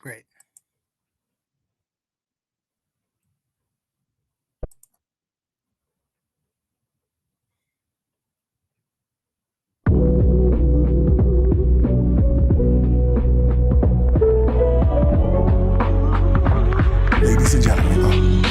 Great. Ladies and gentlemen,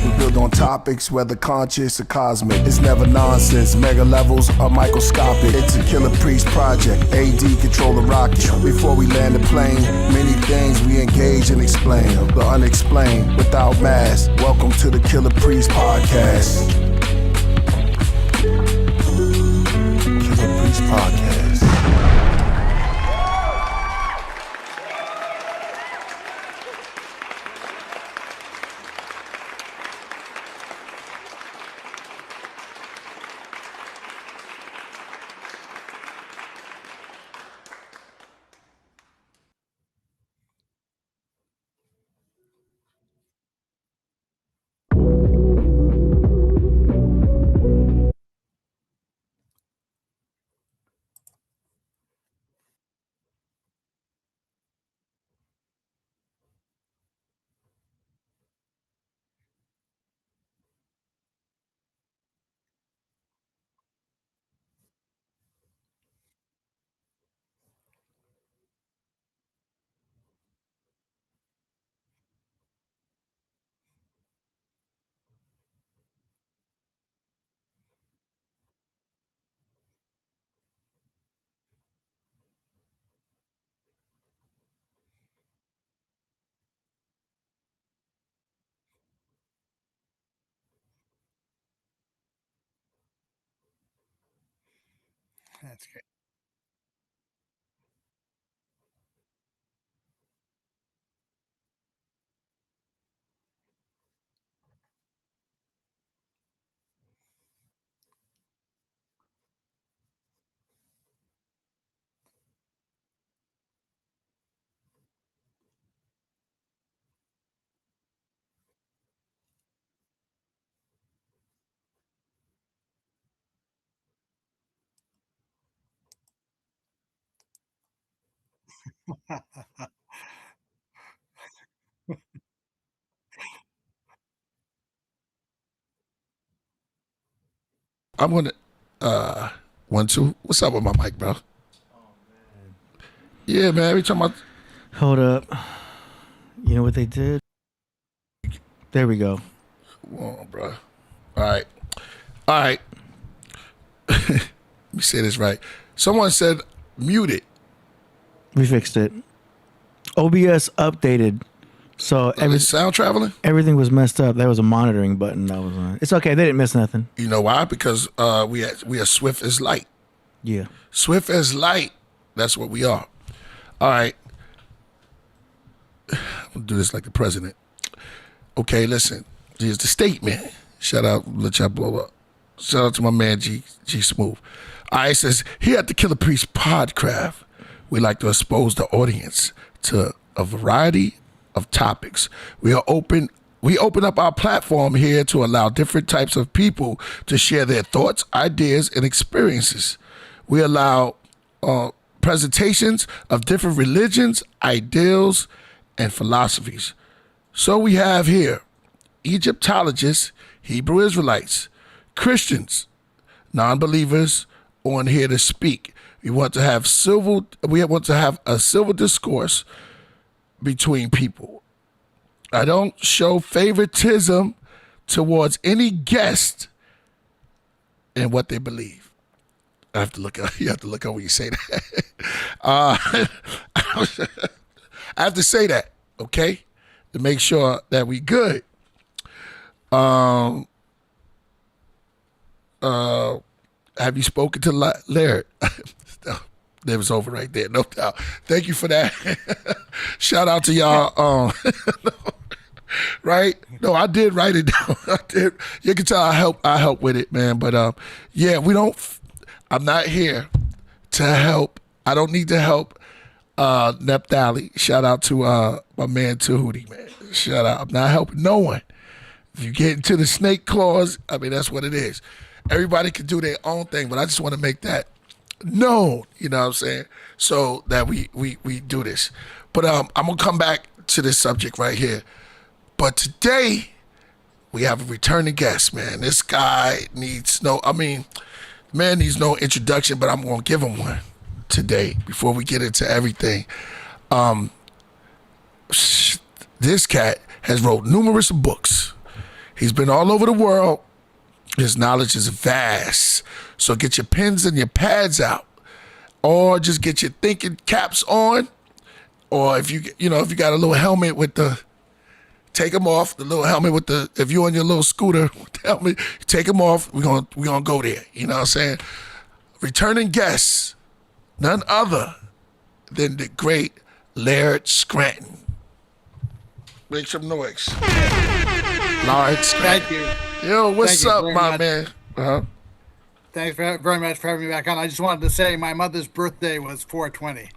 we build on topics, whether conscious or cosmic. It's never nonsense, mega levels are microscopic. It's a Killah Priest project, AD control the rocket. Before we land the plane, many things we engage and explain. The unexplained, without mask. Welcome to the Killah Priest podcast. Killah Priest podcast. That's great. I'm gonna 1, 2. What's up with my mic, bro? Yeah, man. Every time I Hold up. You know what they did? There we go. Whoa, bro. All right. Let me say this right. Someone said mute it. We fixed it. OBS updated. So Is sound traveling? everything was messed up. There was a monitoring button that was on. It's okay. They didn't miss nothing. You know why? Because we are swift as light. Yeah. Swift as light. That's what we are. All right. I'm gonna do this like the president. Okay, listen. Here's the statement. Shout out, let y'all blow up. Shout out to my man G Gsmoove. All right, it says, here at the Killah Priest Podcraft, we like to expose the audience to a variety of topics. We open up our platform here to allow different types of people to share their thoughts, ideas, and experiences. We allow presentations of different religions, ideals, and philosophies. So we have here Egyptologists, Hebrew Israelites, Christians, non-believers on here to speak. We want to have a civil discourse between people. I don't show favoritism towards any guest in what they believe. You have to look up when you say that. I have to say that, okay, to make sure that we good. Have you spoken to Laird? That was over right there, no doubt. Thank you for that. Shout out to y'all. Right? No, I did write it down. I did. You can tell I help with it, man. But yeah, I'm not here to help. I don't need to help Nephtali. Shout out to my man Tahuti, man. Shout out. I'm not helping no one. If you get into the snake clause, I mean, that's what it is. Everybody can do their own thing, but I just want to make that known, you know what I'm saying? So that we do this. But I'm gonna come back to this subject right here. But today we have a returning guest, man. This guy needs man needs no introduction, but I'm gonna give him one today before we get into everything. This cat has wrote numerous books. He's been all over the world. His knowledge is vast. So get your pens and your pads out, or just get your thinking caps on, or if you got a little helmet with the, take them off. The little helmet with the, if you're on your little scooter with the helmet, take them off. We're gonna go there. You know what I'm saying? Returning guests, none other than the great Laird Scranton. Make some noise. Laird Scranton. Thank you. Yo, what's up, very my much. man? Uh-huh. Thanks very much for having me back on. I just wanted to say my mother's birthday was 420.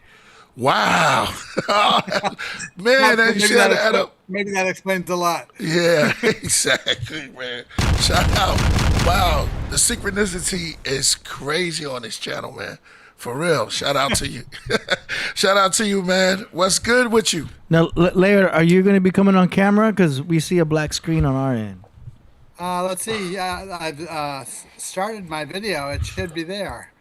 Wow. Man, that shit add up. Maybe that explains a lot. Yeah, exactly, man. Shout out. Wow, the synchronicity is crazy on this channel, man. For real. Shout out to you. Shout out to you, man. What's good with you? Now, Laird, are you going to be coming on camera? Because we see a black screen on our end. Let's see. I've started my video. It should be there.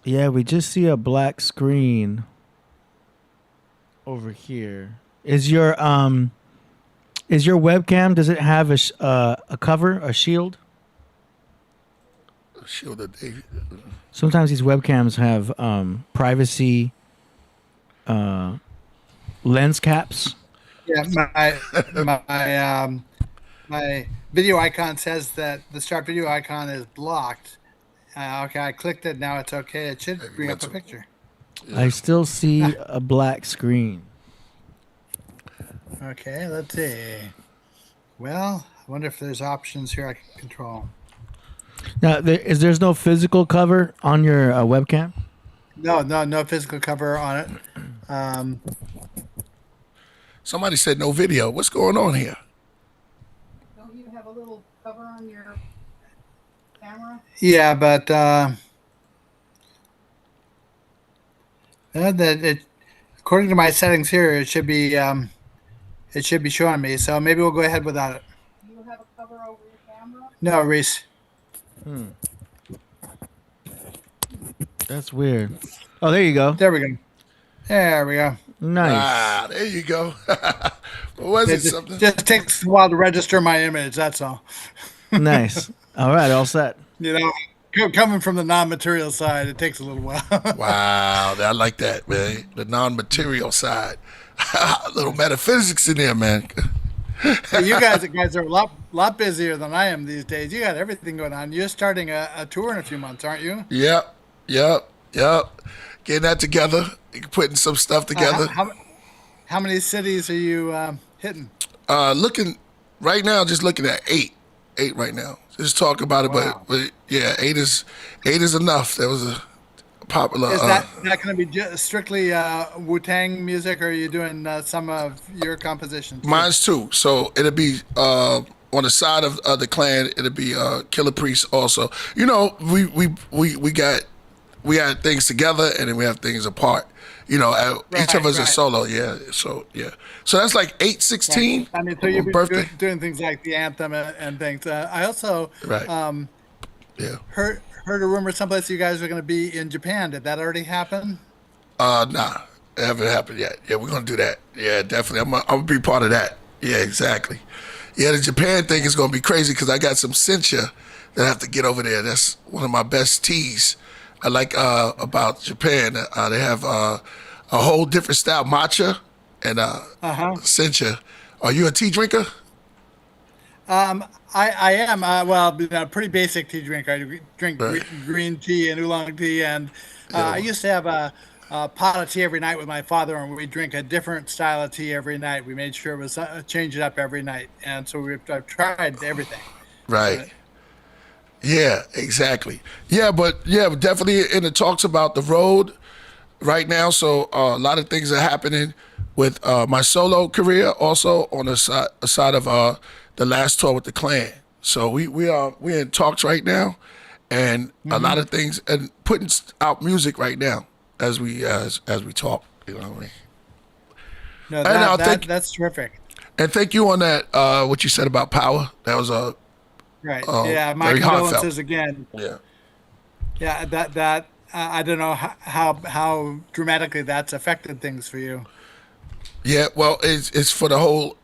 Yeah, we just see a black screen over here. Is your webcam? Does it have a cover, a shield? Shield of David. Sometimes these webcams have privacy lens caps. Yeah, my video icon says that the start video icon is blocked. Okay, I clicked it. Now it's okay. It should bring up a picture. I still see a black screen. Okay, let's see. Well, I wonder if there's options here I can control. Now, there's no physical cover on your webcam? No physical cover on it. Somebody said no video. What's going on here? Don't you have a little cover on your camera? Yeah, but according to my settings here, it should be showing me. So maybe we'll go ahead without it. Do you have a cover over your camera? No, Reese. That's weird. Oh, there you go. There we go. There we go. Nice. Ah, there you go. What was it? It Something? just takes a while to register my image. That's all. Nice. All right, all set. You know, coming from the non-material side, it takes a little while. Wow, I like that, man. The non-material side. A little metaphysics in there, man. You guys are a lot busier than I am these days. You got everything going on. You're starting a tour in a few months, aren't you? Yep. Getting that together, putting some stuff together. How many cities are you hitting? Looking right now, just looking at eight right now. Just talk about it, Wow. but yeah, eight is enough. That was a popular. Is that going to be strictly Wu-Tang music, or are you doing some of your compositions? Mine's too. So it'll be on the side of the clan. It'll be Killah Priest also. You know, we got things together and then we have things apart. You know, each of us is solo. Yeah. So yeah. So that's like 8/16. I mean, so you've been birthday. doing things like the anthem and things. I also Yeah. heard a rumor someplace you guys are going to be in Japan. Did that already happen? Nah, it haven't happened yet. Yeah, we're gonna do that. Yeah, definitely. I'm gonna be part of that. Yeah, exactly. Yeah, the Japan thing is gonna be crazy because I got some sencha that I have to get over there. That's one of my best teas. I like about Japan. They have a whole different style matcha and sencha. Are you a tea drinker? I am. Well, a pretty basic tea drinker. I drink green tea and oolong tea, and I used to have a pot of tea every night with my father, and we drink a different style of tea every night. We made sure it was change it up every night, and so I've tried everything. Right. Yeah, exactly. Yeah, but definitely in the talks about the road right now. So a lot of things are happening with my solo career, also on the side of the last tour with the clan. So we're in talks right now, and a lot of things, and putting out music right now as we talk. You know what I mean? No, that's terrific. And thank you on that. What you said about power. That was right. Yeah, my very condolences again. Yeah. Yeah, that I don't know how dramatically that's affected things for you. Yeah, well, it's for the whole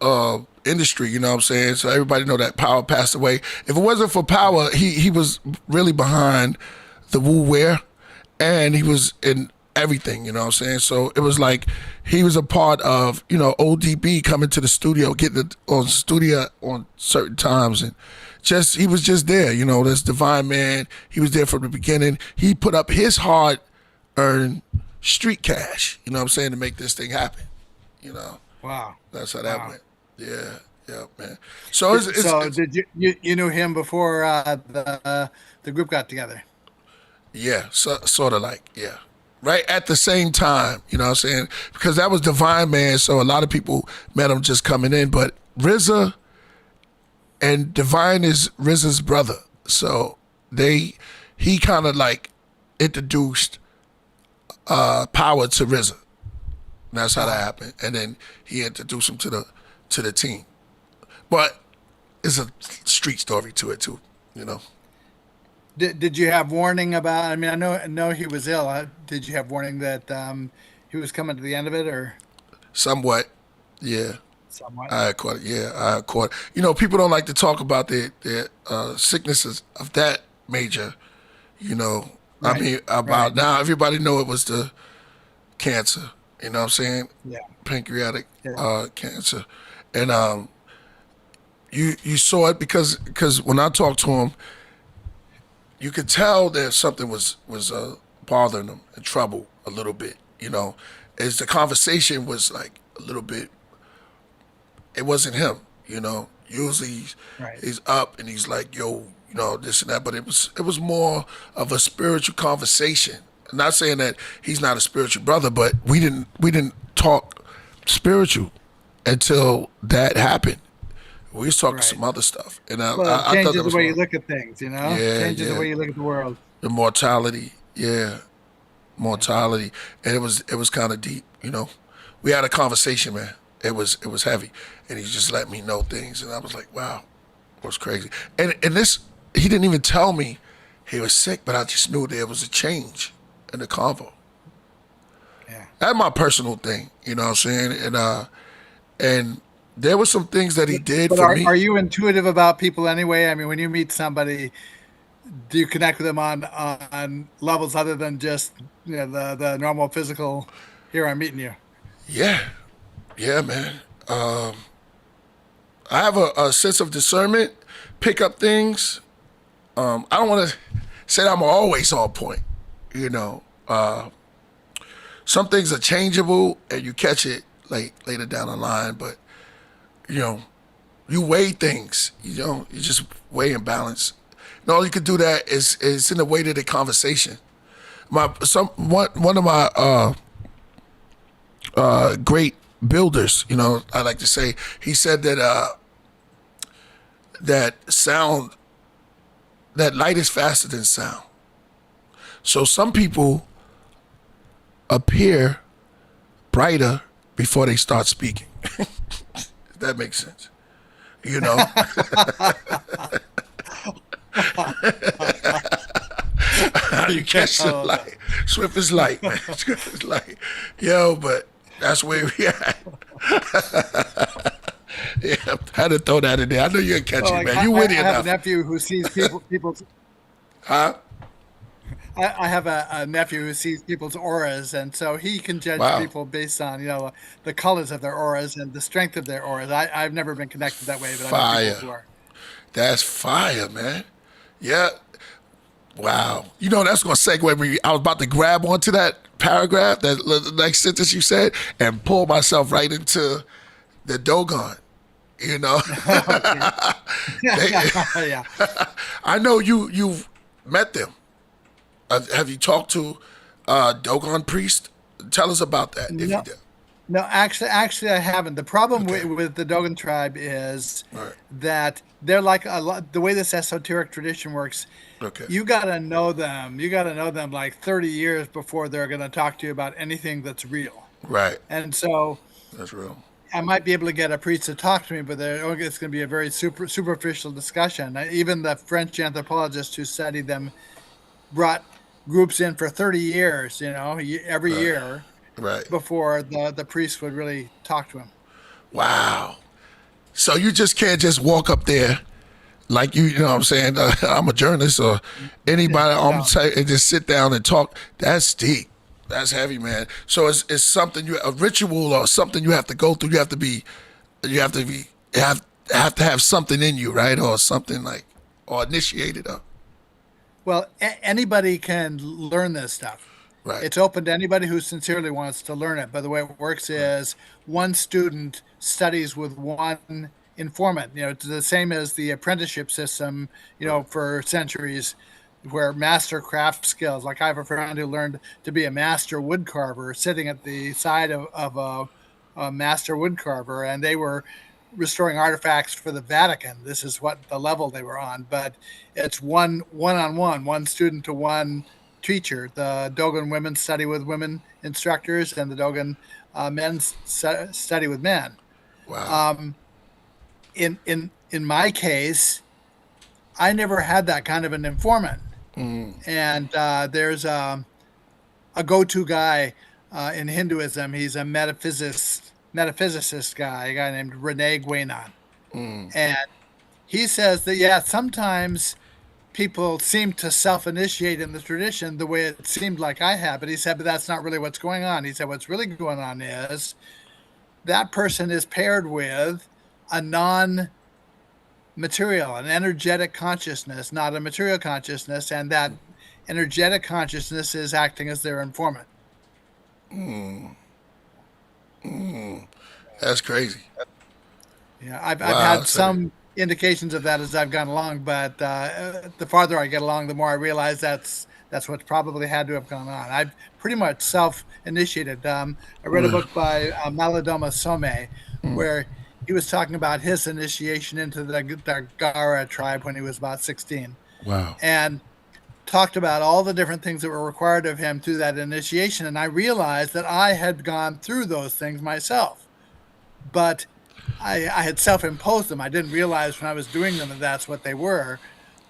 industry, you know what I'm saying? So everybody know that Power passed away. If it wasn't for Power, he was really behind the woo wear, and he was in everything, you know what I'm saying? So it was like he was a part of, you know, ODB coming to the studio, getting on studio on certain times, and he was just there, you know, this divine man. He was there from the beginning. He put up his hard-earned street cash, you know what I'm saying, to make this thing happen. You know, wow, that's how that went. Yeah, man. So did you knew him before the group got together? Yeah, sort of like, yeah, right at the same time. You know what I'm saying? Because that was Divine Man, so a lot of people met him just coming in. But RZA and Divine is RZA's brother, so he kind of like introduced Power to RZA. That's how that happened, and then he introduced him to the team. But it's a street story to it too, you know. Did you have warning about? I mean, I know he was ill. Did you have warning that he was coming to the end of it, or? Somewhat, yeah. Somewhat. I caught it. Yeah, I caught it. You know, people don't like to talk about the sicknesses of that major. You know, right. I mean, about now everybody know it was the cancer. You know what I'm saying? Yeah. Pancreatic cancer. And you saw it because when I talked to him, you could tell that something was bothering him and trouble a little bit, you know. As the conversation was like a little bit, it wasn't him, you know. Usually he's up and he's like, yo, you know, this and that, but it was more of a spiritual conversation. I'm not saying that he's not a spiritual brother, but we didn't talk spiritual until that happened. We was talking some other stuff, and I thought changes that was the way you look at things, you know. Changes the way you look at the world. The mortality, mortality, and it was kind of deep, you know. We had a conversation, man. It was heavy, and he just let me know things, and I was like, wow, it was crazy. And this, he didn't even tell me he was sick, but I just knew there was a change in the convo. Yeah. That's my personal thing, you know what I'm saying? And there were some things that he did for me. Are you intuitive about people anyway? I mean, when you meet somebody, do you connect with them on levels other than just, you know, the normal physical, here I'm meeting you? Yeah, man. I have a sense of discernment, pick up things. I don't want to say that I'm always on point. You know, some things are changeable and you catch it later down the line, but you know, you weigh things. You know, you just weigh and balance. And all you can do that is in the weight of the conversation. One of my great builders, you know, I like to say, he said that that light is faster than sound. So some people appear brighter before they start speaking. If that makes sense. You know? How you catch the light? Swift as light, man. Swift as light. Yo, but that's where we at. Yeah, I had to throw that in there. I know you're catching, man. You witty enough. I have a nephew who sees people's... Huh? I have a nephew who sees people's auras, and so he can judge people based on, you know, the colors of their auras and the strength of their auras. I've never been connected that way, but I know people who are. That's fire, man. Yeah. Wow. You know, that's going to segue me. I was about to grab onto that paragraph, that next sentence you said, and pull myself right into the Dogon. You know? Yeah. I know you've met them. Have you talked to Dogon Priest? Tell us about that. If you did. No, actually, I haven't. The problem with the Dogon tribe is that they're like a lot. The way this esoteric tradition works, you got to know them. You got to know them like 30 years before they're going to talk to you about anything that's real. Right. And so That's real. I might be able to get a priest to talk to me, but it's going to be a very superficial discussion. Even the French anthropologists who studied them brought groups in for 30 years, every year. Right. Before the priest would really talk to him. Wow. So you just can't just walk up there like you know what I'm saying? I'm a journalist or anybody on site and just sit down and talk. That's deep. That's heavy, man. So it's something a ritual or something you have to go through. You have to have something in you, right? Or something or initiated up. Well, anybody can learn this stuff. Right. It's open to anybody who sincerely wants to learn it. But the way it works is one student studies with one informant. It's the same as the apprenticeship system, for centuries, where master craft skills. Like I have a friend who learned to be a master wood carver, sitting at the side of a master wood carver, and they were restoring artifacts for the Vatican. This is what the level they were on. But it's one-on-one, one student to one teacher. The Dogon women study with women instructors, and the Dogon men study with men. Wow. In my case, I never had that kind of an informant. And there's a go-to guy in Hinduism. He's a metaphysicist guy, a guy named Rene Guénon. And he says that, sometimes people seem to self-initiate in the tradition the way it seemed like I had, but he said, but that's not really what's going on. He said, what's really going on is that person is paired with a non-material, an energetic consciousness, not a material consciousness, and that energetic consciousness is acting as their informant. That's crazy. Yeah, I've had some indications of that as I've gone along, but the farther I get along, the more I realize that's what probably had to have gone on. I've pretty much self-initiated. I read a book by Malidoma Some, where he was talking about his initiation into the Gara tribe when he was about 16. Wow. And talked about all the different things that were required of him through that initiation. And I realized that I had gone through those things myself, but I had self-imposed them. I didn't realize when I was doing them that that's what they were,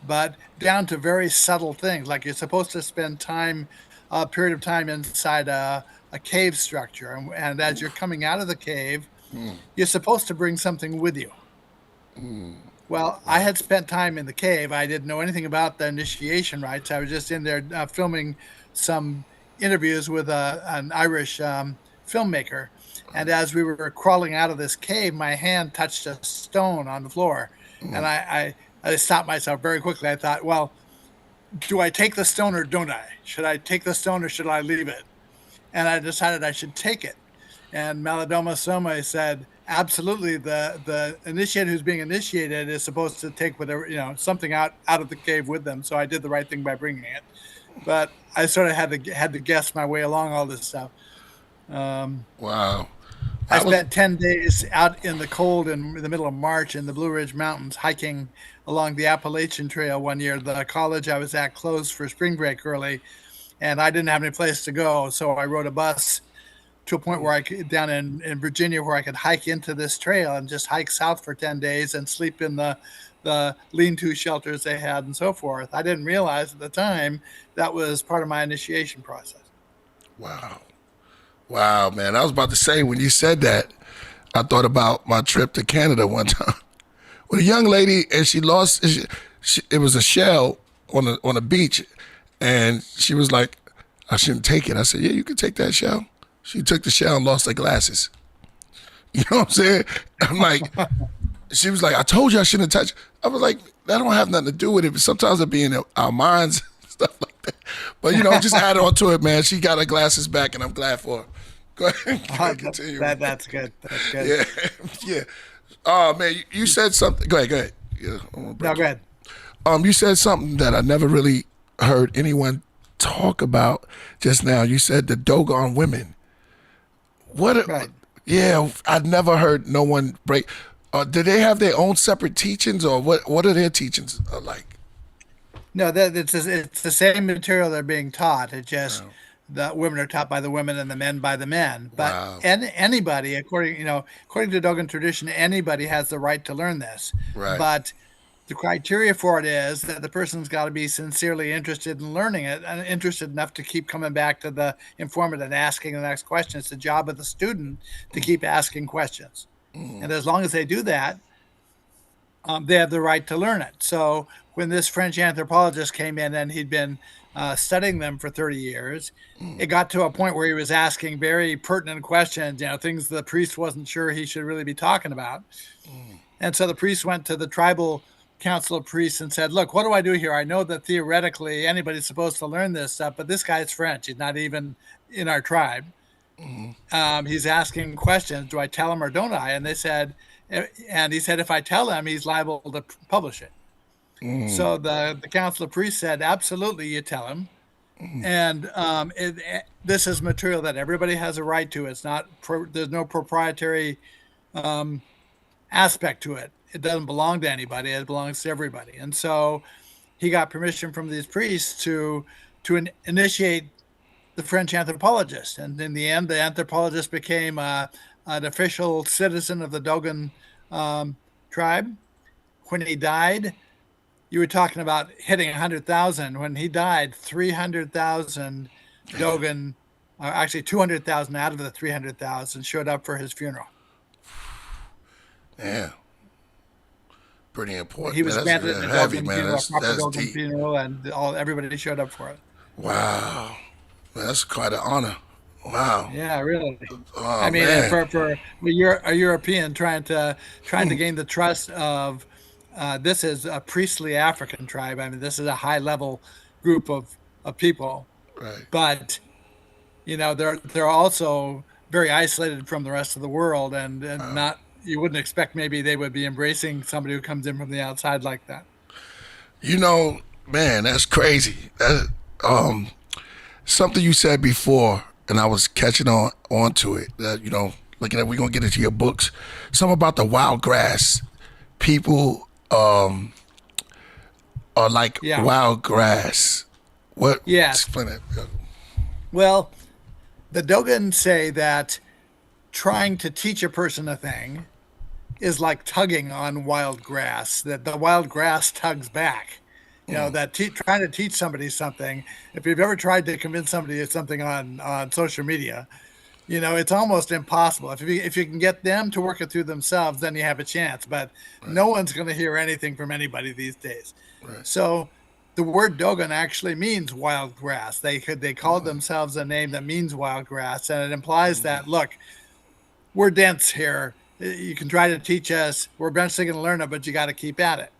but down to very subtle things. Like you're supposed to spend a period of time inside a cave structure. And as you're coming out of the cave, you're supposed to bring something with you. Well, I had spent time in the cave. I didn't know anything about the initiation rites. I was just in there filming some interviews with an Irish filmmaker. And as we were crawling out of this cave, my hand touched a stone on the floor. And I stopped myself very quickly. I thought, well, do I take the stone or don't I? Should I take the stone or should I leave it? And I decided I should take it. And Malidoma Some said, absolutely, the initiate who's being initiated is supposed to take whatever, something out of the cave with them. So I did the right thing by bringing it. But I sort of had to guess my way along all this stuff. Wow. I spent 10 days out in the cold in the middle of March in the Blue Ridge Mountains hiking along the Appalachian Trail one year. The college I was at closed for spring break early, and I didn't have any place to go. So I rode a bus to a point where down in Virginia, where I could hike into this trail and just hike south for 10 days and sleep in the lean-to shelters they had and so forth. I didn't realize at the time that was part of my initiation process. Wow, man. I was about to say, when you said that, I thought about my trip to Canada one time with a young lady, and she lost, it was a shell on a beach, and she was like, I shouldn't take it. I said, yeah, you can take that shell. She took the shell and lost her glasses. You know what I'm saying? I'm like, she was like, I told you I shouldn't touch. I was like, that don't have nothing to do with it. But sometimes it be in our minds, stuff like that. But, just add on to it, man. She got her glasses back, and I'm glad for her. Go ahead, continue. That's good. That's good. Yeah. Oh, man, you said something. Go ahead. Yeah, no, go ahead. You said something that I never really heard anyone talk about just now. You said the Dogon women. Yeah, I'd never heard no one break. Do they have their own separate teachings, or what are their teachings like? No, that it's the same material they're being taught. It just the women are taught by the women and the men by the men. But Wow. anybody, according to Dogon tradition, anybody has the right to learn this. Right. But the criteria for it is that the person's got to be sincerely interested in learning it and interested enough to keep coming back to the informant and asking the next question. It's the job of the student to keep asking questions. And as long as they do that, they have the right to learn it. So when this French anthropologist came in and he'd been studying them for 30 years, it got to a point where he was asking very pertinent questions, things the priest wasn't sure he should really be talking about. And so the priest went to the tribal council of priests and said, look, what do I do here? I know that theoretically anybody's supposed to learn this stuff, but this guy's French. He's not even in our tribe. He's asking questions. Do I tell him or don't I? And he said, if I tell him, he's liable to publish it. So the council of priests said, absolutely, you tell him. And this is material that everybody has a right to. It's not, there's no proprietary aspect to it. It doesn't belong to anybody. It belongs to everybody. And so he got permission from these priests to initiate the French anthropologist. And in the end, the anthropologist became an official citizen of the Dogon tribe. When he died, you were talking about hitting 100,000. When he died, 300,000 Dogon, actually 200,000 out of the 300,000 showed up for his funeral. Yeah. Pretty important. He was granted a heavy, Dogon man. funeral, a proper That's Dogon deep. funeral, and everybody showed up for it. Wow. Man, that's quite an honor. Wow. Yeah, really. Oh, I mean, man. for a European trying to gain the trust of this is a priestly African tribe. I mean, this is a high level group of people. Right. But they're also very isolated from the rest of the world, and not, you wouldn't expect maybe they would be embracing somebody who comes in from the outside like that. Man, that's crazy. That, something you said before, and I was catching on to it. That looking at, we're gonna get into your books. Something about the wild grass. People are like wild grass. What? Yes. Explain that. Well, the Dogon say that trying to teach a person a thing is like tugging on wild grass, that the wild grass tugs back. That trying to teach somebody something, if you've ever tried to convince somebody of something on social media, it's almost impossible. If you can get them to work it through themselves, then you have a chance. But no one's going to hear anything from anybody these days. Right. So the word Dogon actually means wild grass. They called themselves a name that means wild grass, and it implies that, look, we're dense here. You can try to teach us. We're eventually going to learn it, but you got to keep at it.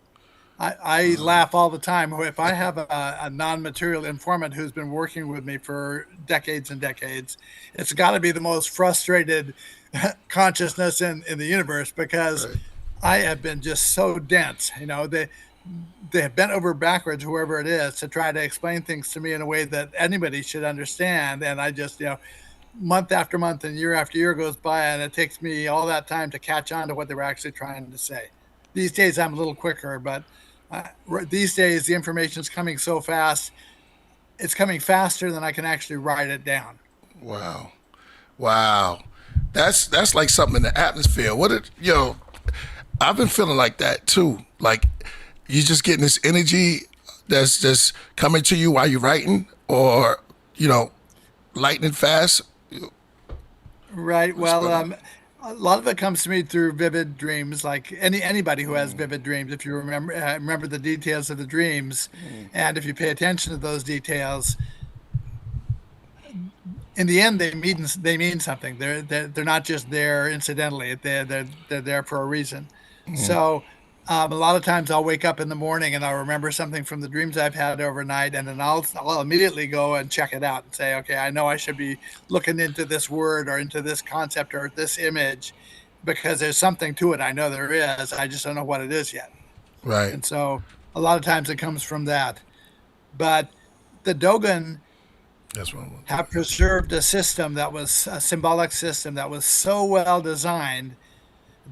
I laugh all the time. If I have a non-material informant who's been working with me for decades and decades, it's got to be the most frustrated consciousness in the universe, because I have been just so dense. They have bent over backwards, whoever it is, to try to explain things to me in a way that anybody should understand. And I just, month after month and year after year goes by, and it takes me all that time to catch on to what they were actually trying to say. These days I'm a little quicker, but these days the information is coming so fast. It's coming faster than I can actually write it down. Wow. That's like something in the atmosphere. I've been feeling like that too. Like you just getting this energy that's just coming to you while you're writing, or lightning fast. Right. Well, a lot of it comes to me through vivid dreams, like anybody who has vivid dreams. If you remember the details of the dreams, and if you pay attention to those details, in the end they mean something. They're not just there incidentally. They're there for a reason. So a lot of times I'll wake up in the morning and I'll remember something from the dreams I've had overnight, and then I'll immediately go and check it out and say, okay, I know I should be looking into this word or into this concept or this image, because there's something to it. I know there is. I just don't know what it is yet. Right. And so a lot of times it comes from that. But the Dogon That's what I want. have preserved a system that was a symbolic system that was so well designed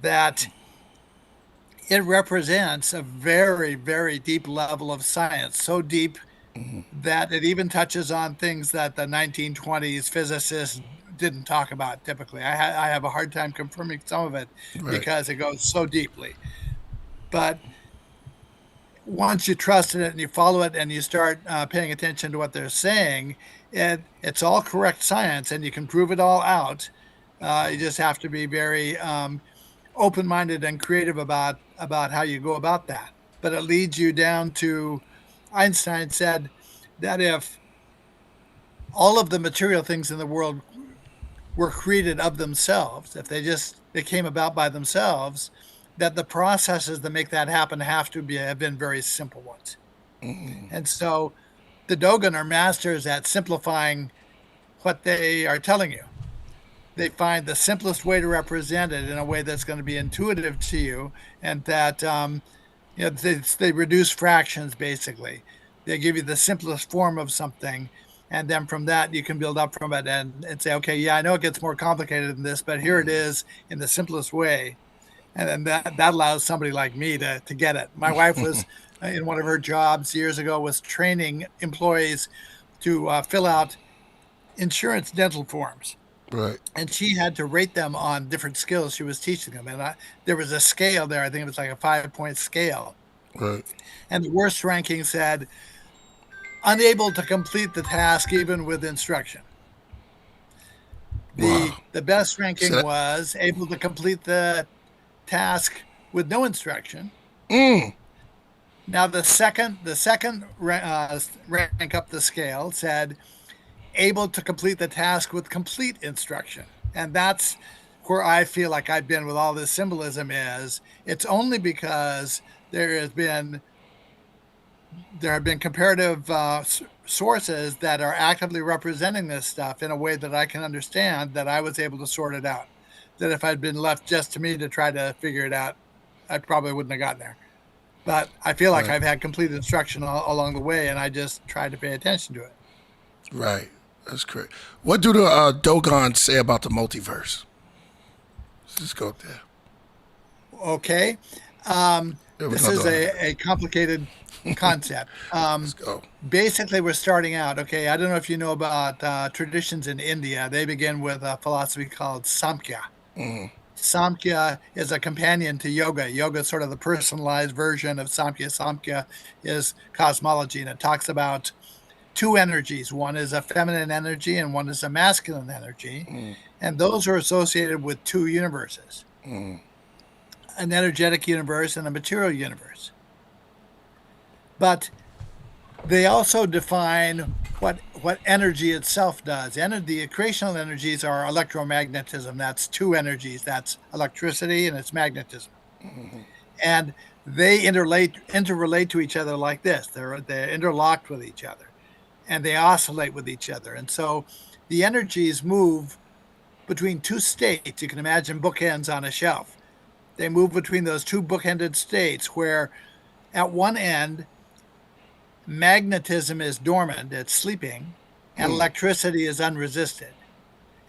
that it represents a very, very deep level of science, so deep that it even touches on things that the 1920s physicists didn't talk about typically. I have a hard time confirming some of it because it goes so deeply. But once you trust in it and you follow it and you start paying attention to what they're saying, it's all correct science and you can prove it all out. You just have to be very open-minded and creative about how you go about that. But it leads you down to Einstein said that if all of the material things in the world were created of themselves, if they came about by themselves, that the processes that make that happen have been very simple ones. And so the Dogon are masters at simplifying what they are telling you. They find the simplest way to represent it in a way that's going to be intuitive to you, and that they reduce fractions basically. They give you the simplest form of something, and then from that you can build up from it and say, okay, yeah, I know it gets more complicated than this, but here it is in the simplest way. And then that allows somebody like me to get it. My wife was in one of her jobs years ago was training employees to fill out insurance dental forms. Right. And she had to rate them on different skills she was teaching them. And there was a scale there. I think it was like a 5-point scale. Right. And the worst ranking said, unable to complete the task even with instruction. The best ranking was able to complete the task with no instruction. Now the second rank up the scale said able to complete the task with complete instruction. And that's where I feel like I've been with all this symbolism is it's only because there have been comparative sources that are actively representing this stuff in a way that I can understand that I was able to sort it out. That if I'd been left just to me to try to figure it out, I probably wouldn't have gotten there. But I feel like I've had complete instruction along the way, and I just tried to pay attention to it. Right. That's correct. What do the Dogon say about the multiverse? Let's just go there. Okay. This is a complicated concept. Let's go. Basically, we're starting out. Okay, I don't know if you know about traditions in India. They begin with a philosophy called Samkhya. Samkhya is a companion to yoga. Yoga is sort of the personalized version of Samkhya. Samkhya is cosmology, and it talks about two energies. One is a feminine energy, and one is a masculine energy. And those are associated with two universes. An energetic universe and a material universe. But they also define what energy itself does. The creational energies are electromagnetism. That's two energies. That's electricity and it's magnetism. And they interrelate to each other like this. They're interlocked with each other, and they oscillate with each other. And so the energies move between two states. You can imagine bookends on a shelf. They move between those two bookended states where at one end, magnetism is dormant, it's sleeping, and electricity is unresisted.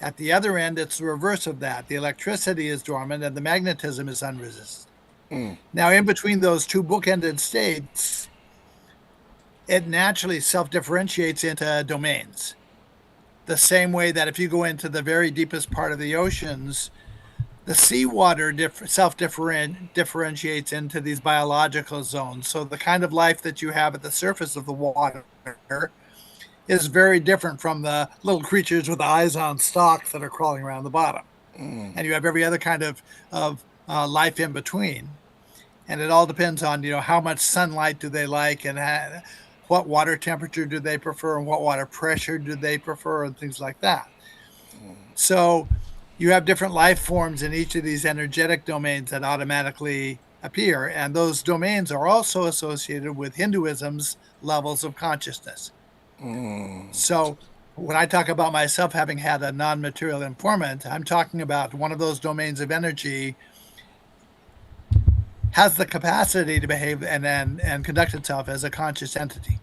At the other end, it's the reverse of that. The electricity is dormant and the magnetism is unresisted. Now, in between those two bookended states, it naturally self-differentiates into domains. The same way that if you go into the very deepest part of the oceans, the seawater self-differentiates into these biological zones. So the kind of life that you have at the surface of the water is very different from the little creatures with eyes on stalks that are crawling around the bottom. And you have every other kind of life in between. And it all depends on, how much sunlight do they like and what water temperature do they prefer and what water pressure do they prefer and things like that. So you have different life forms in each of these energetic domains that automatically appear. And those domains are also associated with Hinduism's levels of consciousness. So when I talk about myself having had a non-material informant, I'm talking about one of those domains of energy has the capacity to behave and conduct itself as a conscious entity.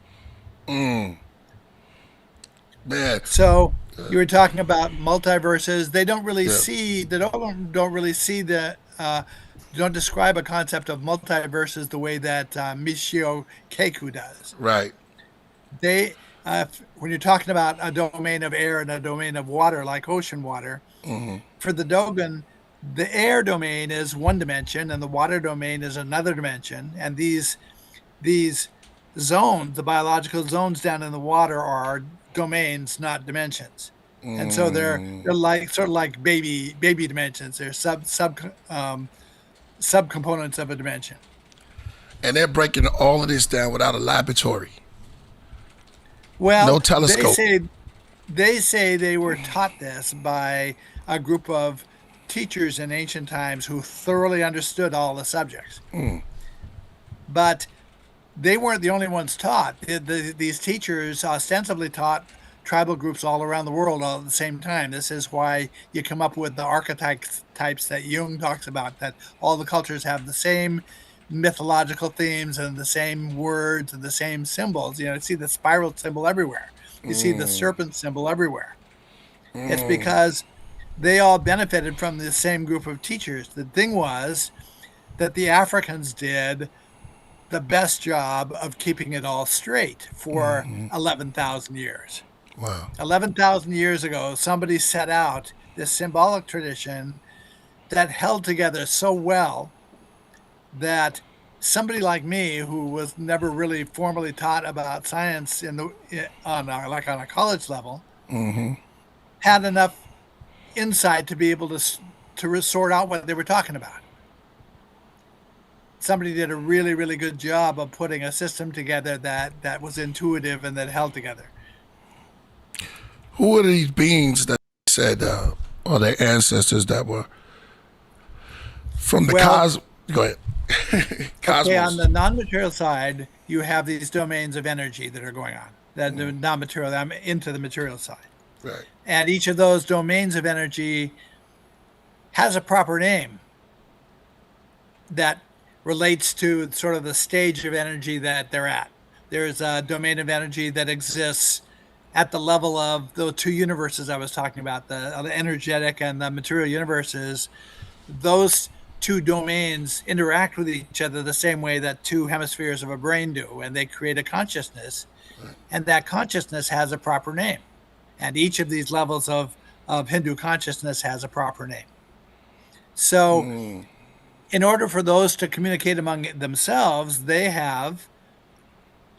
Man. So you were talking about multiverses. They don't really Yeah. see. They don't really see the. Don't describe a concept of multiverses the way that Michio Keiko does. Right. They, when you're talking about a domain of air and a domain of water, like ocean water, for the Dogon, the air domain is one dimension and the water domain is another dimension. And these zones, the biological zones down in the water, are domains, not dimensions. And so they're like sort of like baby dimensions. They're subcomponents of a dimension. And they're breaking all of this down without a laboratory. Well, No telescope. They say they were taught this by a group of teachers in ancient times who thoroughly understood all the subjects. But they weren't the only ones taught. These teachers ostensibly taught tribal groups all around the world all at the same time. This is why you come up with the archetypes that Jung talks about, that all the cultures have the same mythological themes and the same words and the same symbols. You see the spiral symbol everywhere. You see the serpent symbol everywhere. It's because they all benefited from the same group of teachers. The thing was that the Africans did the best job of keeping it all straight for 11,000 years. Wow. 11,000 years ago, somebody set out this symbolic tradition that held together so well that somebody like me, who was never really formally taught about science on a college level, had enough insight to be able to sort out what they were talking about. Somebody did a really, really good job of putting a system together that was intuitive and that held together. Who are these beings that said are their ancestors that were from the Go ahead. Cosmos. Okay, on the non-material side, you have these domains of energy that are going on. That the non-material, I'm into the material side. Right. And each of those domains of energy has a proper name that relates to sort of the stage of energy that they're at. There's a domain of energy that exists at the level of the two universes I was talking about, the energetic and the material universes. Those two domains interact with each other the same way that two hemispheres of a brain do, and they create a consciousness. And that consciousness has a proper name. And each of these levels of Hindu consciousness has a proper name. So in order for those to communicate among themselves, they have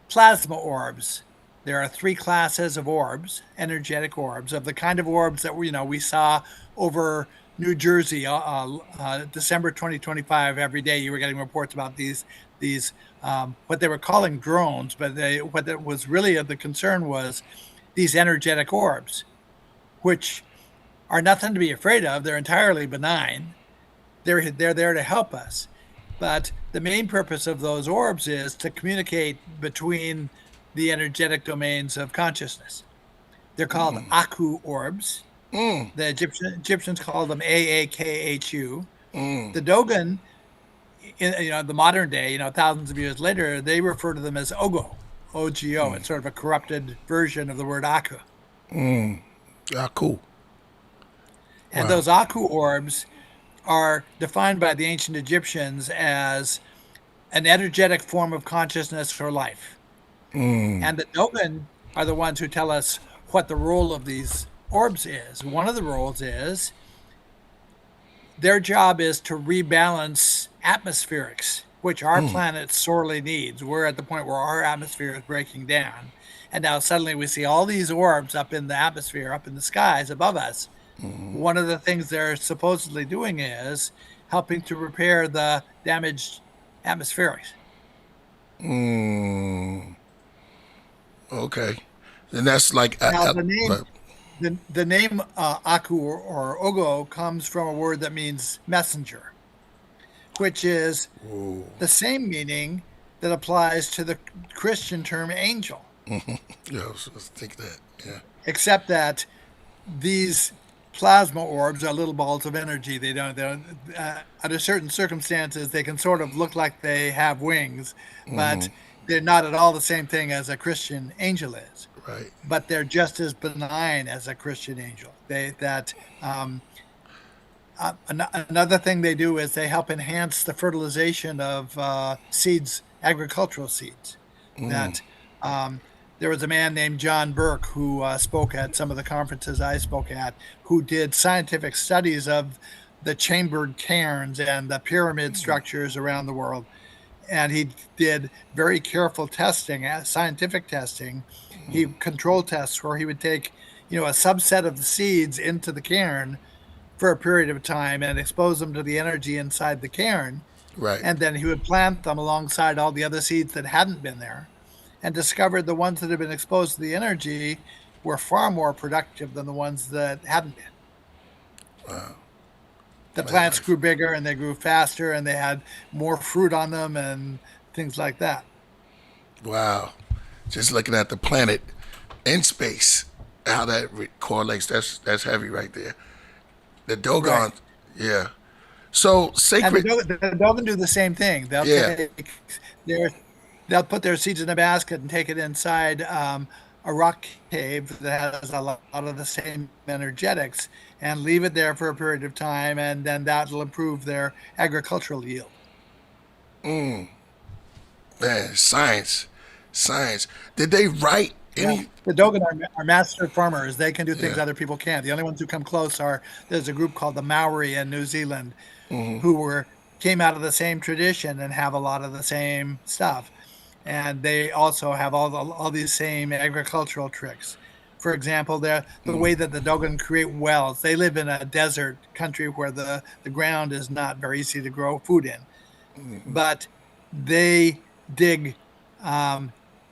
plasma orbs. There are three classes of orbs, energetic orbs, of the kind of orbs that we saw over New Jersey, December 2025. Every day you were getting reports about these what they were calling drones, but what that was really the concern was these energetic orbs, which are nothing to be afraid of. They're entirely benign. They're there to help us. But the main purpose of those orbs is to communicate between the energetic domains of consciousness. They're called Aku orbs. The Egyptians called them Aakhu. The Dogon, the modern day, thousands of years later, they refer to them as Ogo, O-G-O. It's sort of a corrupted version of the word Aku. Aku. And those Aku orbs are defined by the ancient Egyptians as an energetic form of consciousness for life. And the Dogon are the ones who tell us what the role of these orbs is. One of the roles is their job is to rebalance atmospherics, which our planet sorely needs. We're at the point where our atmosphere is breaking down. And now suddenly we see all these orbs up in the atmosphere, up in the skies above us. One of the things they're supposedly doing is helping to repair the damaged atmospherics. Okay. And that's like Now, the name Aku or Ogo comes from a word that means messenger, which is the same meaning that applies to the Christian term angel. Yeah, let's think that. Yeah. Except that these plasma orbs are little balls of energy. They don't under certain circumstances, they can sort of look like they have wings, but they're not at all the same thing as a Christian angel is. Right. But they're just as benign as a Christian angel. Another thing they do is they help enhance the fertilization of seeds, agricultural seeds. That there was a man named John Burke who spoke at some of the conferences I spoke at, who did scientific studies of the chambered cairns and the pyramid structures around the world. And he did very careful testing, scientific testing. He control tests where he would take, a subset of the seeds into the cairn for a period of time and expose them to the energy inside the cairn. Right. And then he would plant them alongside all the other seeds that hadn't been there, and discovered the ones that had been exposed to the energy were far more productive than the ones that hadn't been. Wow. The plants grew bigger and they grew faster and they had more fruit on them and things like that. Wow. Just looking at the planet in space, how that correlates, that's heavy right there. The Dogon, Right. yeah. So And sacred, the Dogon do the same thing. They'll put their seeds in a basket and take it inside a rock cave that has a lot of the same energetics and leave it there for a period of time, and then that'll improve their agricultural yield. man, science. Did they write any? The Dogon are master farmers. They can do things other people can't. The only ones who come close there's a group called the Maori in New Zealand who came out of the same tradition and have a lot of the same stuff. And they also have all these same agricultural tricks. For example, the way that the Dogon create wells. They live in a desert country where the ground is not very easy to grow food in. But they dig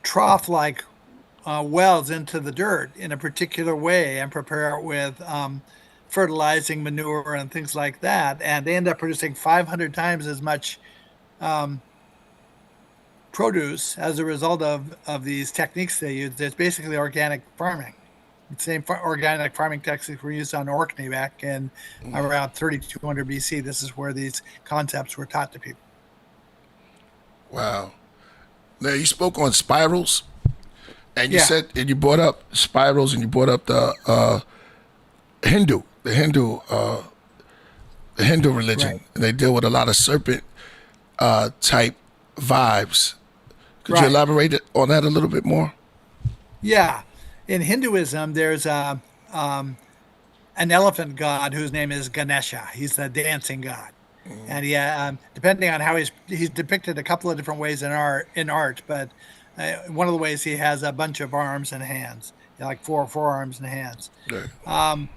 trough-like wells into the dirt in a particular way and prepare it with fertilizing manure and things like that. And they end up producing 500 times as much produce as a result of these techniques they use. It's basically organic farming. The same organic farming techniques were used on Orkney back in around 3200 BC. This is where these concepts were taught to people. Wow. Now you spoke on spirals, and you Yeah. said, and you brought up spirals, and you brought up the Hindu religion, Right. and they deal with a lot of serpent type vibes. Could you Right. elaborate on that a little bit more? Yeah. In Hinduism, there's an elephant god whose name is Ganesha. He's the dancing god. And depending on how he's depicted a couple of different ways in art, but one of the ways he has a bunch of arms and hands, like four arms and hands. Right.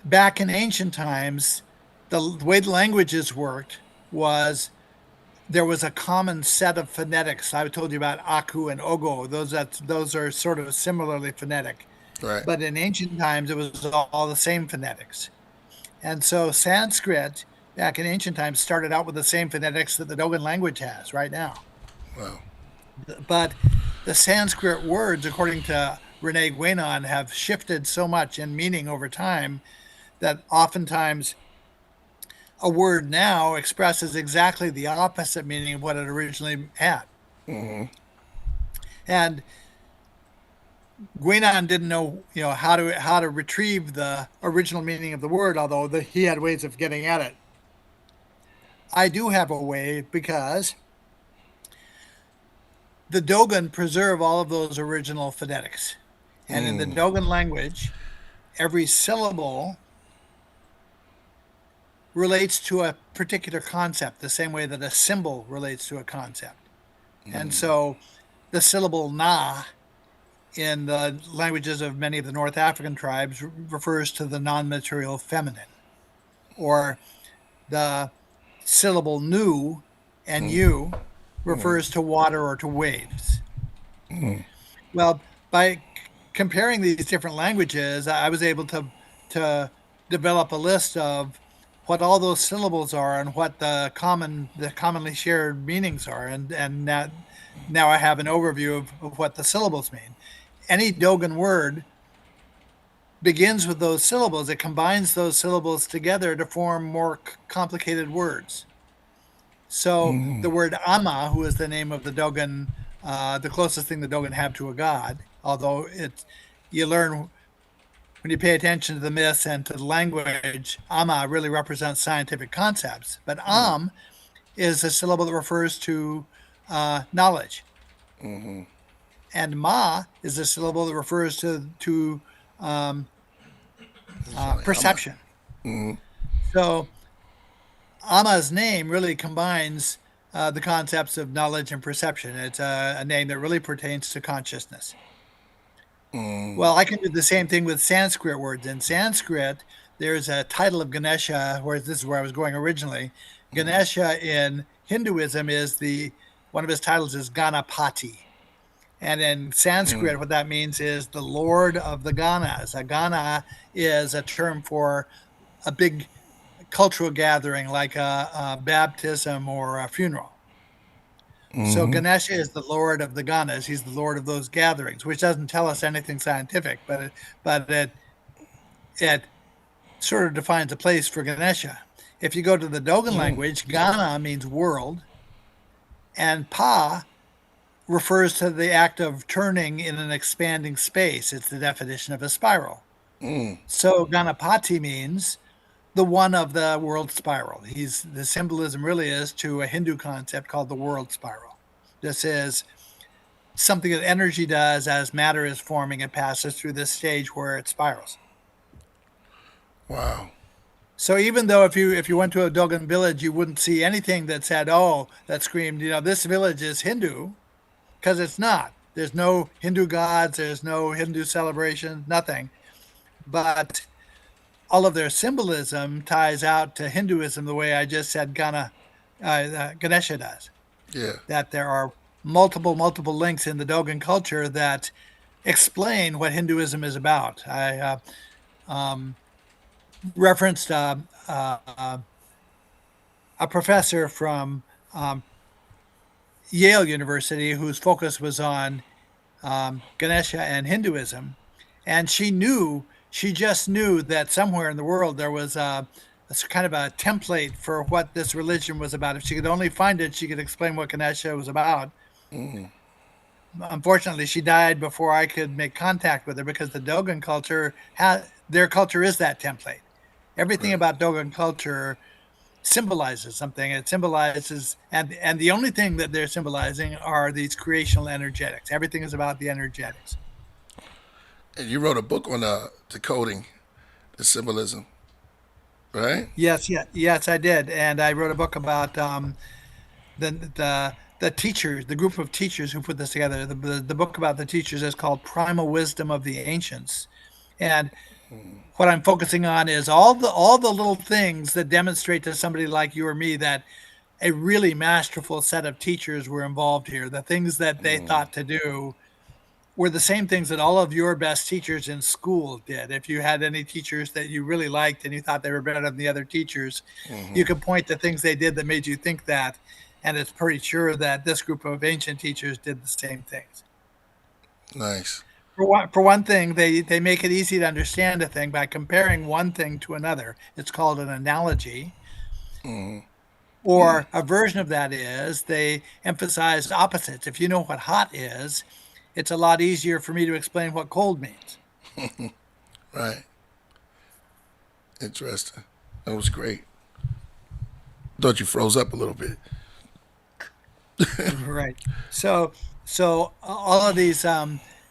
Back in ancient times, the way the languages worked was there was a common set of phonetics. I told you about aku and ogo. Those are sort of similarly phonetic. Right. But in ancient times, it was all the same phonetics. And so Sanskrit, back in ancient times, started out with the same phonetics that the Dogon language has right now. Wow. But the Sanskrit words, according to Rene Guénon, have shifted so much in meaning over time that oftentimes a word now expresses exactly the opposite meaning of what it originally had. And Guénon didn't know, how to retrieve the original meaning of the word, although he had ways of getting at it. I do have a way because the Dogon preserve all of those original phonetics. And in the Dogon language, every syllable relates to a particular concept, the same way that a symbol relates to a concept. And so the syllable na in the languages of many of the North African tribes refers to the non-material feminine. Or the syllable nu and you refers to water or to waves. Well, by comparing these different languages, I was able to develop a list of what all those syllables are and what the commonly shared meanings are, and now I have an overview of what the syllables mean. Any Dogon word begins with those syllables. It combines those syllables together to form more complicated words. So the word Amma, who is the name of the Dogon, the closest thing the Dogon have to a god, although you learn when you pay attention to the myths and to the language, Amma really represents scientific concepts. But Am is a syllable that refers to knowledge. And Ma is a syllable that refers to perception. So Amma's name really combines the concepts of knowledge and perception. It's a name that really pertains to consciousness. Well, I can do the same thing with Sanskrit words. In Sanskrit, there's a title of Ganesha, where this is where I was going originally. Ganesha in Hinduism is one of his titles is Ganapati. And in Sanskrit, what that means is the Lord of the Ganas. A Gana is a term for a big cultural gathering like a baptism or a funeral. So Ganesha is the Lord of the Ganas. He's the Lord of those gatherings, which doesn't tell us anything scientific, but it sort of defines a place for Ganesha. If you go to the Dogon language, Gana means world, and Pa refers to the act of turning in an expanding space. It's the definition of a spiral. So Ganapati means the one of the world spiral. The symbolism really is to a Hindu concept called the world spiral. This is something that energy does as matter is forming. It passes through this stage where it spirals. Wow. So even though if you went to a Dogon village, you wouldn't see anything that said, that screamed, this village is Hindu, because it's not. There's no Hindu gods. There's no Hindu celebration, nothing. But all of their symbolism ties out to Hinduism the way I just said Ganesha does. Yeah. That there are multiple links in the Dogon culture that explain what Hinduism is about. I referenced a professor from Yale University whose focus was on Ganesha and Hinduism, and she just knew that somewhere in the world there was a kind of a template for what this religion was about. If she could only find it, she could explain what Ganesha was about. Unfortunately, she died before I could make contact with her because the Dogon culture, their culture is that template. Everything about Dogon culture symbolizes something. It symbolizes, and the only thing that they're symbolizing are these creational energetics. Everything is about the energetics. And you wrote a book on decoding the symbolism, right? Yes, I did. And I wrote a book about the teachers, the group of teachers who put this together. The book about the teachers is called Primal Wisdom of the Ancients. And what I'm focusing on is all the little things that demonstrate to somebody like you or me that a really masterful set of teachers were involved here. The things that they thought to do were the same things that all of your best teachers in school did. If you had any teachers that you really liked and you thought they were better than the other teachers, you could point to things they did that made you think that. And it's pretty sure that this group of ancient teachers did the same things. Nice. For one thing, they make it easy to understand a thing by comparing one thing to another. It's called an analogy. Or a version of that is they emphasize opposites. If you know what hot is, it's a lot easier for me to explain what cold means. Right. Interesting. That was great. Thought you froze up a little bit. Right. So all of these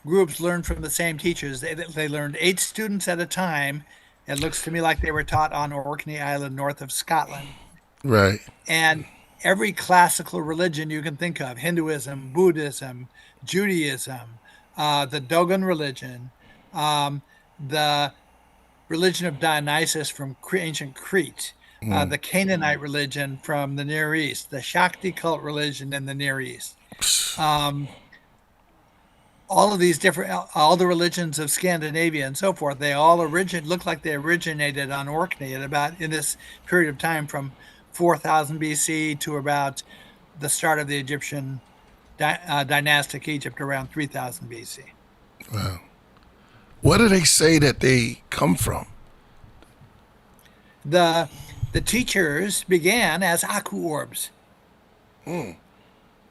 groups learned from the same teachers. They learned 8 students at a time. It looks to me like they were taught on Orkney Island north of Scotland. Right. And every classical religion you can think of, Hinduism, Buddhism, Judaism, the Dogon religion, the religion of Dionysus from ancient Crete, the Canaanite religion from the Near East, the Shakti cult religion in the Near East. All of these all the religions of Scandinavia and so forth, they all look like they originated on Orkney in this period of time from 4000 BC to about the start of the Egyptian dynastic Egypt around 3000 BC. Wow. What do they say that they come from? The teachers began as Aku orbs.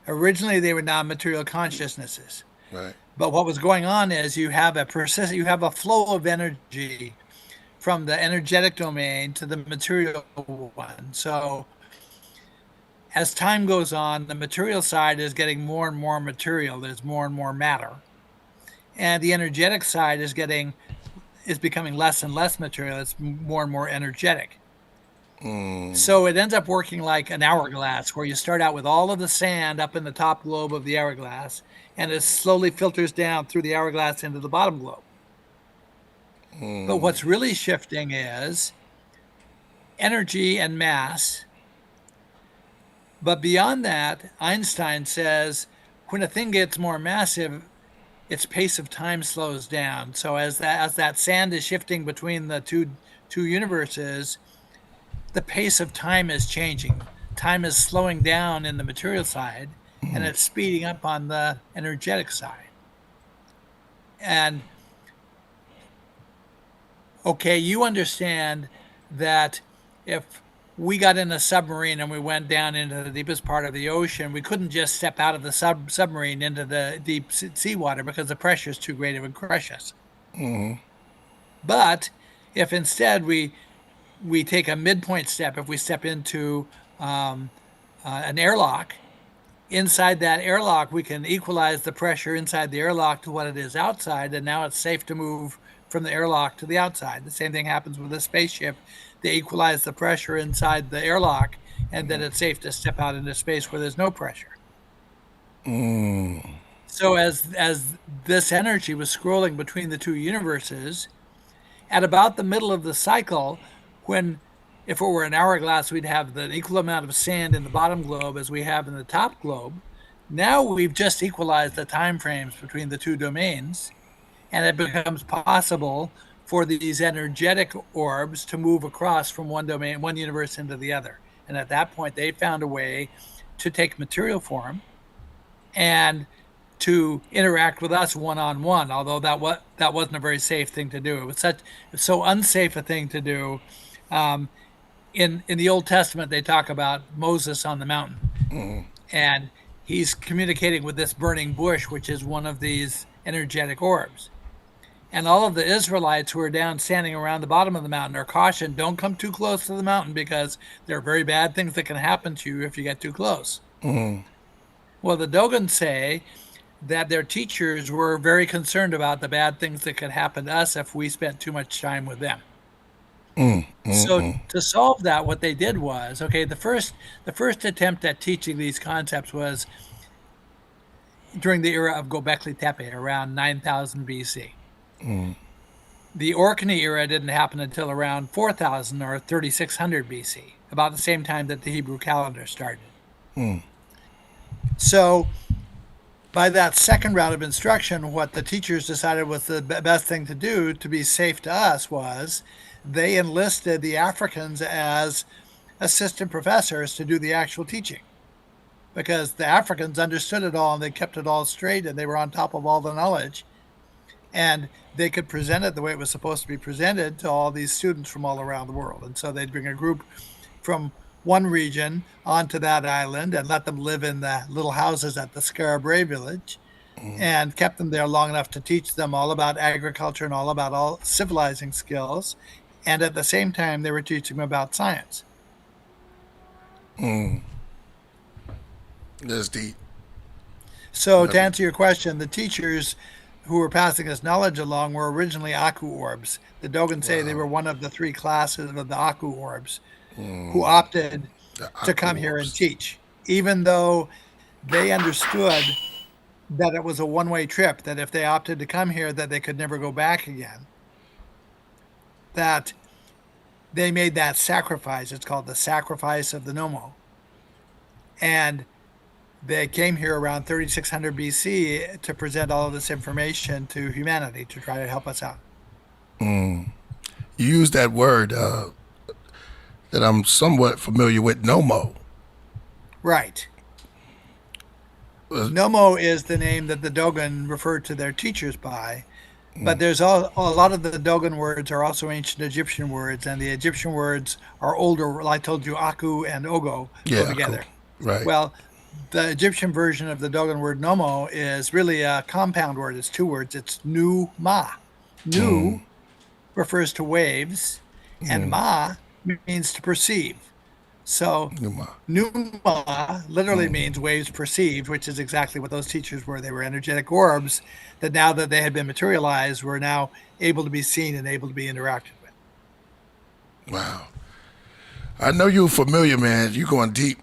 Originally, they were non-material consciousnesses. Right. But what was going on is you have a flow of energy from the energetic domain to the material one. So as time goes on, the material side is getting more and more material. There's more and more matter. And the energetic side is becoming less and less material. It's more and more energetic. So it ends up working like an hourglass, where you start out with all of the sand up in the top globe of the hourglass, and it slowly filters down through the hourglass into the bottom globe. But what's really shifting is energy and mass. But beyond that, Einstein says when a thing gets more massive, its pace of time slows down. So as that sand is shifting between the two universes, the pace of time is changing. Time is slowing down in the material side, and it's speeding up on the energetic side. And okay, you understand that if we got in a submarine and we went down into the deepest part of the ocean, we couldn't just step out of the submarine into the deep seawater because the pressure is too great, it would crush us. But if instead we take a midpoint step, if we step into an airlock, inside that airlock, we can equalize the pressure inside the airlock to what it is outside, and now it's safe to move from the airlock to the outside. The same thing happens with a spaceship. They equalize the pressure inside the airlock, and then it's safe to step out into space where there's no pressure. So as this energy was scrolling between the two universes, at about the middle of the cycle, when if it were an hourglass, we'd have the equal amount of sand in the bottom globe as we have in the top globe. Now we've just equalized the time frames between the two domains, and it becomes possible for these energetic orbs to move across from one domain, one universe into the other. And at that point, they found a way to take material form and to interact with us one-on-one, although that wasn't a very safe thing to do. It was so unsafe a thing to do. In the Old Testament, they talk about Moses on the mountain, and he's communicating with this burning bush, which is one of these energetic orbs. And all of the Israelites who are down standing around the bottom of the mountain are cautioned, don't come too close to the mountain because there are very bad things that can happen to you if you get too close. Well, the Dogon say that their teachers were very concerned about the bad things that could happen to us if we spent too much time with them. So to solve that, what they did was, the first attempt at teaching these concepts was during the era of Göbekli Tepe, around 9000 BC. The Orkney era didn't happen until around 4000 or 3600 BC, about the same time that the Hebrew calendar started. So by that second round of instruction, what the teachers decided was the best thing to do to be safe to us was they enlisted the Africans as assistant professors to do the actual teaching, because the Africans understood it all and they kept it all straight and they were on top of all the knowledge, and they could present it the way it was supposed to be presented to all these students from all around the world. And so they'd bring a group from one region onto that island and let them live in the little houses at the Scarabray village, and kept them there long enough to teach them all about agriculture and all about all civilizing skills. And at the same time, they were teaching them about science. That's deep. So to answer your question, the teachers who were passing this knowledge along were originally Aku orbs. The Dogon say they were one of the three classes of the Aku orbs who opted to come here and teach, even though they understood that it was a one-way trip, that if they opted to come here, that they could never go back again. That they made that sacrifice. It's called the sacrifice of the Nomo. And they came here around 3600 BC to present all of this information to humanity to try to help us out. You use that word that I'm somewhat familiar with, Nomo. Right. Nomo is the name that the Dogon referred to their teachers by. But there's a lot of the Dogon words are also ancient Egyptian words, and the Egyptian words are older. Like I told you, Aku and Ogo go together. Right. Well, the Egyptian version of the Dogon word nomo is really a compound word. It's two words. It's nu ma. Nu refers to waves, and ma means to perceive. So Numa literally means waves perceived, which is exactly what those teachers were. They were energetic orbs that now that they had been materialized were now able to be seen and able to be interacted with. Wow. I know you're familiar, man. You're going deep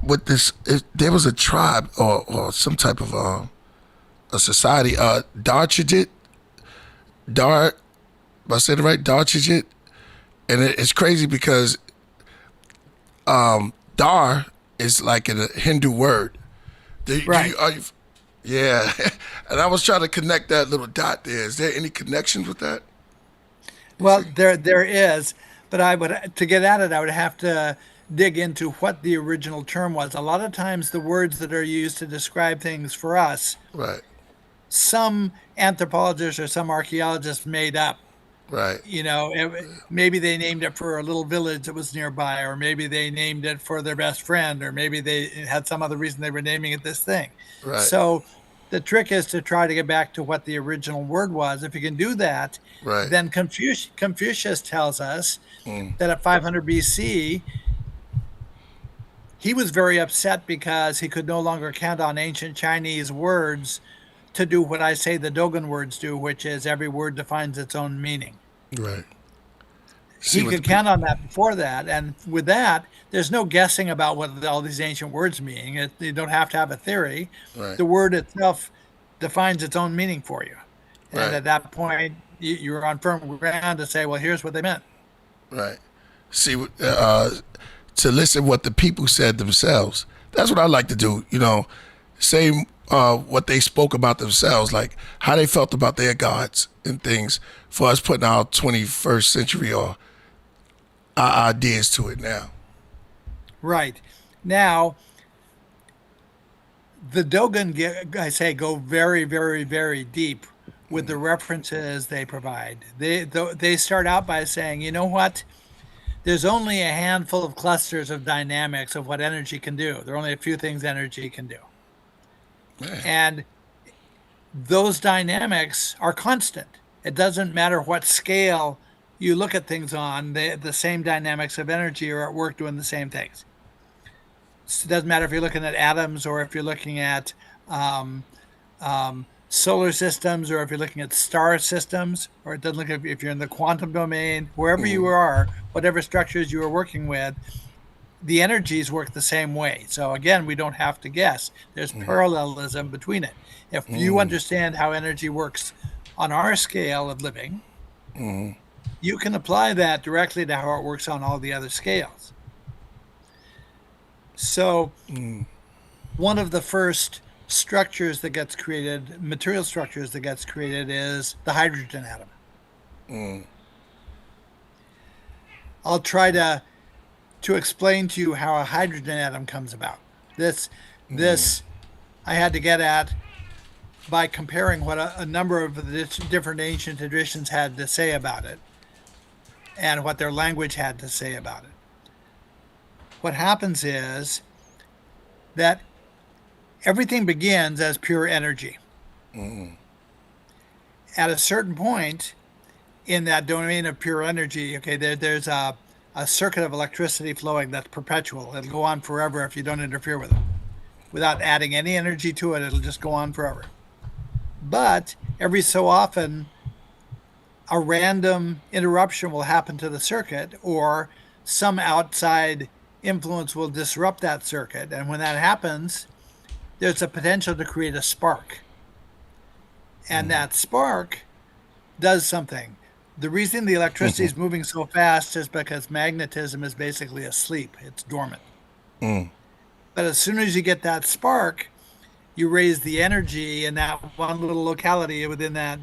with this. There was a tribe or some type of a society, Darchajit. Am I saying it right? Darchajit. And it's crazy because Dar is like a Hindu word. Right. Yeah. And I was trying to connect that little dot there. Is there any connections with that? Well, there is, but to get at it, I would have to dig into what the original term was. A lot of times the words that are used to describe things for us, Right. some anthropologists or some archaeologists made up. Right. Maybe they named it for a little village that was nearby, or maybe they named it for their best friend, or maybe they had some other reason they were naming it this thing. Right. So the trick is to try to get back to what the original word was. If you can do that, then Confucius tells us that at 500 BC, he was very upset because he could no longer count on ancient Chinese words to do what I say the Dogon words do, which is every word defines its own meaning. Right. He could count on that before that. And with that, there's no guessing about what all these ancient words mean. You don't have to have a theory. Right. The word itself defines its own meaning for you. And Right. at that point, you're on firm ground to say, well, here's what they meant. Right. See, to listen what the people said themselves. That's what I like to do. Say what they spoke about themselves, like how they felt about their gods and things, for us putting our 21st century or our ideas to it now. Right. Now, the Dogon, I say, go very, very, very deep with the references they provide. They start out by saying, you know what? There's only a handful of clusters of dynamics of what energy can do. There are only a few things energy can do. Man. And those dynamics are constant. It doesn't matter what scale you look at things on, the same dynamics of energy are at work doing the same things. So it doesn't matter if you're looking at atoms or if you're looking at solar systems or if you're looking at star systems, or it doesn't look if you're in the quantum domain, wherever you are, whatever structures you are working with, the energies work the same way. So again, we don't have to guess. There's parallelism between it. If you understand how energy works on our scale of living, you can apply that directly to how it works on all the other scales. So one of the first structures that gets created, material structures that gets created, is the hydrogen atom. I'll try to explain to you how a hydrogen atom comes about. This I had to get at by comparing what a number of the different ancient traditions had to say about it and what their language had to say about it. What happens is that everything begins as pure energy. At a certain point in that domain of pure energy, there's a circuit of electricity flowing that's perpetual. It'll go on forever if you don't interfere with it. Without adding any energy to it, it'll just go on forever. But every so often, a random interruption will happen to the circuit, or some outside influence will disrupt that circuit. And when that happens, there's a potential to create a spark. And that spark does something. The reason the electricity is moving so fast is because magnetism is basically asleep. It's dormant. But as soon as you get that spark, you raise the energy in that one little locality within that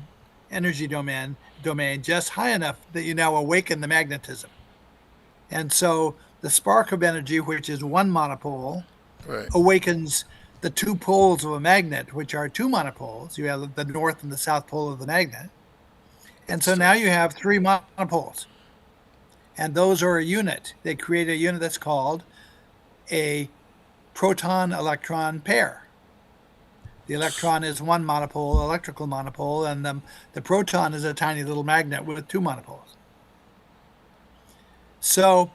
energy domain just high enough that you now awaken the magnetism. And so the spark of energy, which is one monopole, awakens the two poles of a magnet, which are two monopoles. You have the north and the south pole of the magnet. And so now you have three monopoles. And those are a unit. They create a unit that's called a proton-electron pair. The electron is one monopole, electrical monopole, and the proton is a tiny little magnet with two monopoles. So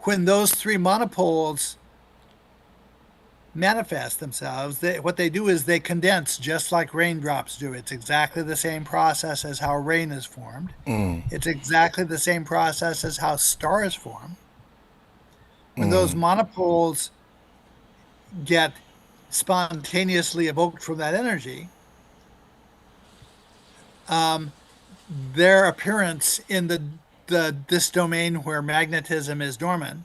when those three monopoles manifest themselves, what they do is they condense just like raindrops do. It's exactly the same process as how rain is formed. It's exactly the same process as how stars form. When those monopoles get spontaneously evoked from that energy, their appearance in this domain where magnetism is dormant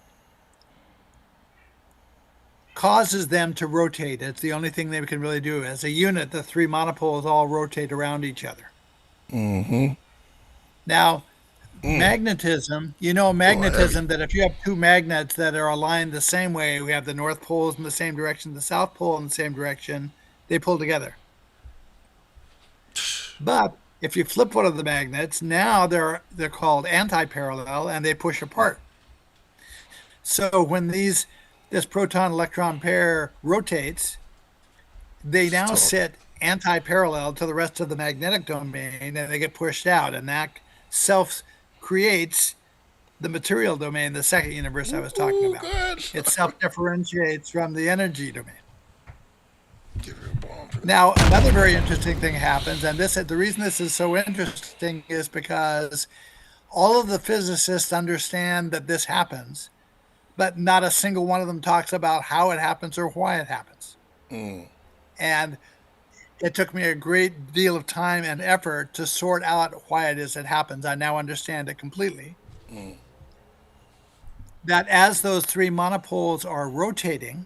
causes them to rotate. It's the only thing they can really do. As a unit, the three monopoles all rotate around each other. Now, magnetism, magnetism, that if you have two magnets that are aligned the same way, we have the north poles in the same direction, the south pole in the same direction, they pull together. But if you flip one of the magnets, now they're called anti-parallel and they push apart. So when this proton-electron pair rotates, they now sit anti-parallel to the rest of the magnetic domain and they get pushed out, and that self-creates the material domain, the second universe I was talking about. Good. It self-differentiates from the energy domain. Now, another very interesting thing happens, and the reason this is so interesting is because all of the physicists understand that this happens, but not a single one of them talks about how it happens or why it happens. And it took me a great deal of time and effort to sort out why it is it happens. I now understand it completely. That as those three monopoles are rotating,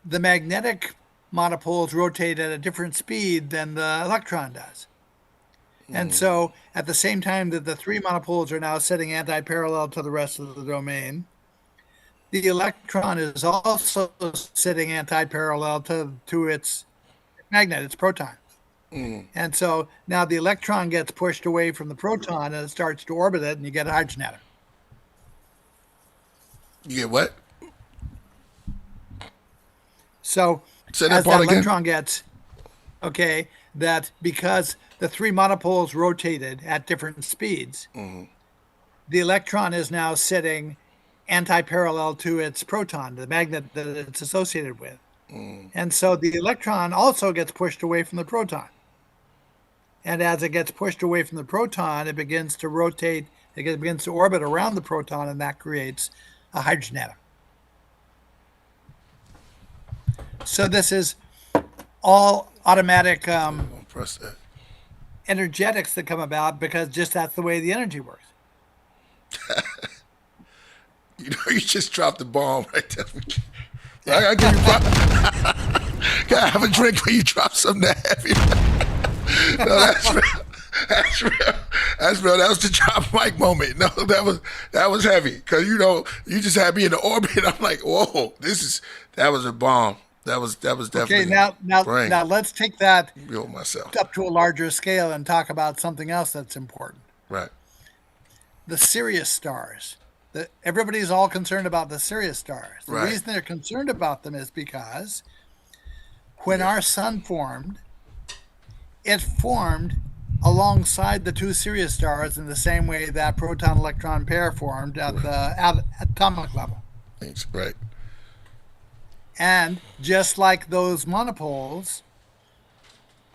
the magnetic monopoles rotate at a different speed than the electron does. And so at the same time that the three monopoles are now sitting anti-parallel to the rest of the domain, the electron is also sitting anti-parallel to its magnet, its proton. And so now the electron gets pushed away from the proton and it starts to orbit it, and you get a hydrogen atom. You get what? So as that electron gets, that because the three monopoles rotated at different speeds, the electron is now sitting anti-parallel to its proton, the magnet that it's associated with. And so the electron also gets pushed away from the proton. And as it gets pushed away from the proton, it begins to rotate, it begins to orbit around the proton, and that creates a hydrogen atom. So this is all automatic energetics that come about because just that's the way the energy works. You just dropped the bomb right there. I give you gotta have a drink when you drop something that heavy. No, that's real. That's real. That's real. That was the drop mic moment. No, that was heavy because you just had me in the orbit. I'm like, whoa, that was a bomb. That was definitely now let's take that myself up to a larger scale and talk about something else that's important. Right. The Sirius stars. Everybody's all concerned about the Sirius stars. The reason they're concerned about them is because when our sun formed, it formed alongside the two Sirius stars in the same way that proton-electron pair formed at the atomic level. Thanks. Right. And just like those monopoles,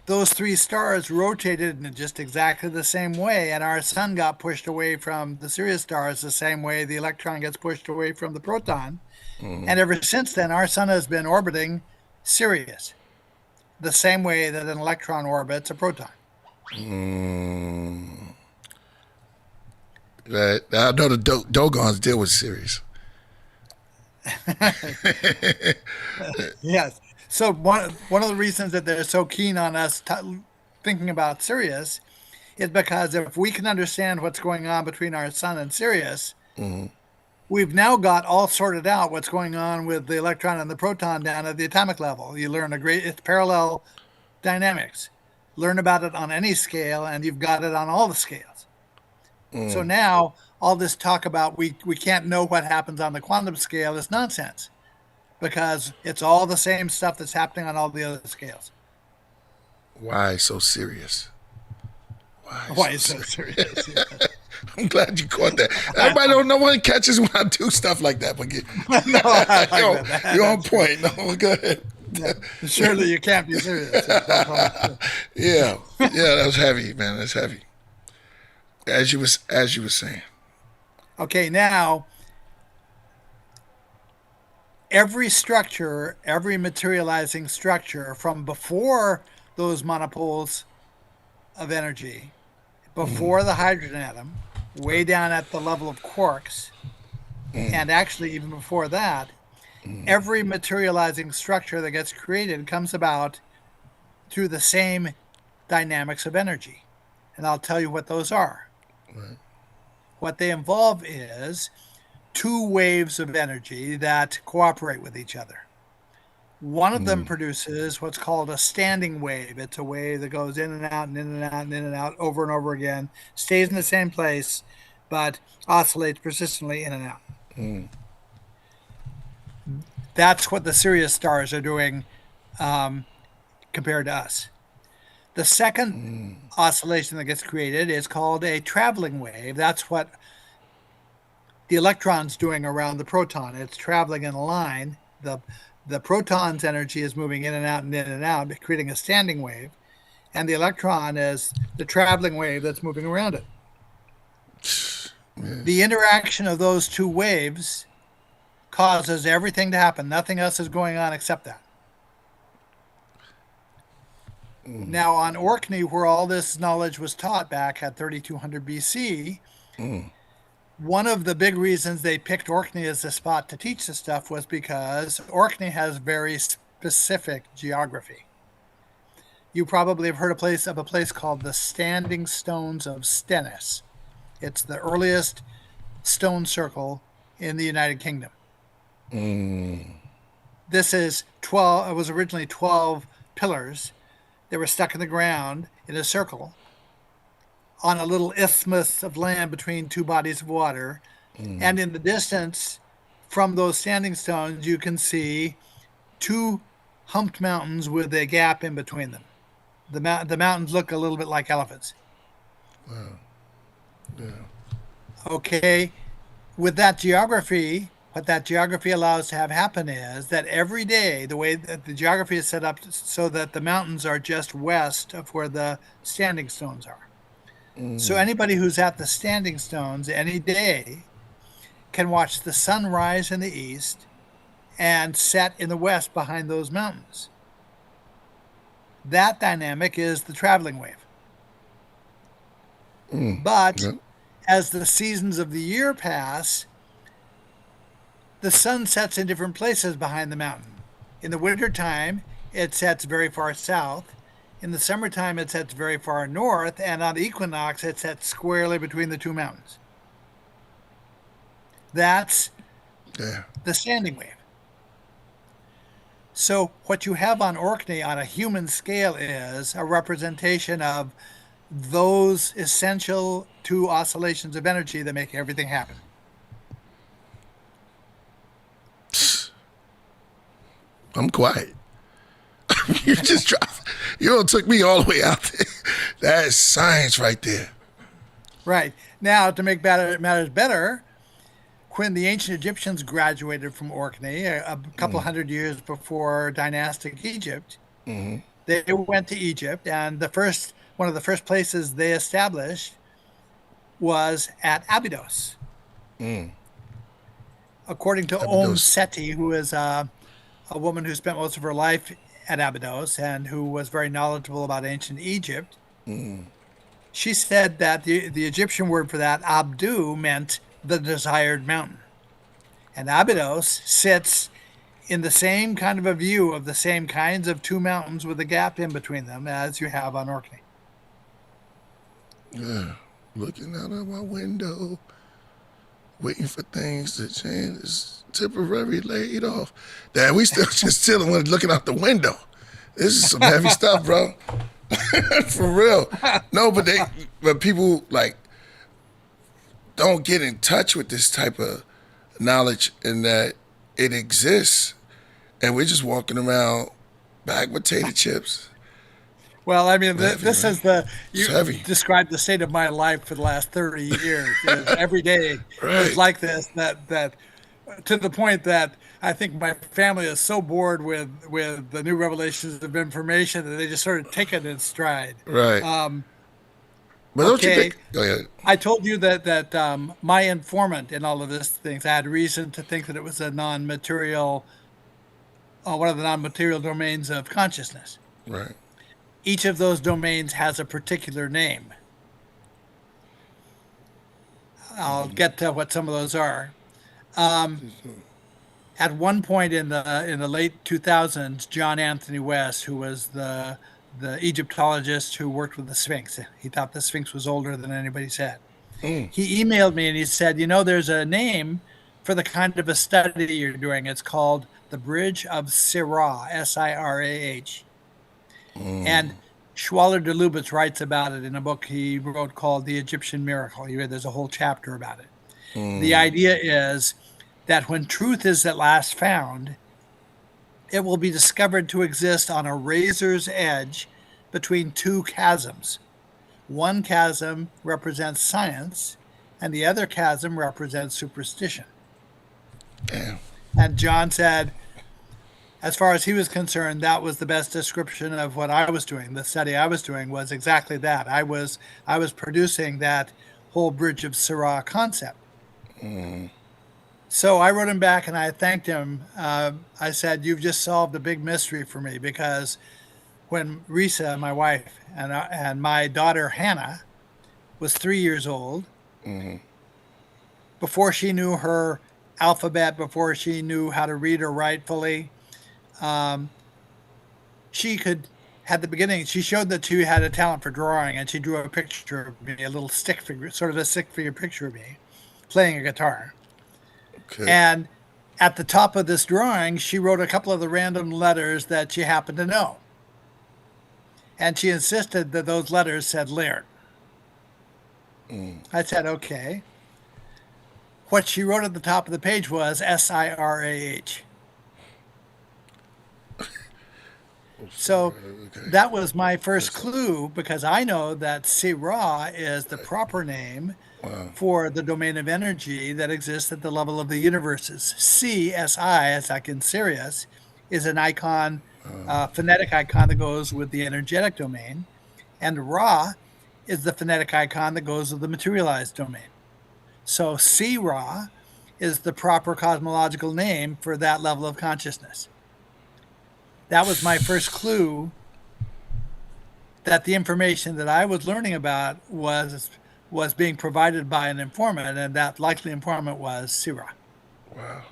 those three stars rotated in just exactly the same way, and our sun got pushed away from the Sirius stars the same way the electron gets pushed away from the proton. And ever since then, our sun has been orbiting Sirius the same way that an electron orbits a proton. Right. I know the Dogons deal with Sirius. Yes. So one of the reasons that they're so keen on us thinking about Sirius is because if we can understand what's going on between our sun and Sirius, we've now got all sorted out what's going on with the electron and the proton down at the atomic level. You learn it's parallel dynamics. Learn about it on any scale, and you've got it on all the scales. So now all this talk about we can't know what happens on the quantum scale is nonsense, because it's all the same stuff that's happening on all the other scales. Why so serious? Why is so serious? I'm glad you caught that. Everybody don't know when it catches when I do stuff like that, but No, I like that. you're on point. No, go ahead. Yeah, surely you can't be serious. Yeah, that was heavy, man. That's heavy. As you were saying. Okay, now every structure, every materializing structure from before those monopoles of energy, before the hydrogen atom, way down at the level of quarks, and actually even before that, every materializing structure that gets created comes about through the same dynamics of energy. And I'll tell you what those are. Right. What they involve is two waves of energy that cooperate with each other. One of them produces what's called a standing wave. It's a wave that goes in and out and in and out and in and out over and over again, stays in the same place, but oscillates persistently in and out. That's what the Sirius stars are doing compared to us. The second oscillation that gets created is called a traveling wave. That's what the electron's doing around the proton. It's traveling in a line. The proton's energy is moving in and out and in and out, creating a standing wave. And the electron is the traveling wave that's moving around it. Yeah. The interaction of those two waves causes everything to happen. Nothing else is going on except that. Now, on Orkney, where all this knowledge was taught back at 3200 BC, one of the big reasons they picked Orkney as the spot to teach this stuff was because Orkney has very specific geography. You probably have heard of a place called the Standing Stones of Stennis. It's the earliest stone circle in the United Kingdom. This is 12. It was originally 12 pillars. They were stuck in the ground in a circle on a little isthmus of land between two bodies of water. And in the distance from those standing stones, you can see two humped mountains with a gap in between them. The mountains look a little bit like elephants. Wow. Yeah. Okay. With that geography, what that geography allows to have happen is that every day, the way that the geography is set up so that the mountains are just west of where the standing stones are. So anybody who's at the standing stones any day can watch the sun rise in the east and set in the west behind those mountains. That dynamic is the traveling wave. But as the seasons of the year pass, the sun sets in different places behind the mountain. In the wintertime, it sets very far south. In the summertime, it sets very far north. And on the equinox, it sets squarely between the two mountains. That's the standing wave. So what you have on Orkney on a human scale is a representation of those essential two oscillations of energy that make everything happen. I'm quiet. You just dropped. You took me all the way out there. That is science right there. Right. Now, to make matters better, when the ancient Egyptians graduated from Orkney a couple hundred years before dynastic Egypt, they went to Egypt, and one of the first places they established was at Abydos. According to Seti, who is a woman who spent most of her life at Abydos and who was very knowledgeable about ancient Egypt, she said that the Egyptian word for that, Abdu, meant the desired mountain. And Abydos sits in the same kind of a view of the same kinds of two mountains with a gap in between them as you have on Orkney. Yeah, looking out of my window, waiting for things to change. It's temporary laid off. Damn, we still just chilling when looking out the window. This is some heavy stuff, bro. For real. No, but people like don't get in touch with this type of knowledge and that it exists, and we're just walking around bag potato chips. Well, I mean, Heavy, this right? is the It's you heavy. described the state of my life for the last 30 years. Every day Right. is like this. That to the point that I think my family is so bored with the new revelations of information that they just sort of take it in stride. Right. But don't you okay. think? Go ahead. I told you that my informant in all of this things, I had reason to think that it was a non-material, one of the non-material domains of consciousness. Right. Each of those domains has a particular name. I'll get to what some of those are. At one point in the late 2000s, John Anthony West, who was the Egyptologist who worked with the Sphinx, he thought the Sphinx was older than anybody's head. He emailed me and he said, there's a name for the kind of a study you're doing. It's called the Bridge of Sirah, Sirah. And Schwaller de Lubitz writes about it in a book he wrote called The Egyptian Miracle. There's a whole chapter about it. The idea is that when truth is at last found, it will be discovered to exist on a razor's edge between two chasms. One chasm represents science, and the other chasm represents superstition. Damn. And John said, as far as he was concerned, that was the best description of what I was doing. The study I was doing was exactly that. I was producing that whole Bridge of Sirah concept. So I wrote him back and I thanked him. I said, you've just solved a big mystery for me, because when Risa, my wife, and my daughter Hannah was 3 years old, before she knew her alphabet, before she knew how to read or write fully, she had the beginning. She showed that she had a talent for drawing, and she drew a picture of me, a little stick figure, sort of a stick figure picture of me playing a guitar. Okay. And at the top of this drawing, she wrote a couple of the random letters that she happened to know. And she insisted that those letters said Laird. I said, okay. What she wrote at the top of the page was Sirah. So that was my first clue, because I know that Sirah is the proper name for the domain of energy that exists at the level of the universes. Si, as like in Sirius, is an icon, phonetic icon that goes with the energetic domain. And Ra is the phonetic icon that goes with the materialized domain. So Sirah is the proper cosmological name for that level of consciousness. That was my first clue that the information that I was learning about was being provided by an informant, and that likely informant was Sirah. Wow.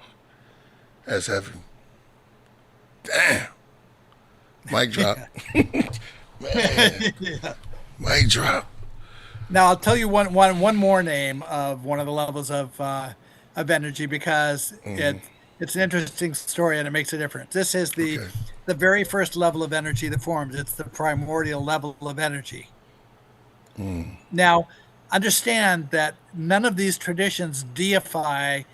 That's heavy. Damn. Mic drop. Man. Yeah. Mic drop. Now I'll tell you one more name of one of the levels of energy, because it's an interesting story and it makes a difference. This is the very first level of energy that forms. It's the primordial level of energy. Now, understand that none of these traditions deify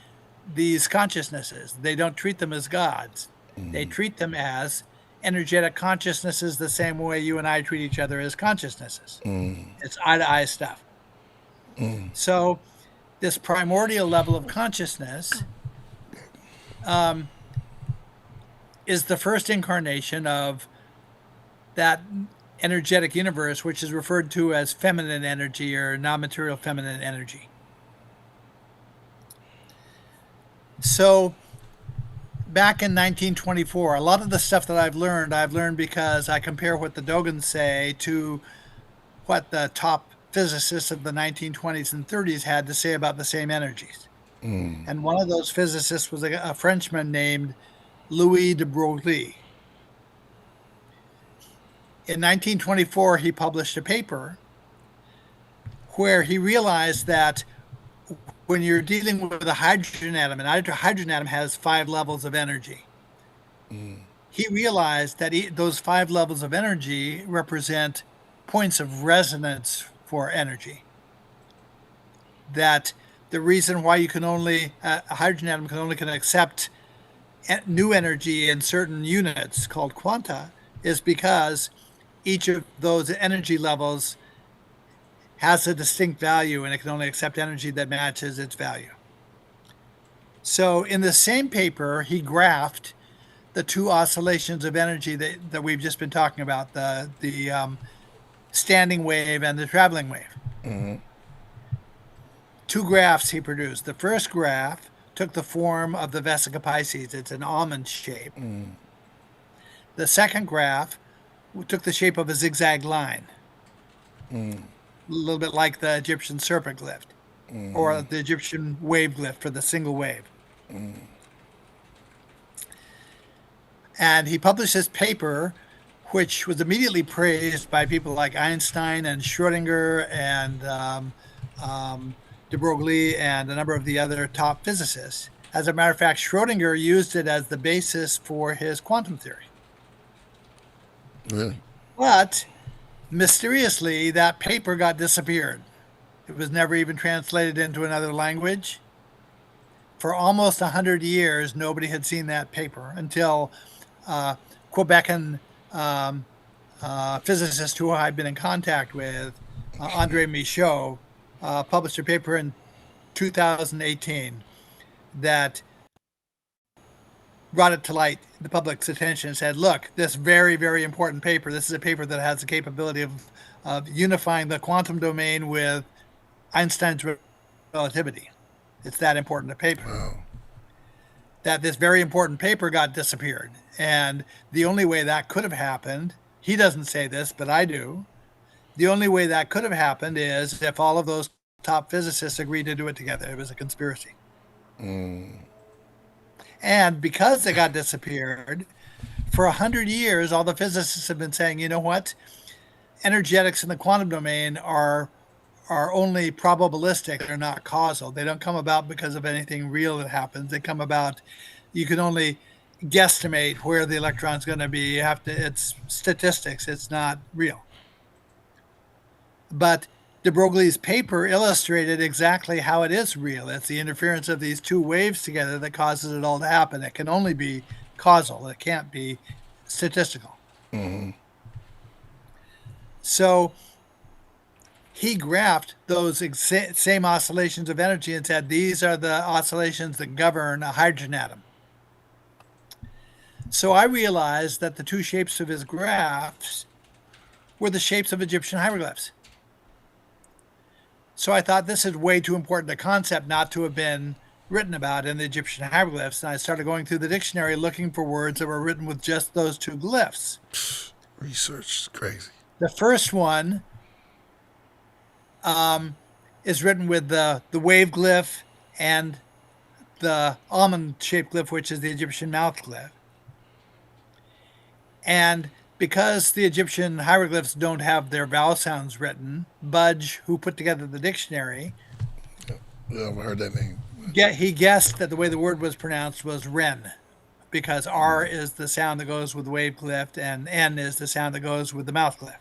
these consciousnesses. They don't treat them as gods. They treat them as energetic consciousnesses, the same way you and I treat each other as consciousnesses. It's eye-to-eye stuff. So this primordial level of consciousness is the first incarnation of that energetic universe, which is referred to as feminine energy or non-material feminine energy. So back in 1924, a lot of the stuff that I've learned because I compare what the Dogon say to what the top physicists of the 1920s and 30s had to say about the same energies. And one of those physicists was a Frenchman named Louis de Broglie. In 1924, he published a paper where he realized that when you're dealing with a hydrogen atom, and a hydrogen atom has 5 levels of energy, he realized that those 5 levels of energy represent points of resonance for energy. That the reason why you can only, a hydrogen atom can accept new energy in certain units called quanta is because each of those energy levels has a distinct value and it can only accept energy that matches its value. So in the same paper, he graphed the two oscillations of energy that we've just been talking about, the standing wave and the traveling wave. Mm-hmm. Two graphs he produced. The first graph took the form of the Vesica Pisces. It's an almond shape. The second graph took the shape of a zigzag line. A little bit like the Egyptian serpent glyph or the Egyptian wave glyph for the single wave. And he published this paper, which was immediately praised by people like Einstein and Schrödinger and de Broglie and a number of the other top physicists. As a matter of fact, Schrödinger used it as the basis for his quantum theory. Really? But mysteriously, that paper got disappeared. It was never even translated into another language. For almost 100 years, nobody had seen that paper until Quebecan physicist who I've been in contact with, Andre Michaud, published a paper in 2018 that brought it to light, the public's attention, and said, look, this very, very important paper, this is a paper that has the capability of unifying the quantum domain with Einstein's relativity. It's that important a paper. Wow. That this very important paper got disappeared. And the only way that could have happened, he doesn't say this, but I do, the only way that could have happened is if all of those top physicists agreed to do it together. It was a conspiracy. And because they got disappeared, for 100 years, all the physicists have been saying, you know what? Energetics in the quantum domain are only probabilistic. They're not causal. They don't come about because of anything real that happens. They come about, you can only guesstimate where the electron's going to be. It's statistics. It's not real. But de Broglie's paper illustrated exactly how it is real. It's the interference of these two waves together that causes it all to happen. It can only be causal. It can't be statistical. So he graphed those same oscillations of energy and said, these are the oscillations that govern a hydrogen atom. So I realized that the two shapes of his graphs were the shapes of Egyptian hieroglyphs. So I thought this is way too important a concept not to have been written about in the Egyptian hieroglyphs. And I started going through the dictionary looking for words that were written with just those two glyphs. Research is crazy. The first one is written with the wave glyph and the almond-shaped glyph, which is the Egyptian mouth glyph. And because the Egyptian hieroglyphs don't have their vowel sounds written, Budge, who put together the dictionary, Yeah, I've heard that name. he guessed that the way the word was pronounced was Ren, because R is the sound that goes with the wave glyph and N is the sound that goes with the mouth glyph.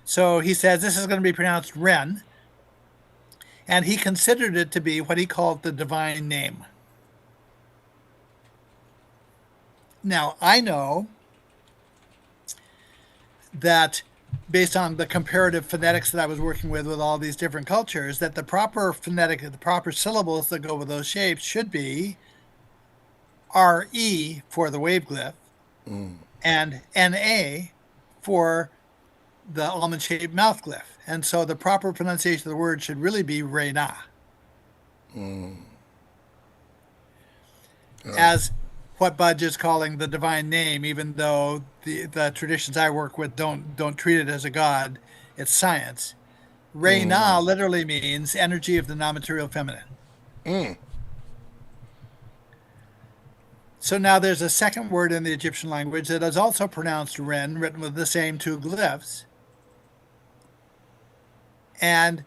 So he says this is going to be pronounced Ren, and he considered it to be what he called the divine name. Now, I know that based on the comparative phonetics that I was working with all these different cultures, that the proper phonetic, the proper syllables that go with those shapes should be RE for the wave glyph and NA for the almond-shaped mouth glyph. And so the proper pronunciation of the word should really be Reina. As what Budge is calling the divine name, even though the traditions I work with don't treat it as a god, it's science. Reina literally means energy of the non-material feminine. So now there's a second word in the Egyptian language that is also pronounced Ren, written with the same two glyphs. And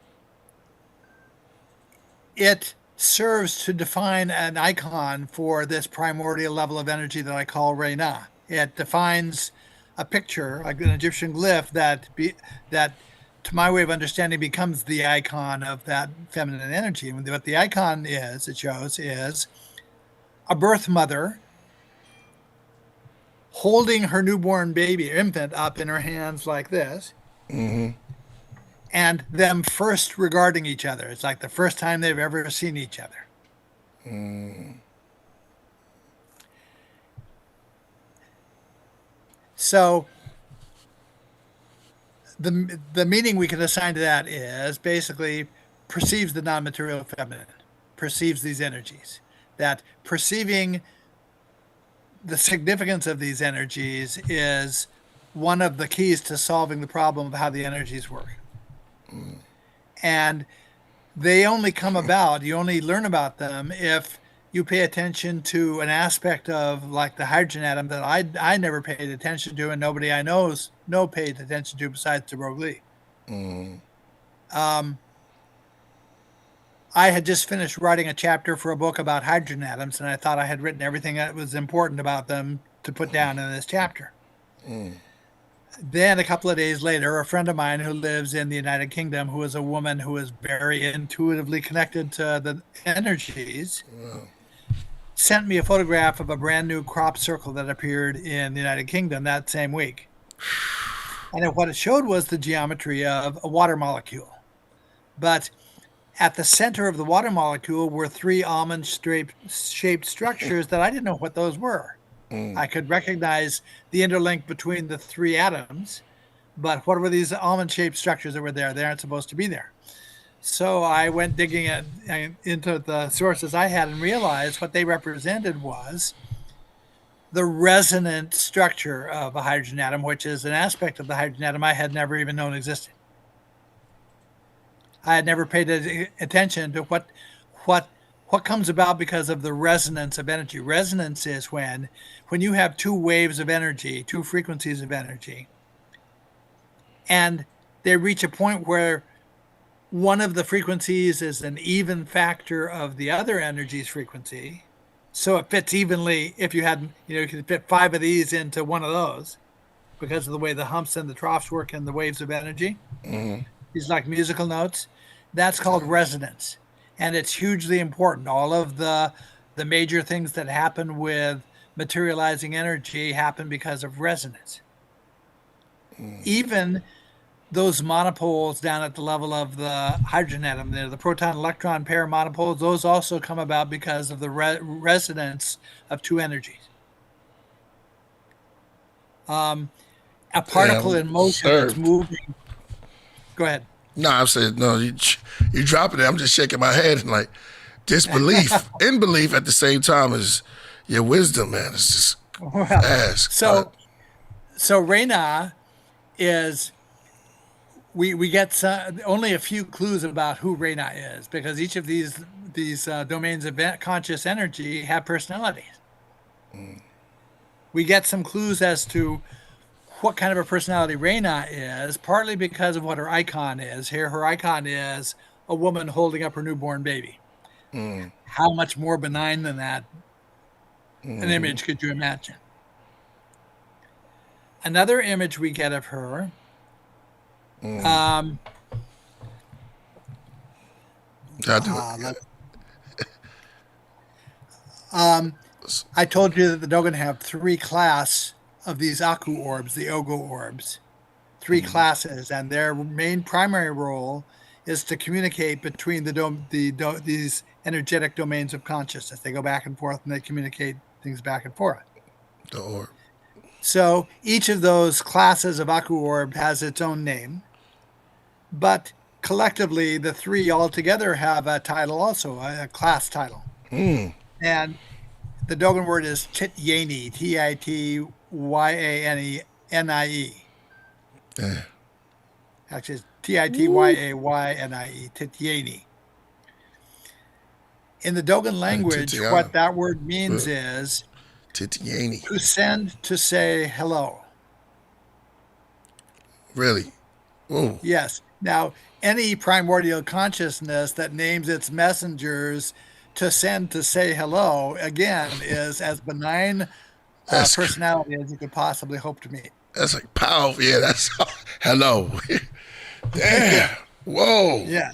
it serves to define an icon for this primordial level of energy that I call Reina. It defines a picture, like an Egyptian glyph that to my way of understanding, becomes the icon of that feminine energy. And what the icon is, it shows, is a birth mother holding her newborn baby, infant, up in her hands like this, and them first regarding each other. It's like the first time they've ever seen each other. So the meaning we can assign to that is basically perceives the non-material feminine, perceives these energies. That perceiving the significance of these energies is one of the keys to solving the problem of how the energies work. And they only come about, you only learn about them if you pay attention to an aspect of, like, the hydrogen atom that I never paid attention to, and nobody I know paid attention to besides the Rogue Lee. I had just finished writing a chapter for a book about hydrogen atoms, and I thought I had written everything that was important about them to put down in this chapter. Then a couple of days later, a friend of mine who lives in the United Kingdom, who is a woman who is very intuitively connected to the energies, sent me a photograph of a brand new crop circle that appeared in the United Kingdom that same week. And what it showed was the geometry of a water molecule. But at the center of the water molecule were three almond-shaped structures that I didn't know what those were. I could recognize the interlink between the three atoms, but what were these almond-shaped structures that were there? They aren't supposed to be there. So I went digging into the sources I had and realized what they represented was the resonant structure of a hydrogen atom, which is an aspect of the hydrogen atom I had never even known existed. I had never paid attention to what comes about because of the resonance of energy. Resonance is when you have two waves of energy, two frequencies of energy, and they reach a point where one of the frequencies is an even factor of the other energy's frequency. So it fits evenly. If you had, you could fit 5 of these into one of those because of the way the humps and the troughs work and the waves of energy. These like musical notes. That's called resonance. And it's hugely important. All of the major things that happen with materializing energy happen because of resonance. Even those monopoles down at the level of the hydrogen atom, the proton-electron pair monopoles, those also come about because of the resonance of two energies. A particle in motion is moving. Go ahead. No, I'm saying, no, you dropping it. I'm just shaking my head and like disbelief and belief at the same time as your wisdom, man. It's just fast. So Reyna is, we get only a few clues about who Reyna is because each of these domains of conscious energy have personalities. We get some clues as to what kind of a personality Reyna is, partly because of what her icon is. Here, her icon is a woman holding up her newborn baby. How much more benign than that an image could you imagine? Another image we get of her, I told you that the Dogon have 3 classes of these Aku orbs, the Ogo orbs, 3 classes, and their main primary role is to communicate between these energetic domains of consciousness. They go back and forth and they communicate things back and forth. The orb. So each of those classes of Aku orb has its own name, but collectively the 3 altogether have a title also, a class title. And the Dogon word is Tityani, Tityane-nie. Actually, it's Tityayanie, Tityani. In the Dogon language, what that word means is Tityani. To send to say hello. Really? Whoa. Yes. Now, any primordial consciousness that names its messengers to send to say hello, again, is as benign personality as you could possibly hope to meet. That's like powerful. Yeah, that's hello. Damn. Whoa. Yeah.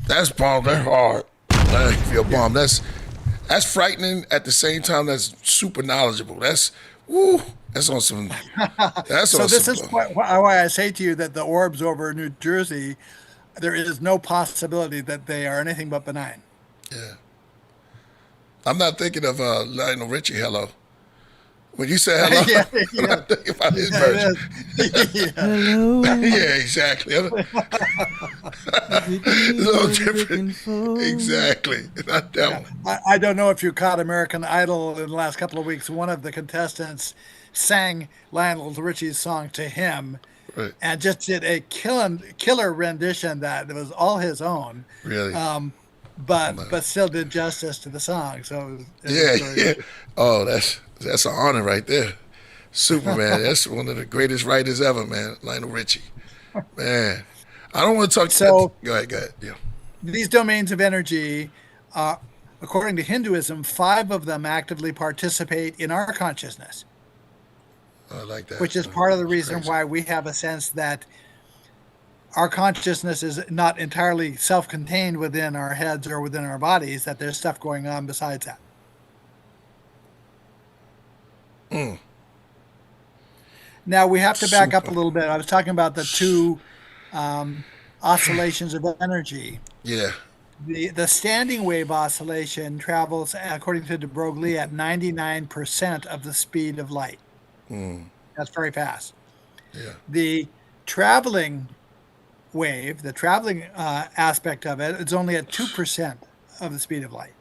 That's bomb. That's hard. I feel bomb. That's frightening at the same time. That's super knowledgeable. That's woo. That's on some. That's So on this some. is why I say to you that the orbs over New Jersey, there is no possibility that they are anything but benign. Yeah. I'm not thinking of Lionel Richie. Hello. When you say hello, Yeah, I'm thinking about his version. Hello. Yeah, exactly. A little different. Exactly. Not that one. I don't know if you caught American Idol in the last couple of weeks. One of the contestants sang Lionel Richie's song to him, Right. and just did a killer rendition that was all his own. Really. But still did justice to the song. So Yeah. Oh, that's an honor right there. Superman. That's one of the greatest writers ever, man. Lionel Richie. Man. I don't want to talk. So go ahead. Yeah. these domains of energy, according to Hinduism, 5 of them actively participate in our consciousness. I like that. Which is part of the reason why we have a sense that our consciousness is not entirely self-contained within our heads or within our bodies, that there's stuff going on besides that. Now we have to back up a little bit. I was talking about the 2 oscillations of energy. Yeah. The standing wave oscillation travels, according to de Broglie, at 99% of the speed of light. That's very fast. Yeah. The traveling wave, the traveling aspect of it, it's only at 2% of the speed of light,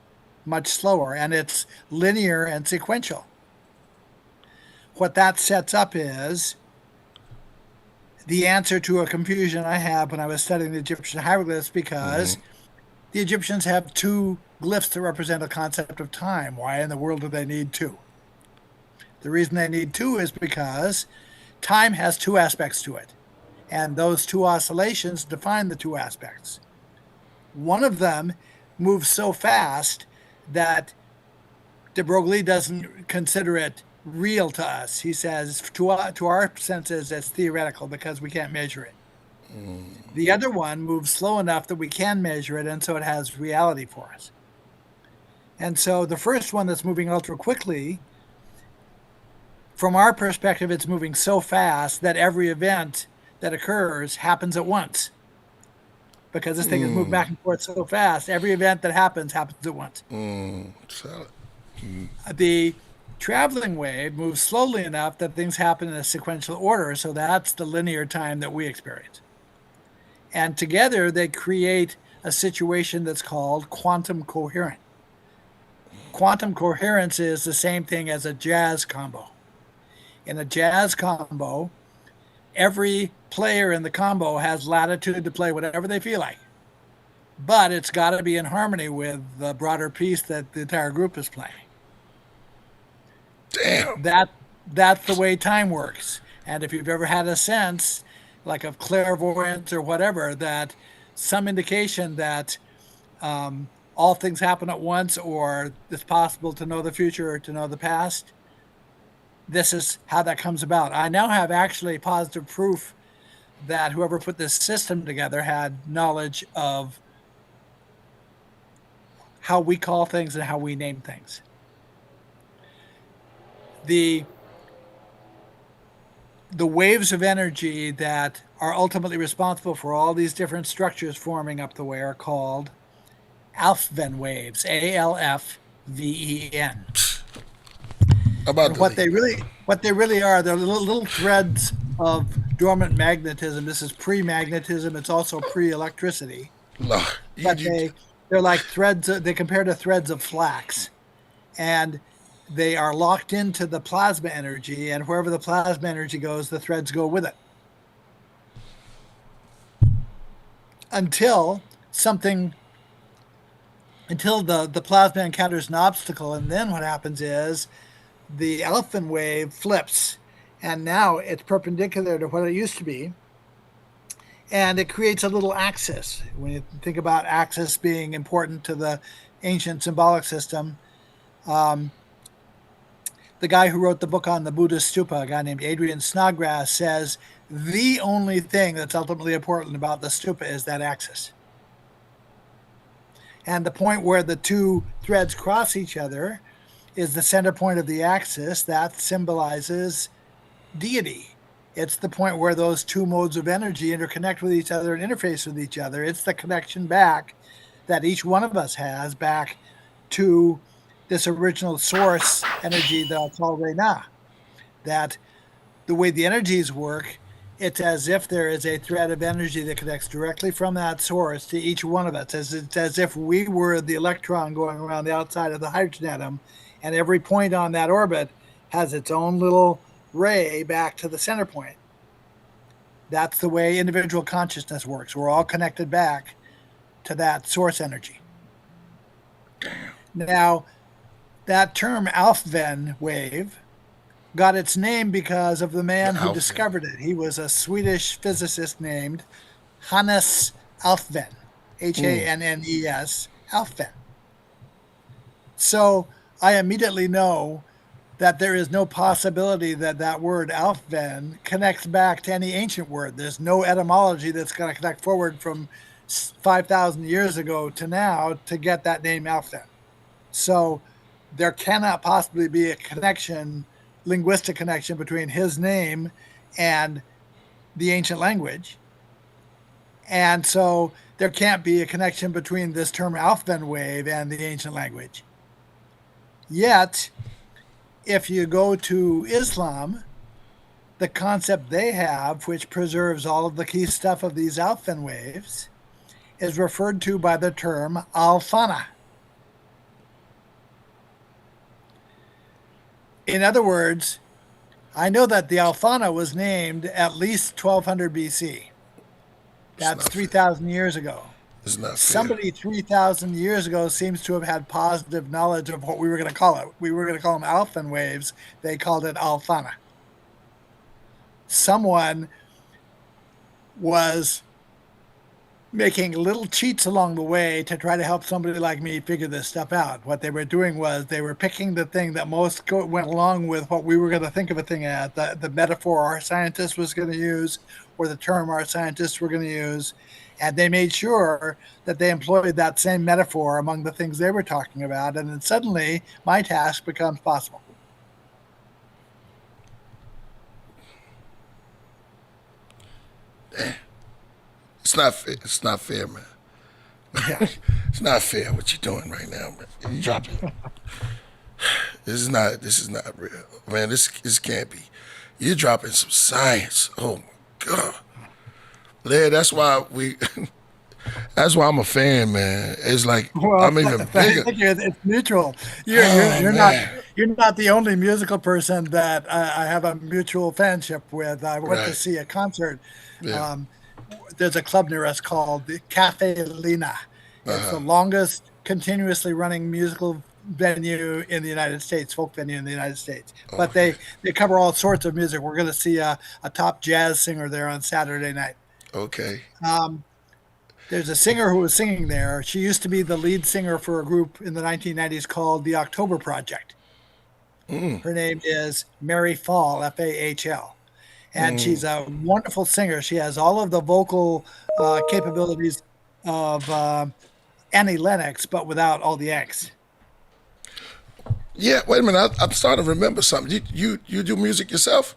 much slower, and it's linear and sequential. What that sets up is the answer to a confusion I had when I was studying the Egyptian hieroglyphs, because the Egyptians have 2 glyphs that represent a concept of time. Why in the world do they need 2? The reason they need 2 is because time has 2 aspects to it. And those 2 oscillations define the 2 aspects. One of them moves so fast that de Broglie doesn't consider it real to us. He says to our senses it's theoretical because we can't measure it. The other one moves slow enough that we can measure it, and so it has reality for us. And so the first one that's moving ultra quickly, from our perspective, it's moving so fast that every event that occurs happens at once. Because this thing is moving back and forth so fast, every event that happens at once. The traveling wave moves slowly enough that things happen in a sequential order, so that's the linear time that we experience. And together they create a situation that's called quantum coherence. Quantum coherence is the same thing as a jazz combo. In a jazz combo, every player in the combo has latitude to play whatever they feel like. But it's got to be in harmony with the broader piece that the entire group is playing. Damn. That's the way time works. And if you've ever had a sense, like of clairvoyance or whatever, that some indication that all things happen at once, or it's possible to know the future or to know the past, this is how that comes about. I now have actually positive proof that whoever put this system together had knowledge of how we call things and how we name things. The waves of energy that are ultimately responsible for all these different structures forming up the way are called Alfven waves, ALFVEN. What they really are, they're little threads of dormant magnetism. This is pre-magnetism. It's also pre-electricity. But they're like threads. They compare to threads of flax, and they are locked into the plasma energy. And wherever the plasma energy goes, the threads go with it. Until the plasma encounters an obstacle, and then what happens is the Alfven wave flips, and now it's perpendicular to what it used to be, and it creates a little axis. When you think about axis being important to the ancient symbolic system, the guy who wrote the book on the Buddhist stupa, a guy named Adrian Snodgrass, says The only thing that's ultimately important about the stupa is that axis. And the point where the two threads cross each other is the center point of the axis. That symbolizes deity. It's the point where those two modes of energy interconnect with each other and interface with each other. It's the connection back that each one of us has back to this original source energy that I'll call Rena. That the way the energies work, it's as if there is a thread of energy that connects directly from that source to each one of us. It's as if we were the electron going around the outside of the hydrogen atom, and every point on that orbit has its own little ray back to the center point. That's the way individual consciousness works. We're all connected back to that source energy. Now, that term Alfven wave got its name because of the man who discovered it. He was a Swedish physicist named Hannes Alfven, Hannes Alfven. So I immediately know that there is no possibility that that word Alfven connects back to any ancient word. There's no etymology that's going to connect forward from 5,000 years ago to now to get that name Alfven. So there cannot possibly be a connection, linguistic connection between his name and the ancient language. And so there can't be a connection between this term Alfven wave and the ancient language. Yet, if you go to Islam, the concept they have, which preserves all of the key stuff of these Alfven waves, is referred to by the term Alfana. In other words, I know that the Alfana was named at least 1200 BC. That's 3,000 years ago. It's not fair. Somebody 3,000 years ago seems to have had positive knowledge of what we were going to call it. We were going to call them Alfven waves. They called it Alfana. Someone was making little cheats along the way to try to help somebody like me figure this stuff out. What they were doing was they were picking the thing that most went along with what we were going to think of a thing as, the metaphor our scientist was going to use or the term our scientists were going to use. And they made sure that they employed that same metaphor among the things they were talking about. And then suddenly my task becomes possible. It's not fair, man. It's not fair what you're doing right now, man. You're dropping. This is not real. Man, this can't be. You're dropping some science. Oh my God. Laird, that's why I'm a fan, man. It's like, well, I'm even bigger. It's neutral. You're not the only musical person that I have a mutual fanship with. I went to see a concert. Yeah. There's a club near us called the Cafe Lena. It's the longest continuously running musical venue in the United States, folk venue in the United States. But they cover all sorts of music. We're going to see a top jazz singer there on Saturday night. Okay. There's a singer who was singing there. She used to be the lead singer for a group in the 1990s called the October Project. Her name is Mary Fall, F-A-H-L. And she's a wonderful singer. She has all of the vocal capabilities of Annie Lennox, but without all the X. Yeah, wait a minute. I'm starting to remember something. You do music yourself?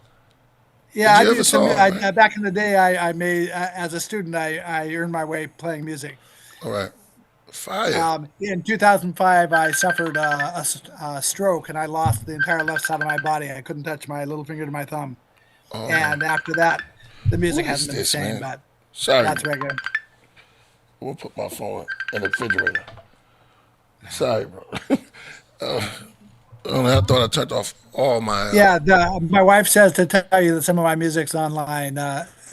Yeah, I Did you do ever some. song, Back in the day, I made as a student. I earned my way playing music. All right. Fire. In 2005, I suffered a stroke, and I lost the entire left side of my body. I couldn't touch my little finger to my thumb. Oh, And after that, the music What hasn't is been the this, same. man? But Sorry. that's regular. We'll put my phone in the refrigerator. Sorry, bro. I thought I turned off all my... Yeah, my wife says to tell you that some of my music's online.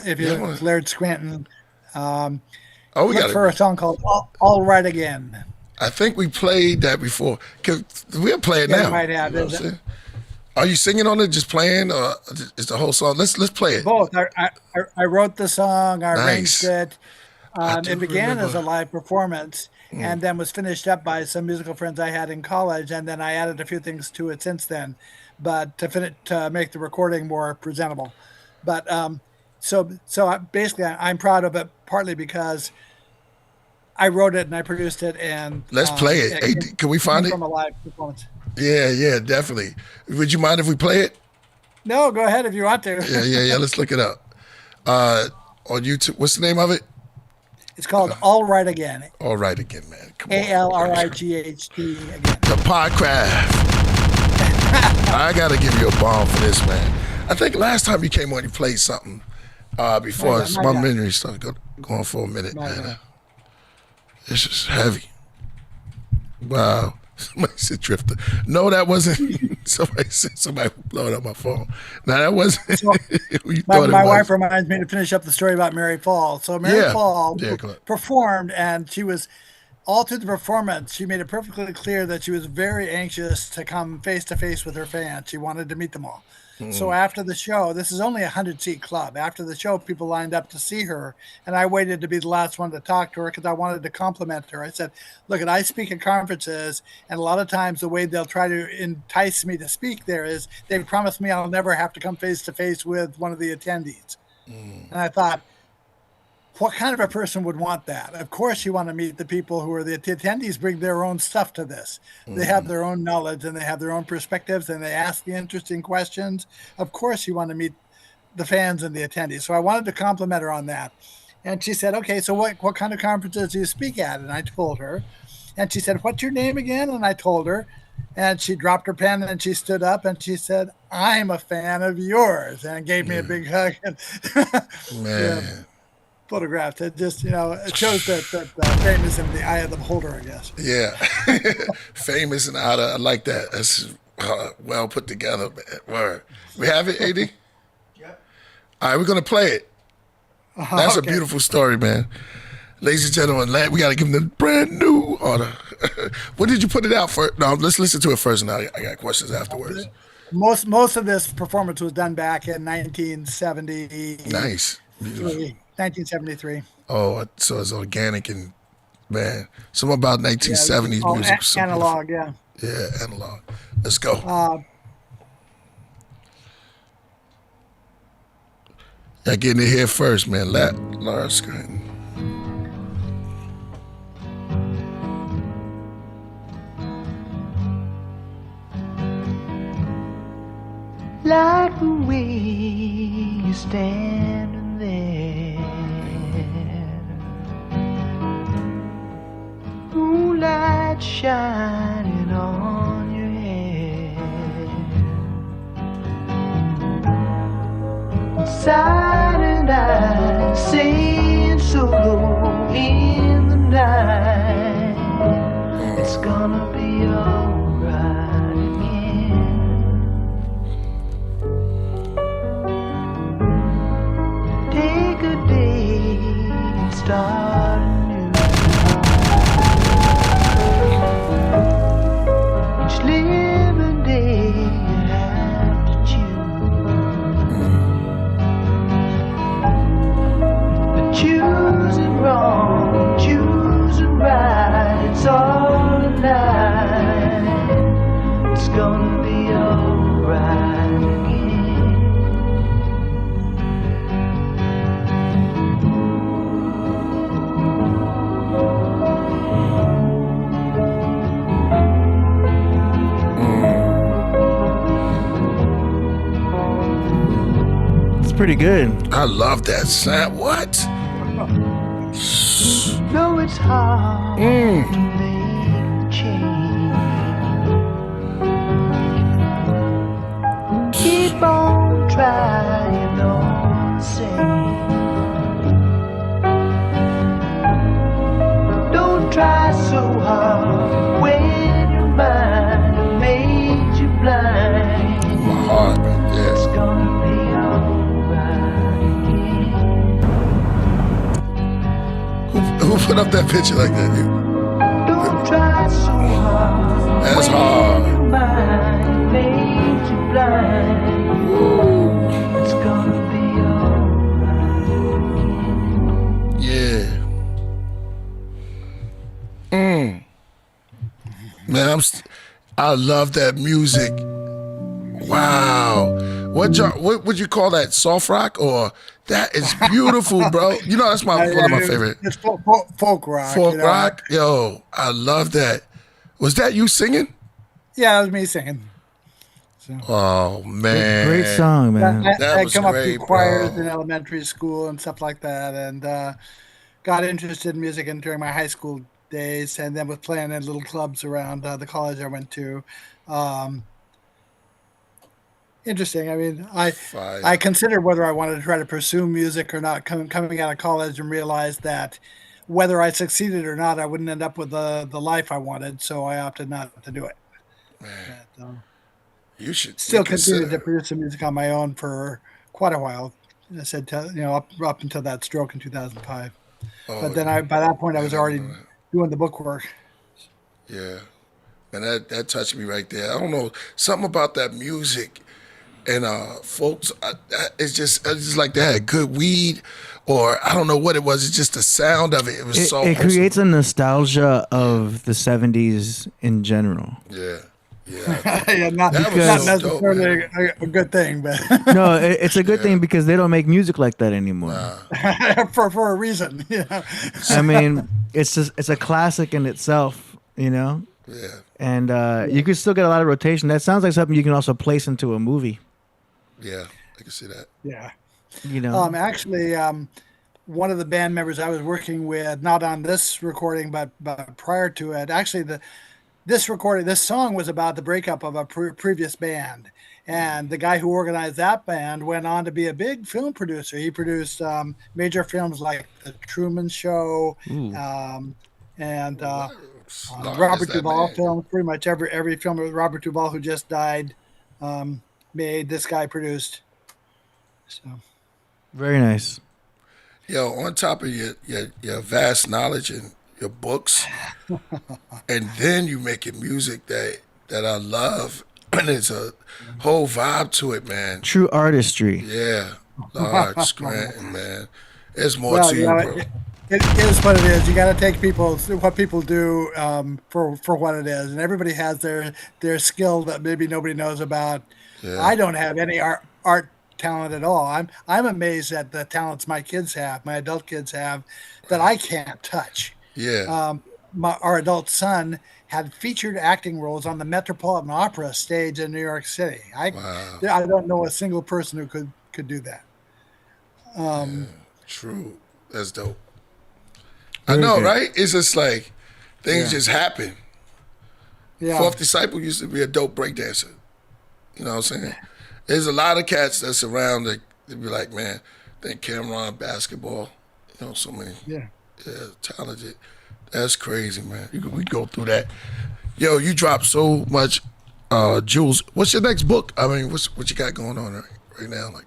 If you Yeah, look at Laird Scranton, we look got for a song called All Right Again. I think we played that before. We'll play it Yeah, now. you might have. You know what I'm saying? Are you singing on it, just playing, or is the whole song? Let's play it. Both. I wrote the song, I Nice. arranged it. do It began as a remember. live performance and then was finished up by some musical friends I had in college, and then I added a few things to it since then, but to make the recording more presentable. But Basically, I'm proud of it partly because I wrote it and I produced it, and let's play it. Hey, can we find it from a live performance? Yeah, definitely. Would you mind if we play it? No, go ahead if you want to. Yeah. Let's look it up. On YouTube, what's the name of it? It's called All Right Again. All Right Again, man. Come on. ALRIGHT again. The Podcraft. I gotta give you a bomb for this, man. I think last time you came on, you played something before my memory started going for a minute, man. It's just heavy. Wow. Somebody said Drifter. No, that wasn't. Somebody said somebody blowing up my phone. No, that wasn't. My wife reminds me to finish up the story about Mary Fall. So Mary Fall performed, and she was all through the performance. She made it perfectly clear that she was very anxious to come face to face with her fans. She wanted to meet them all. So after the show, this is only a 100-seat club. After the show, people lined up to see her, and I waited to be the last one to talk to her because I wanted to compliment her. I said, look, I speak at conferences, and a lot of times the way they'll try to entice me to speak there is they promise me I'll never have to come face to face with one of the attendees. And I thought, what kind of a person would want that? Of course you want to meet the people who are the attendees, bring their own stuff to this. They have their own knowledge and they have their own perspectives and they ask the interesting questions. Of course you want to meet the fans and the attendees. So I wanted to compliment her on that. And she said, okay, so what kind of conferences do you speak at? And I told her. And she said, what's your name again? And I told her. And she dropped her pen and she stood up and she said, I'm a fan of yours, and gave me a big hug. Man. Photographed it, just it shows that famous in the eye of the beholder, I guess. Yeah. Famous in the eye. I like that. That's well put together, man. Word. We have it, AD? Yep. All right, we're gonna play it. That's a beautiful story, man. Ladies and gentlemen, we got to give them the brand new order. When did you put it out for? No, let's listen to it first, and I got questions afterwards. Most of this performance was done back in 1970. Nice. 1973. Oh, so it's organic and, man, something about 1970s music. Analog, yeah. Yeah, analog. Let's go. Y'all getting it here first, man. Lar Scranton. Like the way you standing there, moonlight shining on your head, silent eyes saying so low in the night, it's gonna be alright again. Take a day and start anew. Each living day you have to choose. But choosing wrong and choosing right, it's all a lie. It's gonna be alright again. Pretty good. I love that sound. What? Though it's hard to make a change, keep on trying all the same. Don't try so hard when your mind made you blind. My heart, man. Yeah. It's gonna be Who put up that picture like that, dude? Don't try so hard. That's hard. Made you blind. It's gonna be alright. Yeah. Man, I love that music. Wow. What would you call that? Soft rock or That is beautiful, bro. You know, that's one of my favorite. It's folk rock. Folk rock? Yo, I love that. Was that you singing? Yeah, it was me singing. So. Oh, man. Great song, man. That was come up great, through choirs bro. in elementary school and stuff like that, and got interested in music during my high school days, and then was playing in little clubs around the college I went to. Interesting. I mean, I considered whether I wanted to try to pursue music or not coming out of college, and realized that whether I succeeded or not, I wouldn't end up with the life I wanted, so I opted not to do it. Man, but, you should still continue to produce some music on my own for quite a while. I said, up until that stroke in 2005. But then by that point, I was already doing the book work. Yeah, and that touched me right there. I don't know, something about that music. And folks, it's just like they had good weed, or I don't know what it was. It's just the sound of it. It was so. It creates a nostalgia of the '70s in general. Yeah. Not necessarily a good thing, but no, it's a good thing because they don't make music like that anymore. for a reason. I mean, it's a classic in itself, Yeah. And you can still get a lot of rotation. That sounds like something you can also place into a movie. Yeah, I can see that. Yeah. Actually, one of the band members I was working with, not on this recording, but prior to it, actually this song was about the breakup of a previous band. And the guy who organized that band went on to be a big film producer. He produced major films like The Truman Show, and Robert Duvall films. Pretty much every film with Robert Duvall, who just died, made. This guy produced. So very nice. Yo, on top of your vast knowledge and your books, and then you making music that I love, and it's a whole vibe to it, man. True artistry. Yeah, Laird Scranton, man. There's more to you, bro. It is what it is. You got to take what people do for what it is, and everybody has their skill that maybe nobody knows about. Yeah. I don't have any art talent at all. I'm amazed at the talents my kids have, my adult kids have, that I can't touch. Yeah. Our adult son had featured acting roles on the Metropolitan Opera stage in New York City. I don't know a single person who could do that. True. That's dope. I know, right? It's just like things just happen. Yeah. Fourth Disciple used to be a dope breakdancer. You know what I'm saying? There's a lot of cats that's around that they be like, man, think Cameron basketball. You know, so many. Yeah, talented. That's crazy, man. We go through that. Yo, you dropped so much jewels. What's your next book? I mean, what you got going on right now? Like,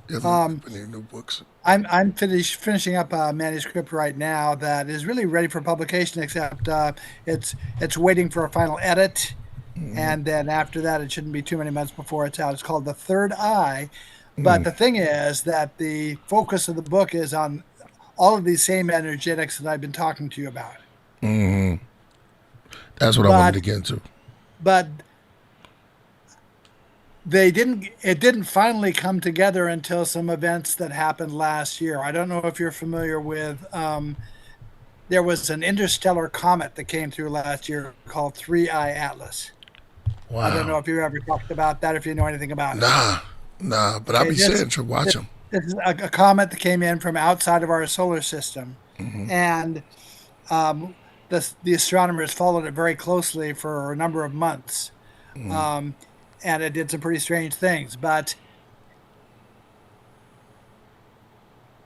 you have any new books? I'm finishing up a manuscript right now that is really ready for publication, except it's waiting for a final edit. Mm-hmm. And then after that, it shouldn't be too many months before it's out. It's called The Third Eye. But the thing is that the focus of the book is on all of these same energetics that I've been talking to you about. Mm-hmm. That's what I wanted to get into. But it didn't finally come together until some events that happened last year. I don't know if you're familiar with, there was an interstellar comet that came through last year called 3-Eye Atlas. Wow. I don't know if you ever talked about that, if you know anything about it. Nah, but I'll be saying to watch them. It's a comet that came in from outside of our solar system. Mm-hmm. And the astronomers followed it very closely for a number of months. Mm-hmm. And it did some pretty strange things. But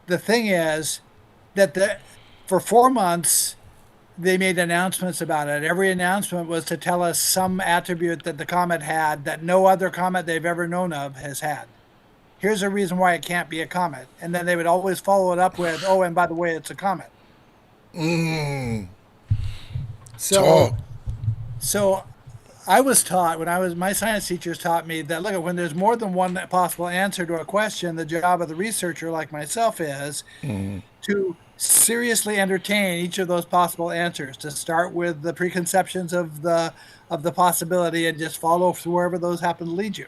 the thing is that for 4 months, they made announcements about it. Every announcement was to tell us some attribute that the comet had that no other comet they've ever known of has had. Here's a reason why it can't be a comet. And then they would always follow it up with, oh, and by the way, it's a comet. So I was taught, my science teachers taught me that, look, when there's more than one possible answer to a question, the job of the researcher like myself is to seriously entertain each of those possible answers, to start with the preconceptions of the possibility and just follow wherever those happen to lead you.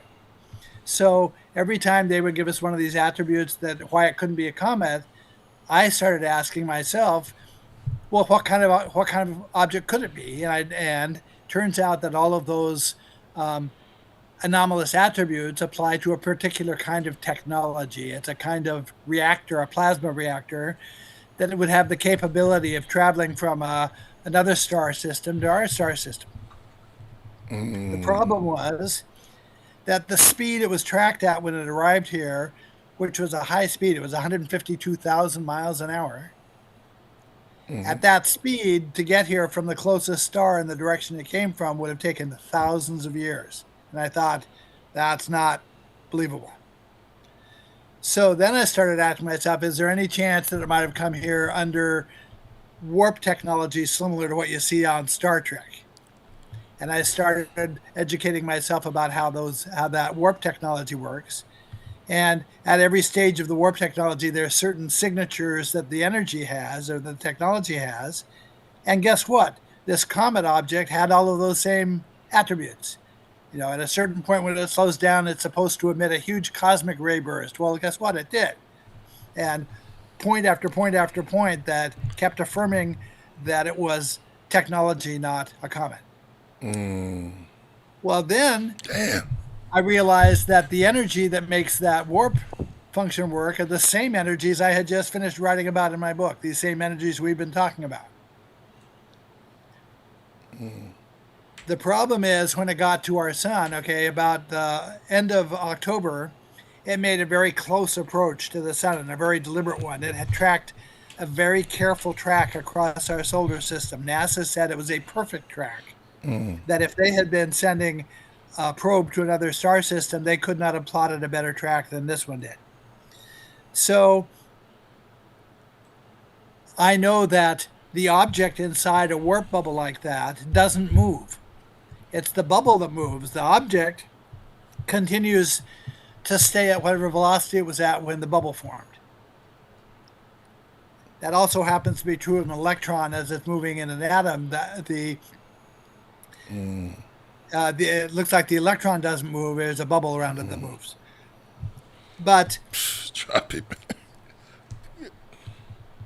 So every time they would give us one of these attributes that why it couldn't be a comet, I started asking myself, well, what kind of object could it be? And turns out that all of those anomalous attributes apply to a particular kind of technology. It's a kind of reactor, a plasma reactor, that it would have the capability of traveling from another star system to our star system. The problem was that the speed it was tracked at when it arrived here, which was a high speed, it was 152,000 miles an hour. At that speed, to get here from the closest star in the direction it came from would have taken thousands of years. And I thought, that's not believable. So then I started asking myself, is there any chance that it might have come here under warp technology similar to what you see on Star Trek? And I started educating myself about how that warp technology works. And at every stage of the warp technology, there are certain signatures that the energy has or the technology has. And guess what? This comet object had all of those same attributes. You know, at a certain point when it slows down, it's supposed to emit a huge cosmic ray burst. Well, guess what? It did. And point after point after point that kept affirming that it was technology, not a comet. Well, then I realized that the energy that makes that warp function work are the same energies I had just finished writing about in my book, these same energies we've been talking about. The problem is when it got to our sun, okay, about the end of October, it made a very close approach to the sun and a very deliberate one. It had tracked a very careful track across our solar system. NASA said it was a perfect track, that if they had been sending a probe to another star system, they could not have plotted a better track than this one did. So I know that the object inside a warp bubble like that doesn't move. It's the bubble that moves. The object continues to stay at whatever velocity it was at when the bubble formed. That also happens to be true of an electron as it's moving in an atom. It looks like the electron doesn't move. There's a bubble around it that moves. But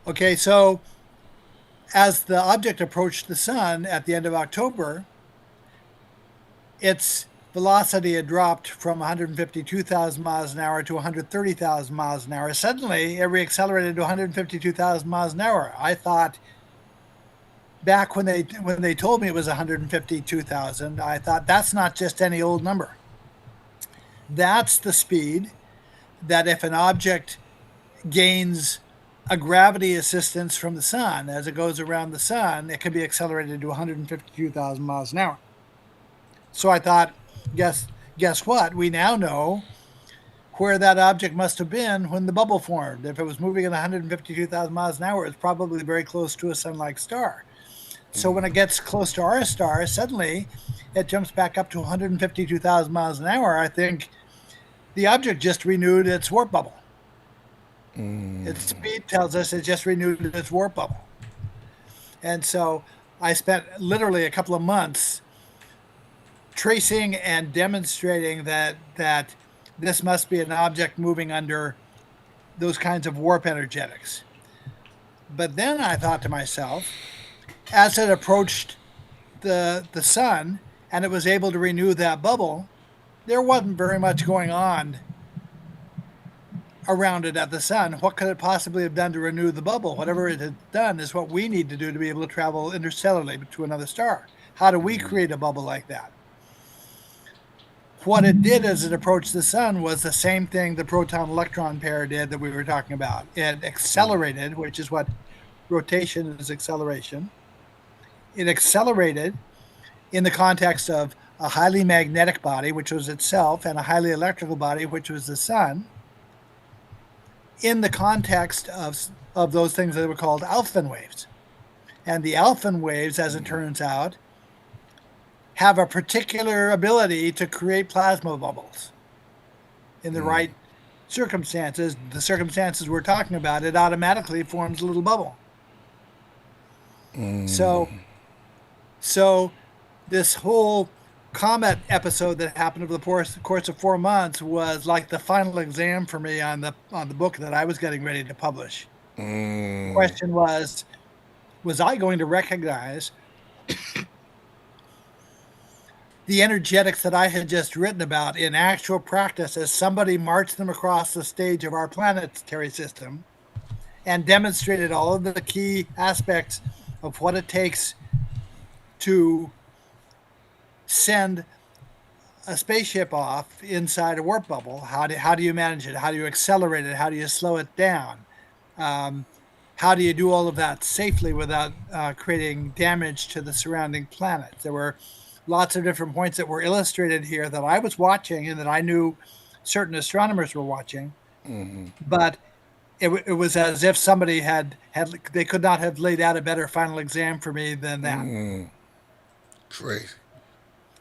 okay, so as the object approached the sun at the end of October, its velocity had dropped from 152,000 miles an hour to 130,000 miles an hour. Suddenly, it reaccelerated to 152,000 miles an hour. I thought, back when they told me it was 152,000, I thought that's not just any old number. That's the speed that if an object gains a gravity assistance from the sun as it goes around the sun, it can be accelerated to 152,000 miles an hour. So I thought, guess what? We now know where that object must have been when the bubble formed. If it was moving at 152,000 miles an hour, it's probably very close to a sun-like star. So when it gets close to our star, suddenly it jumps back up to 152,000 miles an hour. I think the object just renewed its warp bubble. Its speed tells us it just renewed its warp bubble. And so I spent literally a couple of months tracing and demonstrating that this must be an object moving under those kinds of warp energetics. But then I thought to myself, as it approached the sun and it was able to renew that bubble, there wasn't very much going on around it at the sun. What could it possibly have done to renew the bubble? Whatever it had done is what we need to do to be able to travel interstellarly to another star. How do we create a bubble like that? What it did as it approached the sun was the same thing the proton-electron pair did that we were talking about. It accelerated, which is what rotation is, acceleration. It accelerated in the context of a highly magnetic body, which was itself, and a highly electrical body, which was the sun, in the context of those things that were called Alfvén waves. And the Alfvén waves, as it turns out, have a particular ability to create plasma bubbles in the right circumstances, the circumstances we're talking about. It automatically forms a little bubble. So this whole comet episode that happened over the course of 4 months was like the final exam for me on the book that I was getting ready to publish. The question was I going to recognize the energetics that I had just written about in actual practice as somebody marched them across the stage of our planetary system and demonstrated all of the key aspects of what it takes to send a spaceship off inside a warp bubble? How do you manage it? How do you accelerate it? How do you slow it down? How do you do all of that safely without creating damage to the surrounding planets? There were lots of different points that were illustrated here that I was watching and that I knew certain astronomers were watching, but it was as if somebody they could not have laid out a better final exam for me than that. Crazy.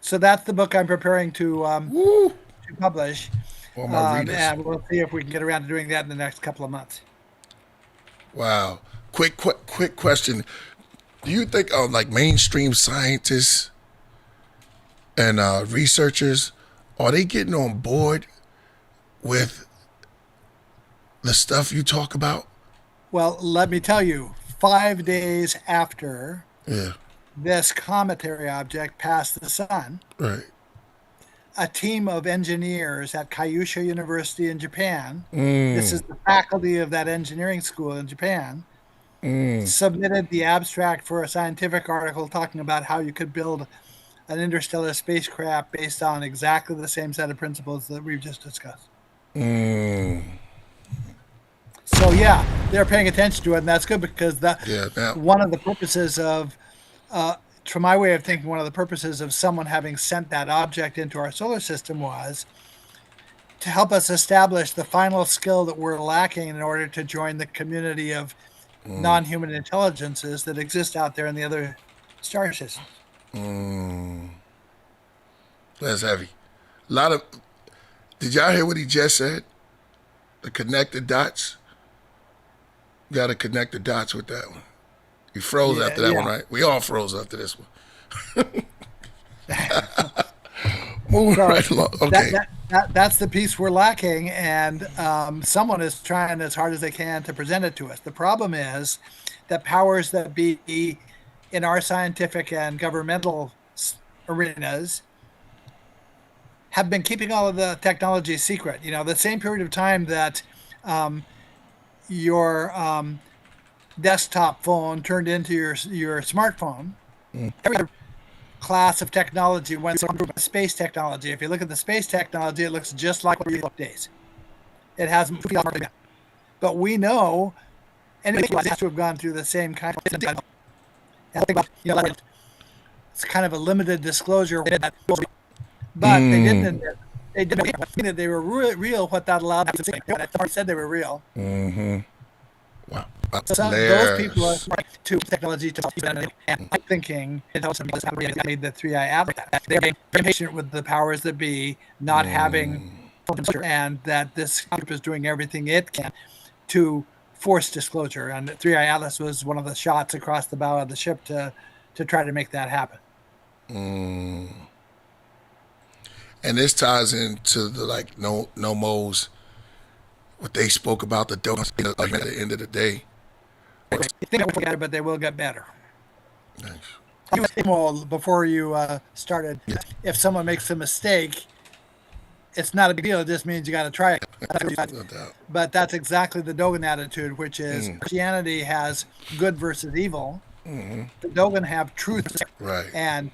So that's the book I'm preparing to publish. All my readers. And we'll see if we can get around to doing that in the next couple of months. Wow. Quick question. Do you think like mainstream scientists and researchers, are they getting on board with the stuff you talk about? Well, let me tell you, 5 days after this cometary object passed the sun, right, a team of engineers at Kyushu University in Japan, this is the faculty of that engineering school in Japan, submitted the abstract for a scientific article talking about how you could build an interstellar spacecraft based on exactly the same set of principles that we've just discussed. So yeah, they're paying attention to it, and that's good because one of the purposes of, from my way of thinking, one of the purposes of someone having sent that object into our solar system was to help us establish the final skill that we're lacking in order to join the community of non-human intelligences that exist out there in the other star systems. That's heavy. Did y'all hear what he just said? The connected dots. You got to connect the dots with that one. You froze after that one, right? We all froze after this one. Moving right along. Okay. That's the piece we're lacking, and someone is trying as hard as they can to present it to us. The problem is that powers that be in our scientific and governmental arenas have been keeping all of the technology secret. You know, the same period of time that your desktop phone turned into your smartphone, every other class of technology went through space technology. If you look at the space technology, it looks just like what days. It hasn't moved yet. But we know, and it has to have gone through the same kind of thing. It's kind of a limited disclosure, but they didn't admit. They didn't admit they were real. What that allowed them to say, they said they were real. Wow. So those people are to technology to and thinking it helps them made the 3i Atlas. They're impatient with the powers that be not having, and that this group is doing everything it can to force disclosure. And 3i Atlas was one of the shots across the bow of the ship to try to make that happen. And this ties into the Nomos, what they spoke about the Dogon at the end of the day. I think they will get it, but they will get better. Nice. Well, before you started, if someone makes a mistake, it's not a big deal. It just means you got to try it. No doubt. But that's exactly the Dogon attitude, which is Christianity has good versus evil. The Dogon have truth. Right. And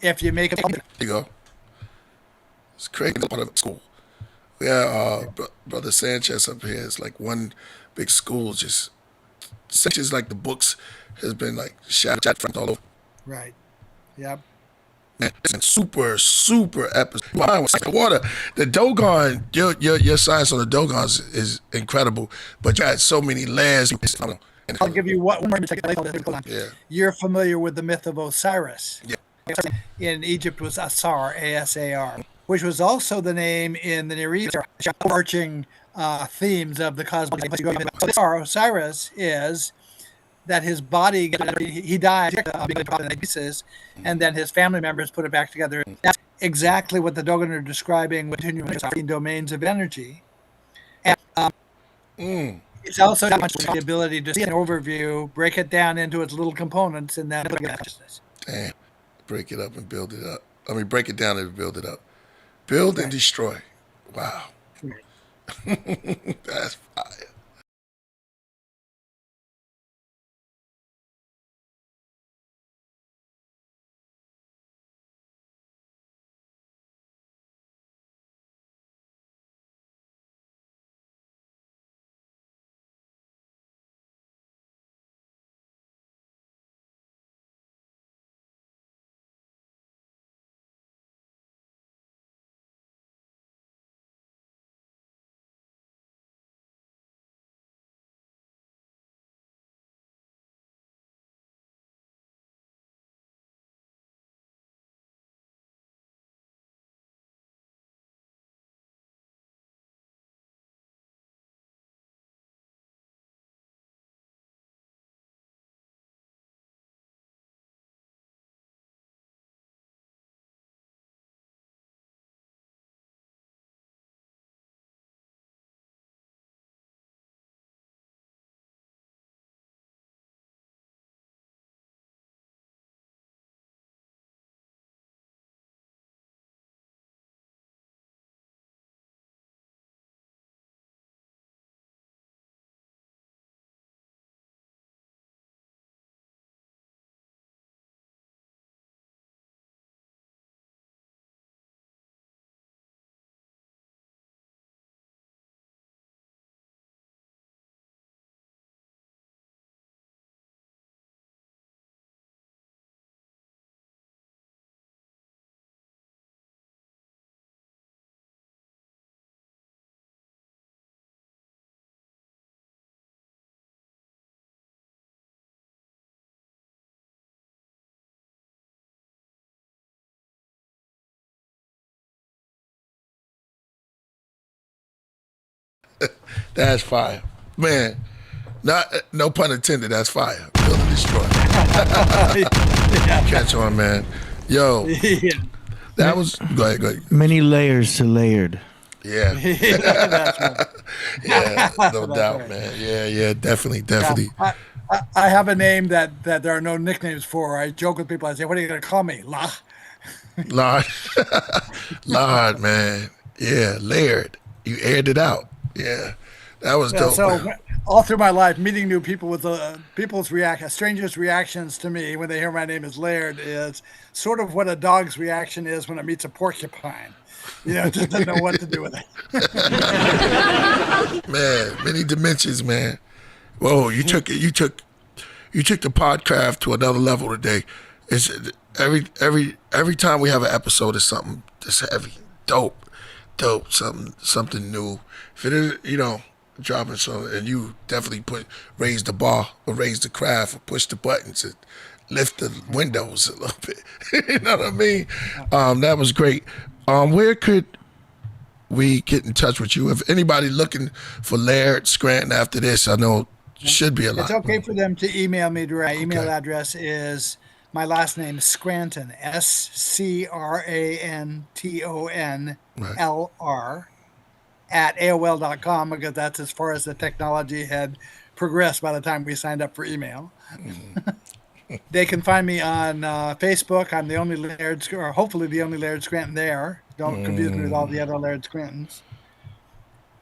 if you make a there you go. It's crazy part of school. Yeah, Brother Sanchez up here is like one big school. Just like the books has been like shot from all over. Right. Yep. Man, it's super epic. Mine was like the water. The Dogon, your science on the Dogons is incredible, but you had so many layers. I'll give you one more. Yeah. You're familiar with the myth of Osiris. Yeah. In Egypt was Asar, A-S-A-R, which was also the name in the Near East, overarching themes of the cosmos. Osiris is that his body, he died in pieces, and then his family members put it back together. exactly what the Dogon are describing with continuing domains of energy. And it's also the ability to see an overview, break it down into its little components, and then consciousness. Damn. Break it up and build it up. I mean, break it down and build it up. Build and destroy. Wow. That's fire. That's fire. Man, no pun intended, that's fire. Build and destroy. Catch on, man. Yo, that was, go ahead. Many layers to Laird. Yeah. That's right. Yeah, no doubt, right. man. Yeah, definitely. I have a name that there are no nicknames for. I joke with people. I say, "What are you going to call me?" Lard. Lard, man. Yeah, Laird. You aired it out. Yeah, that was dope. So man. all through my life, meeting new people with strangers' reactions to me when they hear my name is Laird is sort of what a dog's reaction is when it meets a porcupine. Just doesn't know what to do with it. Man, many dimensions, man. Whoa, you took the Podcraft to another level today. It's every time we have an episode, it's something that's heavy, dope, something new. If it is, dropping something, and you definitely raise the bar or raise the craft or push the buttons and lift the windows a little bit. You know what I mean? That was great. Where could we get in touch with you? If anybody looking for Laird Scranton after this, I know should be a lot. It's okay for them to email me direct. Email address is my last name, Scranton, SCRANTONLR at AOL.com, because that's as far as the technology had progressed by the time we signed up for email. They can find me on Facebook. I'm the only Laird, or hopefully the only Laird Scranton there. Don't confuse me with all the other Laird Scrantons.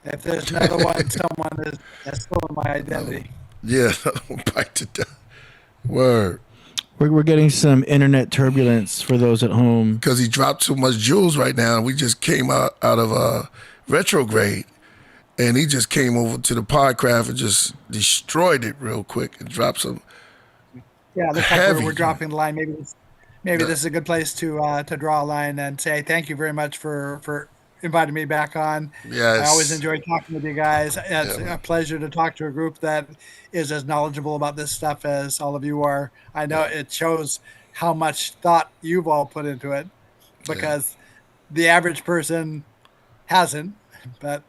If there's another one, someone has stolen my identity. Yeah, bite to death. Word. We're getting some internet turbulence for those at home. Because he dropped too much jewels right now. We just came out of retrograde, and he just came over to the Podcraft and just destroyed it real quick and dropped some. Yeah, looks like we're dropping the line. Maybe this is a good place to draw a line and say thank you very much for inviting me back on. Yes. I always enjoy talking with you guys. It's a pleasure to talk to a group that is as knowledgeable about this stuff as all of you are. I know it shows how much thought you've all put into it, because the average person hasn't. But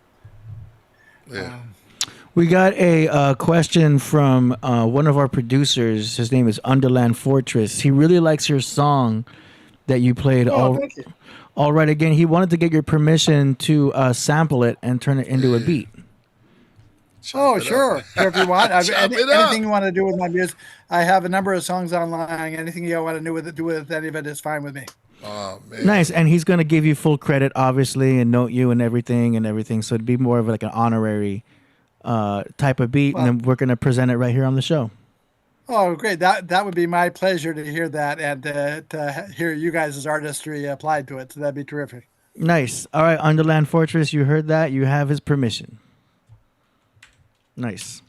we got a question from one of our producers. His name is UndaLand Fortress. He really likes your song, that you played Thank you. all right again. He wanted to get your permission to sample it and turn it into a beat. Oh, sure. Sure, if you want. Chop it up. Anything you want to do with my music, I have a number of songs online. Anything you want to do with any of it is fine with me. Oh man. Nice, and he's gonna give you full credit, obviously, and note you and everything. So it'd be more of like an honorary type of beat, and then we're gonna present it right here on the show. Oh, great. That would be my pleasure to hear that and to hear you guys' artistry applied to it. So that'd be terrific. Nice. All right, UndaLand Fortress, you heard that. You have his permission. Nice.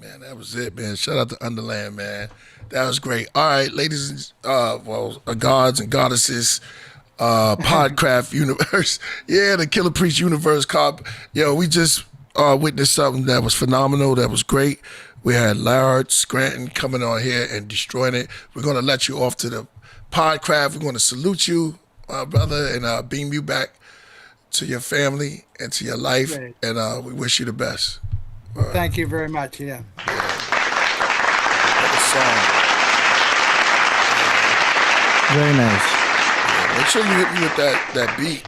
Man, that was it, man. Shout out to UndaLand, man. That was great. All right, ladies and gods and goddesses, Podcraft universe. Yeah, the Killah Priest universe. Yo, we just witnessed something that was phenomenal. That was great. We had Laird Scranton coming on here and destroying it. We're going to let you off to the Podcraft. We're going to salute you, brother, and beam you back to your family and to your life. Great. And we wish you the best. Thank you very much. Yeah. Very nice. Make sure you hit me with that beat,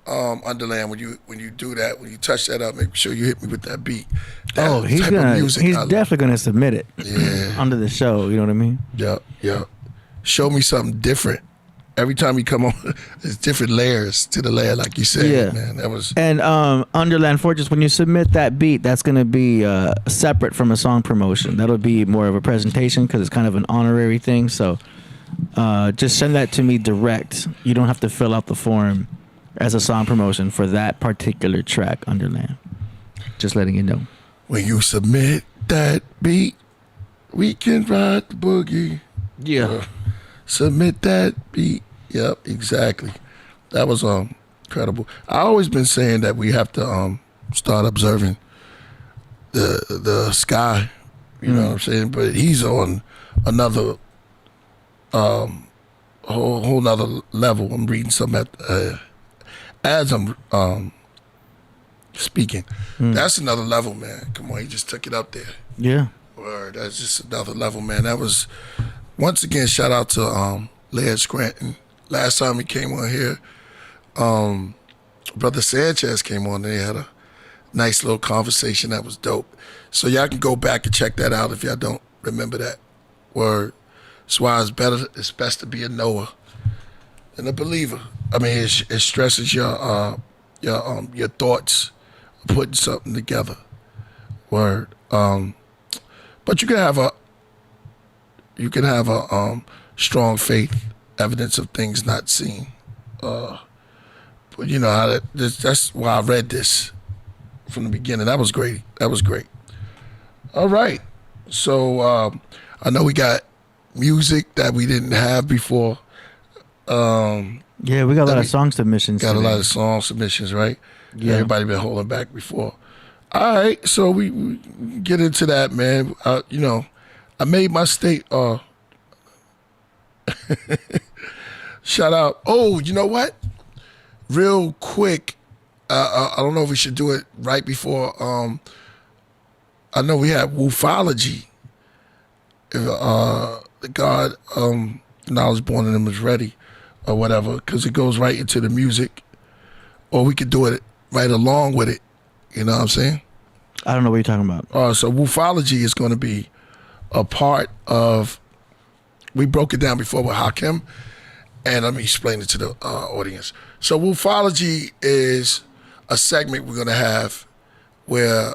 UndaLand. When you do that, when you touch that up, make sure you hit me with that beat. That He's type of music he's I love. definitely gonna submit it. Yeah. Under the show, you know what I mean? Yeah. Show me something different. Every time you come on, there's different layers to the layer, like you said. Yeah. Man, that was. And UndaLand Fortress, when you submit that beat, that's gonna be separate from a song promotion. That'll be more of a presentation because it's kind of an honorary thing. So just send that to me direct. You don't have to fill out the form as a song promotion for that particular track, UndaLand. Just letting you know. When you submit that beat, we can ride the boogie. Yeah. Submit that beat. Yep, exactly. That was incredible. I always been saying that we have to start observing the sky. You know what I'm saying? But he's on another whole nother level. I'm reading something as I'm speaking. That's another level, man. Come on, he just took it up there. Yeah. Word, that's just another level, man. That was, once again, shout out to Laird Scranton. Last time he came on here, Brother Sanchez came on and they had a nice little conversation that was dope. So y'all can go back and check that out if y'all don't remember that. Word. That's why it's best to be a knower than a believer. I mean, it stresses your thoughts, putting something together. Word. But you can have a strong faith, evidence of things not seen. But you know that's why I read this from the beginning. That was great. All right. So I know we got music that we didn't have before. Yeah, we got a lot of song submissions. Got today. a lot of song submissions, right? Yeah. Everybody been holding back before. All right, so we get into that, man. You know, I made my state. Shout out. Oh, you know what? Real quick, I don't know if we should do it right before. I know we have woofology. The God knowledge born in him is ready, or whatever, because it goes right into the music, or we could do it right along with it. You know what I'm saying? I don't know what you're talking about. So woofology is going to be a part of. We broke it down before with Hakim, and let me explain it to the audience. So woofology is a segment we're going to have where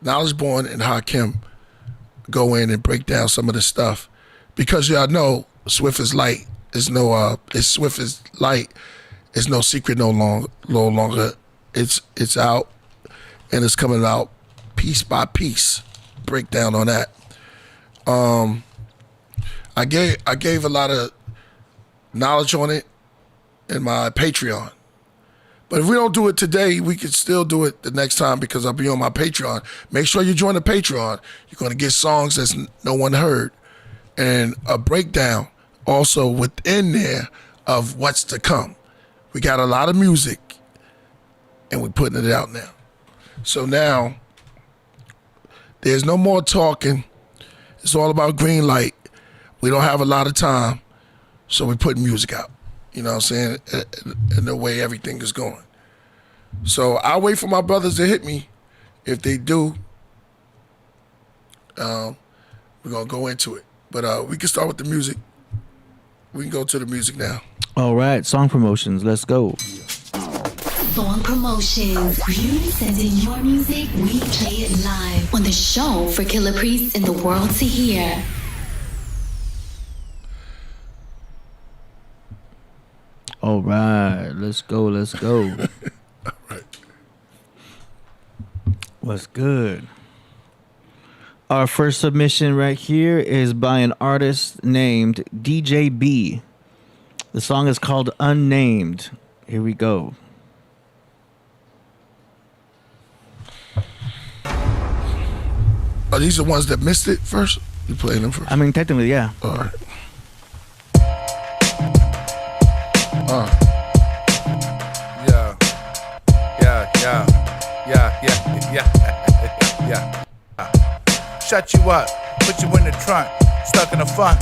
Knowledge Born and Hakim go in and break down some of the stuff, because y'all know Swift is light. There's no it's Swift is light. It's no secret no longer. It's out, and it's coming out piece by piece. Breakdown on that. I gave a lot of knowledge on it in my Patreon. But if we don't do it today, we could still do it the next time, because I'll be on my Patreon. Make sure you join the Patreon. You're going to get songs that's no one heard, and a breakdown also within there of what's to come. We got a lot of music, and we're putting it out now. So now, there's no more talking. It's all about green light. We don't have a lot of time. So we're putting music out. You know what I'm saying? And the way everything is going. So I'll wait for my brothers to hit me. If they do, we're going to go into it. But we can start with the music. We can go to the music now. All right, song promotions. Let's go. Song promotions. You send in your music, we play it live on the show for Killah Priest and the world to hear. All right, let's go. All right. What's good? Our first submission right here is by an artist named DJ B. The song is called Unnamed. Here we go. Are these the ones that missed it first? You playing them first? I mean, technically, yeah. All right. Yeah. Shut you up, put you in the trunk, stuck in the funk.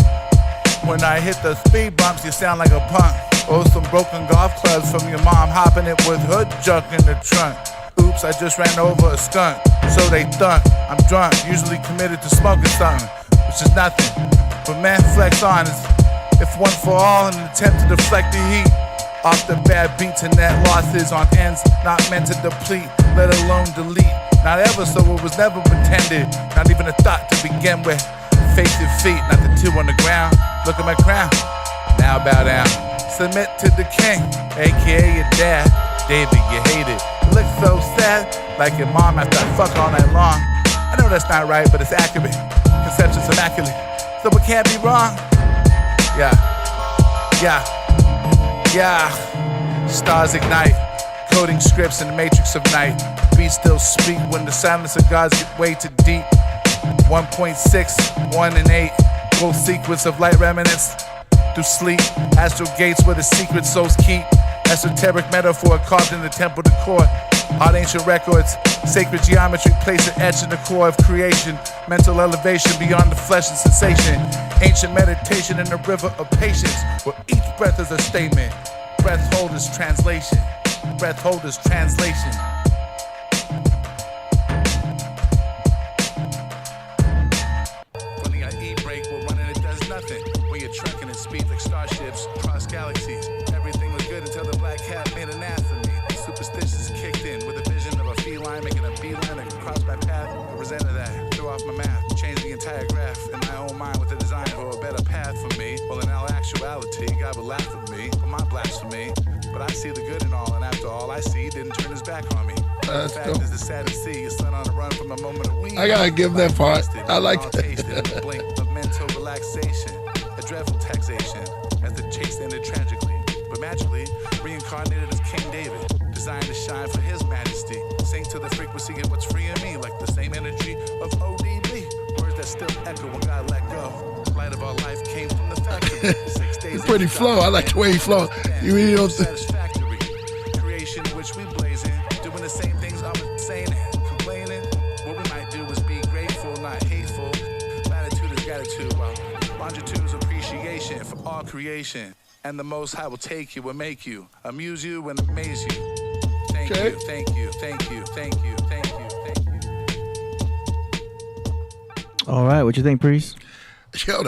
When I hit the speed bumps, you sound like a punk. Oh, some broken golf clubs from your mom, hopping it with hood junk in the trunk. Oops, I just ran over a skunk, so they thunk. I'm drunk, usually committed to smoking something, which is nothing. But man, flex on is if one for all in an attempt to deflect the heat. Off the bad beats and net losses on ends not meant to deplete, let alone delete. Not ever, so it was never pretended, not even a thought to begin with. Face your feet, not the two on the ground. Look at my crown, now bow down. Submit to the king, aka your dad. David, you hate it. You look so sad, like your mom after I fuck all night long. I know that's not right, but it's accurate. Conception's immaculate, so it can't be wrong. Yeah. Stars ignite, coding scripts in the matrix of night. Beats still speak when the silence of gods get way too deep. 1.6, 1 and 8, full sequence of light remnants through sleep. Astral gates where the secret souls keep. Esoteric metaphor carved in the temple decor. Art ancient records, sacred geometry placed an etch in the core of creation. Mental elevation beyond the flesh and sensation. Ancient meditation in the river of patience, where each breath is a statement. Breath holders translation. Breath holders translation. Running on E-brake, we're running, it does nothing. When you're trucking at speed like starships across galaxies. Everything was good until the black cat made an ass of me. Superstitions kicked in with a vision of a feline making a beeline across my path. I resented that, threw off my math, changed the entire graph in my own mind with a design for a better path for me. Well, in all actuality, God would laugh at me for my blasphemy. But I see the good in all, and after all I see, he didn't turn his back on me. The fact is, it's sad to see your son on the run from a moment of weed. I gotta give that part. I like that. Blink of mental relaxation, a dreadful taxation, as the chase ended tragically, but magically reincarnated as King David. Designed to shine for his majesty. Sing to the frequency of what's free in me, like the same energy of ODB. Words that still echo when God let go. Light of our life came from the factory. 6 days. It's pretty flow. I like the way he flow. You really don't satisfactory. Creation in which we blaze in. Doing the same things I'm saying and complaining. What we might do is be grateful, not hateful. Latitude is gratitude, while longitude is appreciation for all creation. And the Most High will take you and make you, amuse you and amaze you. Thank you, thank you, thank you, thank you, thank you, thank you. All right, what you think, Priest? Yo,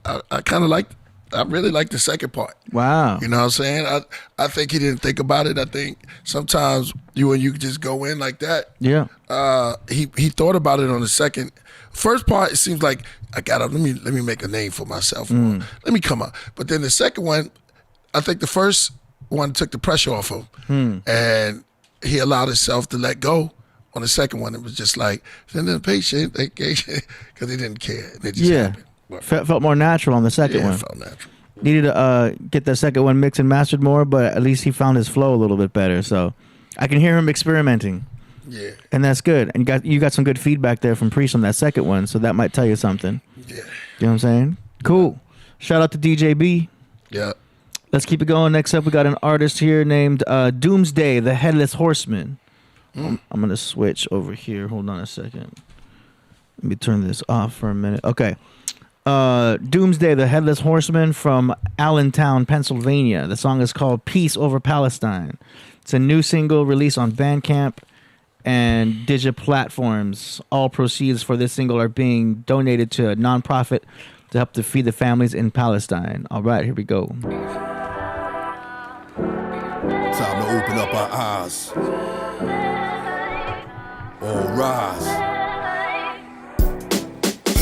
I kind of like, I really like the second part. Wow. You know what I'm saying? I think he didn't think about it. I think sometimes you just go in like that. Yeah. He thought about it on the second. First part, it seems like I gotta let me make a name for myself. Let me come up. But then the second one, I think the first one took the pressure off him, and he allowed himself to let go. On the second one, it was just like send the patient, because he didn't care. It just happened. Felt more natural on the second one. It felt natural. Needed to get the second one mixed and mastered more, but at least he found his flow a little bit better. So I can hear him experimenting. Yeah. And that's good. And you got some good feedback there from Priest on that second one, so that might tell you something. Yeah. You know what I'm saying? Cool. Shout out to DJ B. Yeah. Let's keep it going. Next up, we got an artist here named Doomsday, the Headless Horseman. I'm going to switch over here. Hold on a second. Let me turn this off for a minute. Okay. Doomsday, the Headless Horseman from Allentown, Pennsylvania. The song is called Peace Over Palestine. It's a new single released on Bandcamp and Digiplatforms. All proceeds for this single are being donated to a nonprofit to help to feed the families in Palestine. All right, here we go. Time to open up our eyes. All rise.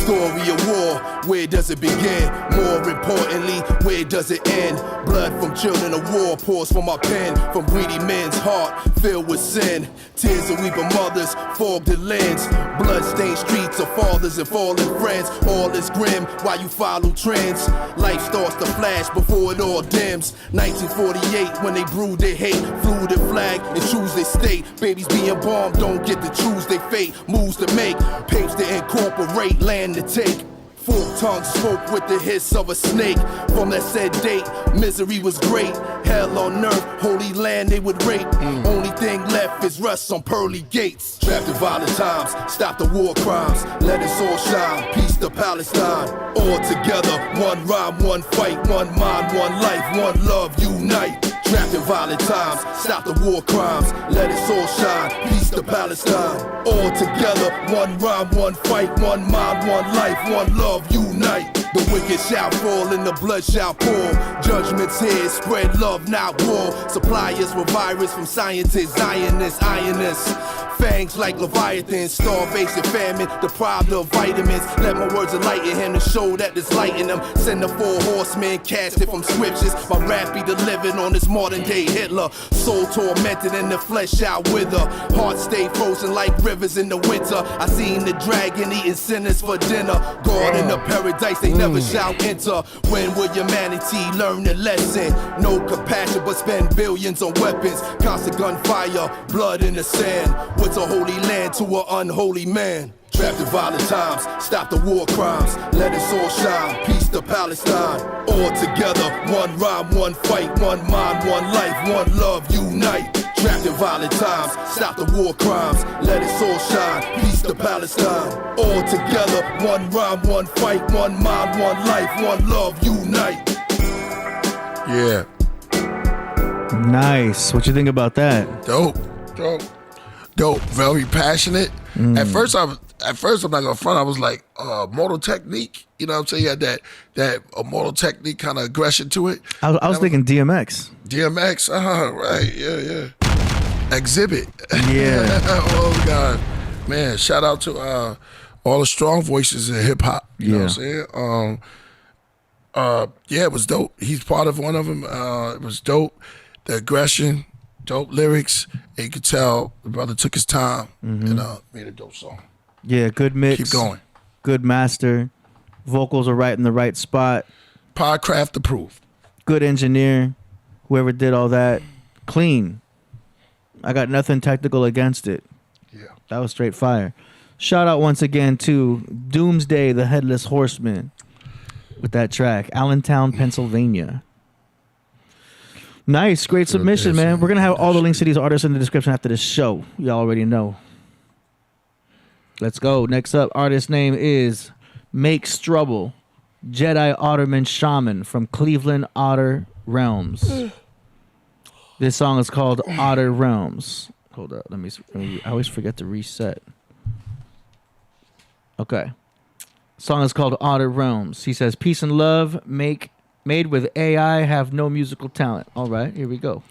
Story of war, where does it begin? More importantly, where does it end? Blood from children of war pours from my pen, from greedy men's heart filled with sin. Tears of weeping mothers, fogged the lens. Blood-stained streets of fathers and fallen friends. All is grim while you follow trends. Life starts to flash before it all dims. 1948, when they brewed their hate, flew the flag and choose their state. Babies being bombed don't get to choose their fate. Moves to make, papes to incorporate, land to take. Forked tongue spoke with the hiss of a snake. From that said date, misery was great. Hell on earth, holy land they would rape. Only thing left is rust on pearly gates. Trapped in violent times, stop the war crimes. Let us all shine, peace to Palestine. All together, one rhyme, one fight, one mind, one life, one love, unite. Trapped in violent times, stop the war crimes. Let us all shine, peace to Palestine. All together, one rhyme, one fight, one mind, one life, one love, unite. The wicked shall fall and the blood shall pour. Judgment's here, spread love, not war. Suppliers for virus from scientists, Zionists, ionists. Fangs like Leviathan, starvation, famine, deprived of vitamins. Let my words enlighten him to show that there's light in them. Send the 4 horsemen, casted from scriptures. My rap be delivered on this modern day Hitler. Soul tormented and the flesh shall wither. Heart stay frozen like rivers in the winter. I seen the dragon eating sinners for dinner. God in the paradise they never shall enter. When will humanity learn the lesson? No compassion but spend billions on weapons. Constant gunfire, blood in the sand. What's a holy land to an unholy man? Trapped in violent times, stop the war crimes. Let us all shine, peace to Palestine. All together, one rhyme, one fight, one mind, one life, one love, unite. Trapped in violent times, stop the war crimes. Let us all shine, peace to Palestine. All together, one rhyme, one fight, one mind, one life, one love, unite. Yeah. Nice. What you think about that? Dope. Very passionate. At first I'm not gonna front. I was like, Mortal Technique. You know what I'm saying? He had that Mortal Technique kind of aggression to it. I was thinking DMX. DMX. Right. Yeah. Exhibit. Yeah. Oh God, man! Shout out to all the strong voices in hip hop. You know what I'm saying? Yeah, it was dope. He's part of one of them. It was dope. The aggression, dope lyrics. And you could tell the brother took his time and made a dope song. Yeah, good mix. Keep going. Good master. Vocals are right in the right spot. Podcraft approved. Good engineer. Whoever did all that. Clean. I got nothing technical against it. Yeah. That was straight fire. Shout out once again to Doomsday, the Headless Horseman, with that track. Allentown, Pennsylvania. Nice. Great submission, man. We're going to have all the links to these artists in the description after this show. You already know. Let's go. Next up, artist name is Make Struble, Jedi Otterman Shaman from Cleveland, Otter Realms. This song is called Otter Realms. Hold up. Let me I always forget to reset. Okay. Song is called Otter Realms. He says, peace and love, made with AI, have no musical talent. All right, here we go.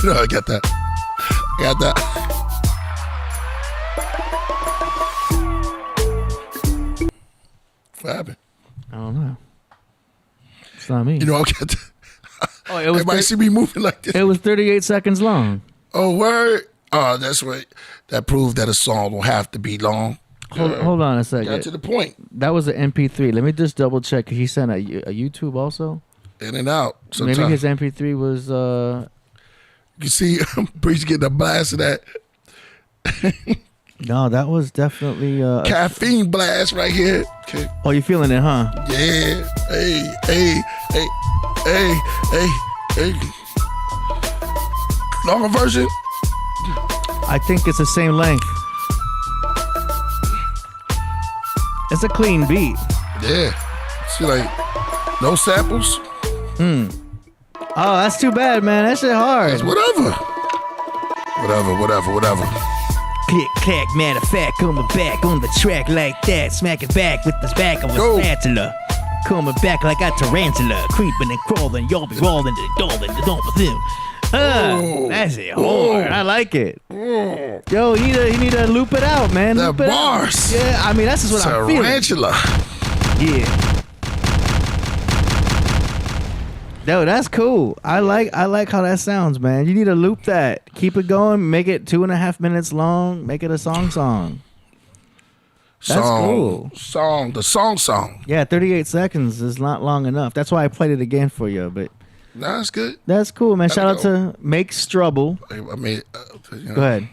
You know, I got that. What happened? I don't know. It's not me. You know, I got that. Oh, it was everybody see me moving like this. It was 38 seconds long. Oh, word. Oh, that's right. That proved that a song don't have to be long. Hold on a second. Got to the point. That was an MP3. Let me just double check. He sent a YouTube also. In and out. Sometimes. Maybe his MP3 was. You see, Priest getting a blast of that No, that was definitely caffeine blast right here. Okay. Oh, you feeling it, huh? Yeah. Hey. Longer version? I think it's the same length. It's a clean beat. Yeah. See, like, no samples? Oh, that's too bad, man. That shit hard. It's whatever. Click, clack, matter of fact, coming back on the track like that. Smack it back with this back of a spatula. Coming back like a tarantula. Creeping and crawling, y'all be rolling the door in the door with him. That's it hard. I like it. Yo, you need to loop it out, man. The Loop it bars. out. Yeah, I mean, that's just what I'm feeling. Tarantula. Yeah. Yo, that's cool. I like how that sounds, man. You need to loop that. Keep it going. Make it 2.5 minutes long. Make it a song. That's cool. The song. Yeah, 38 seconds is not long enough. That's why I played it again for you. But Nah, that's good. that's cool, man. Shout out to Make Struble. I mean, Go ahead,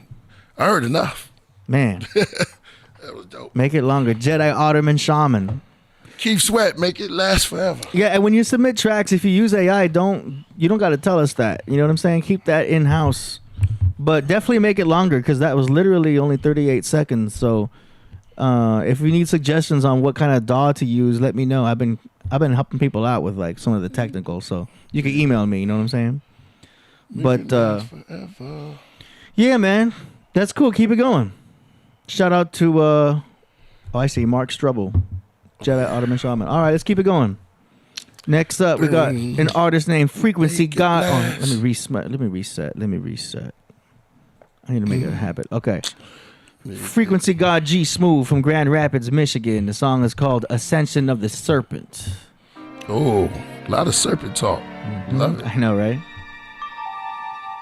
I heard enough. man. That was dope. Make it longer. Jedi, Otterman, Shaman. Keep Sweat, make it last forever. Yeah, and when you submit tracks, if you use AI, you don't got to tell us that. You know what I'm saying? Keep that in house, but definitely make it longer because that was literally only 38 seconds. So, if you need suggestions on what kind of DAW to use, let me know. I've been helping people out with like some of the technical, so you can email me. You know what I'm saying? But yeah, man, that's cool. Keep it going. Shout out to I see Mark Struble. Jedi Ottoman Shaman. All right, let's keep it going. Next up, we got an artist named Frequency God. Oh, let me reset. I need to make it a habit. Okay. Frequency God Gsmoove from Grand Rapids, Michigan. The song is called Ascension of the Serpent. Oh, a lot of serpent talk. Love it. I know, right?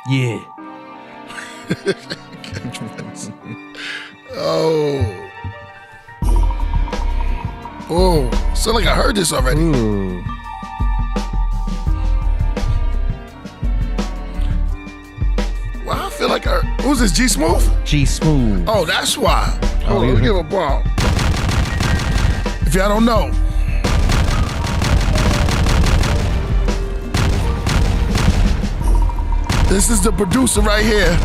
Yeah. Oh, sound like I heard this already. Ooh. Well, I feel like who's this, Gsmoove? Gsmoove. Oh, that's why. Oh, let me give a bomb. If y'all don't know, this is the producer right here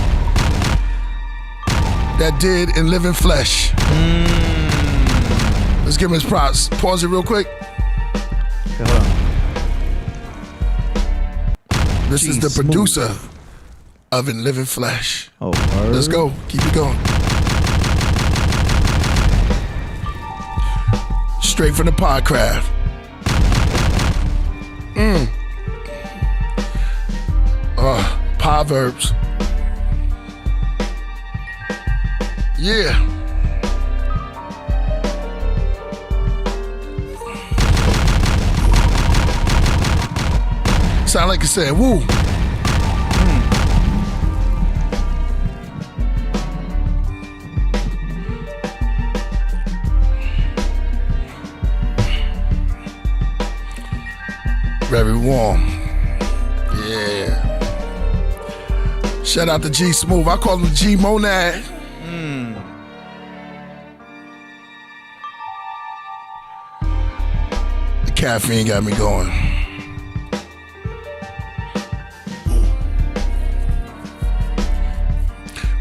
that did In Living Flesh. Let's give him his props. Pause it real quick. This is the producer of In Living Flesh. Oh, let's go. Keep it going. Straight from the Podcraft. Proverbs. Yeah. Sound like it said, woo. Very warm. Yeah. Shout out to Gsmoove. I call him G Monad. The caffeine got me going.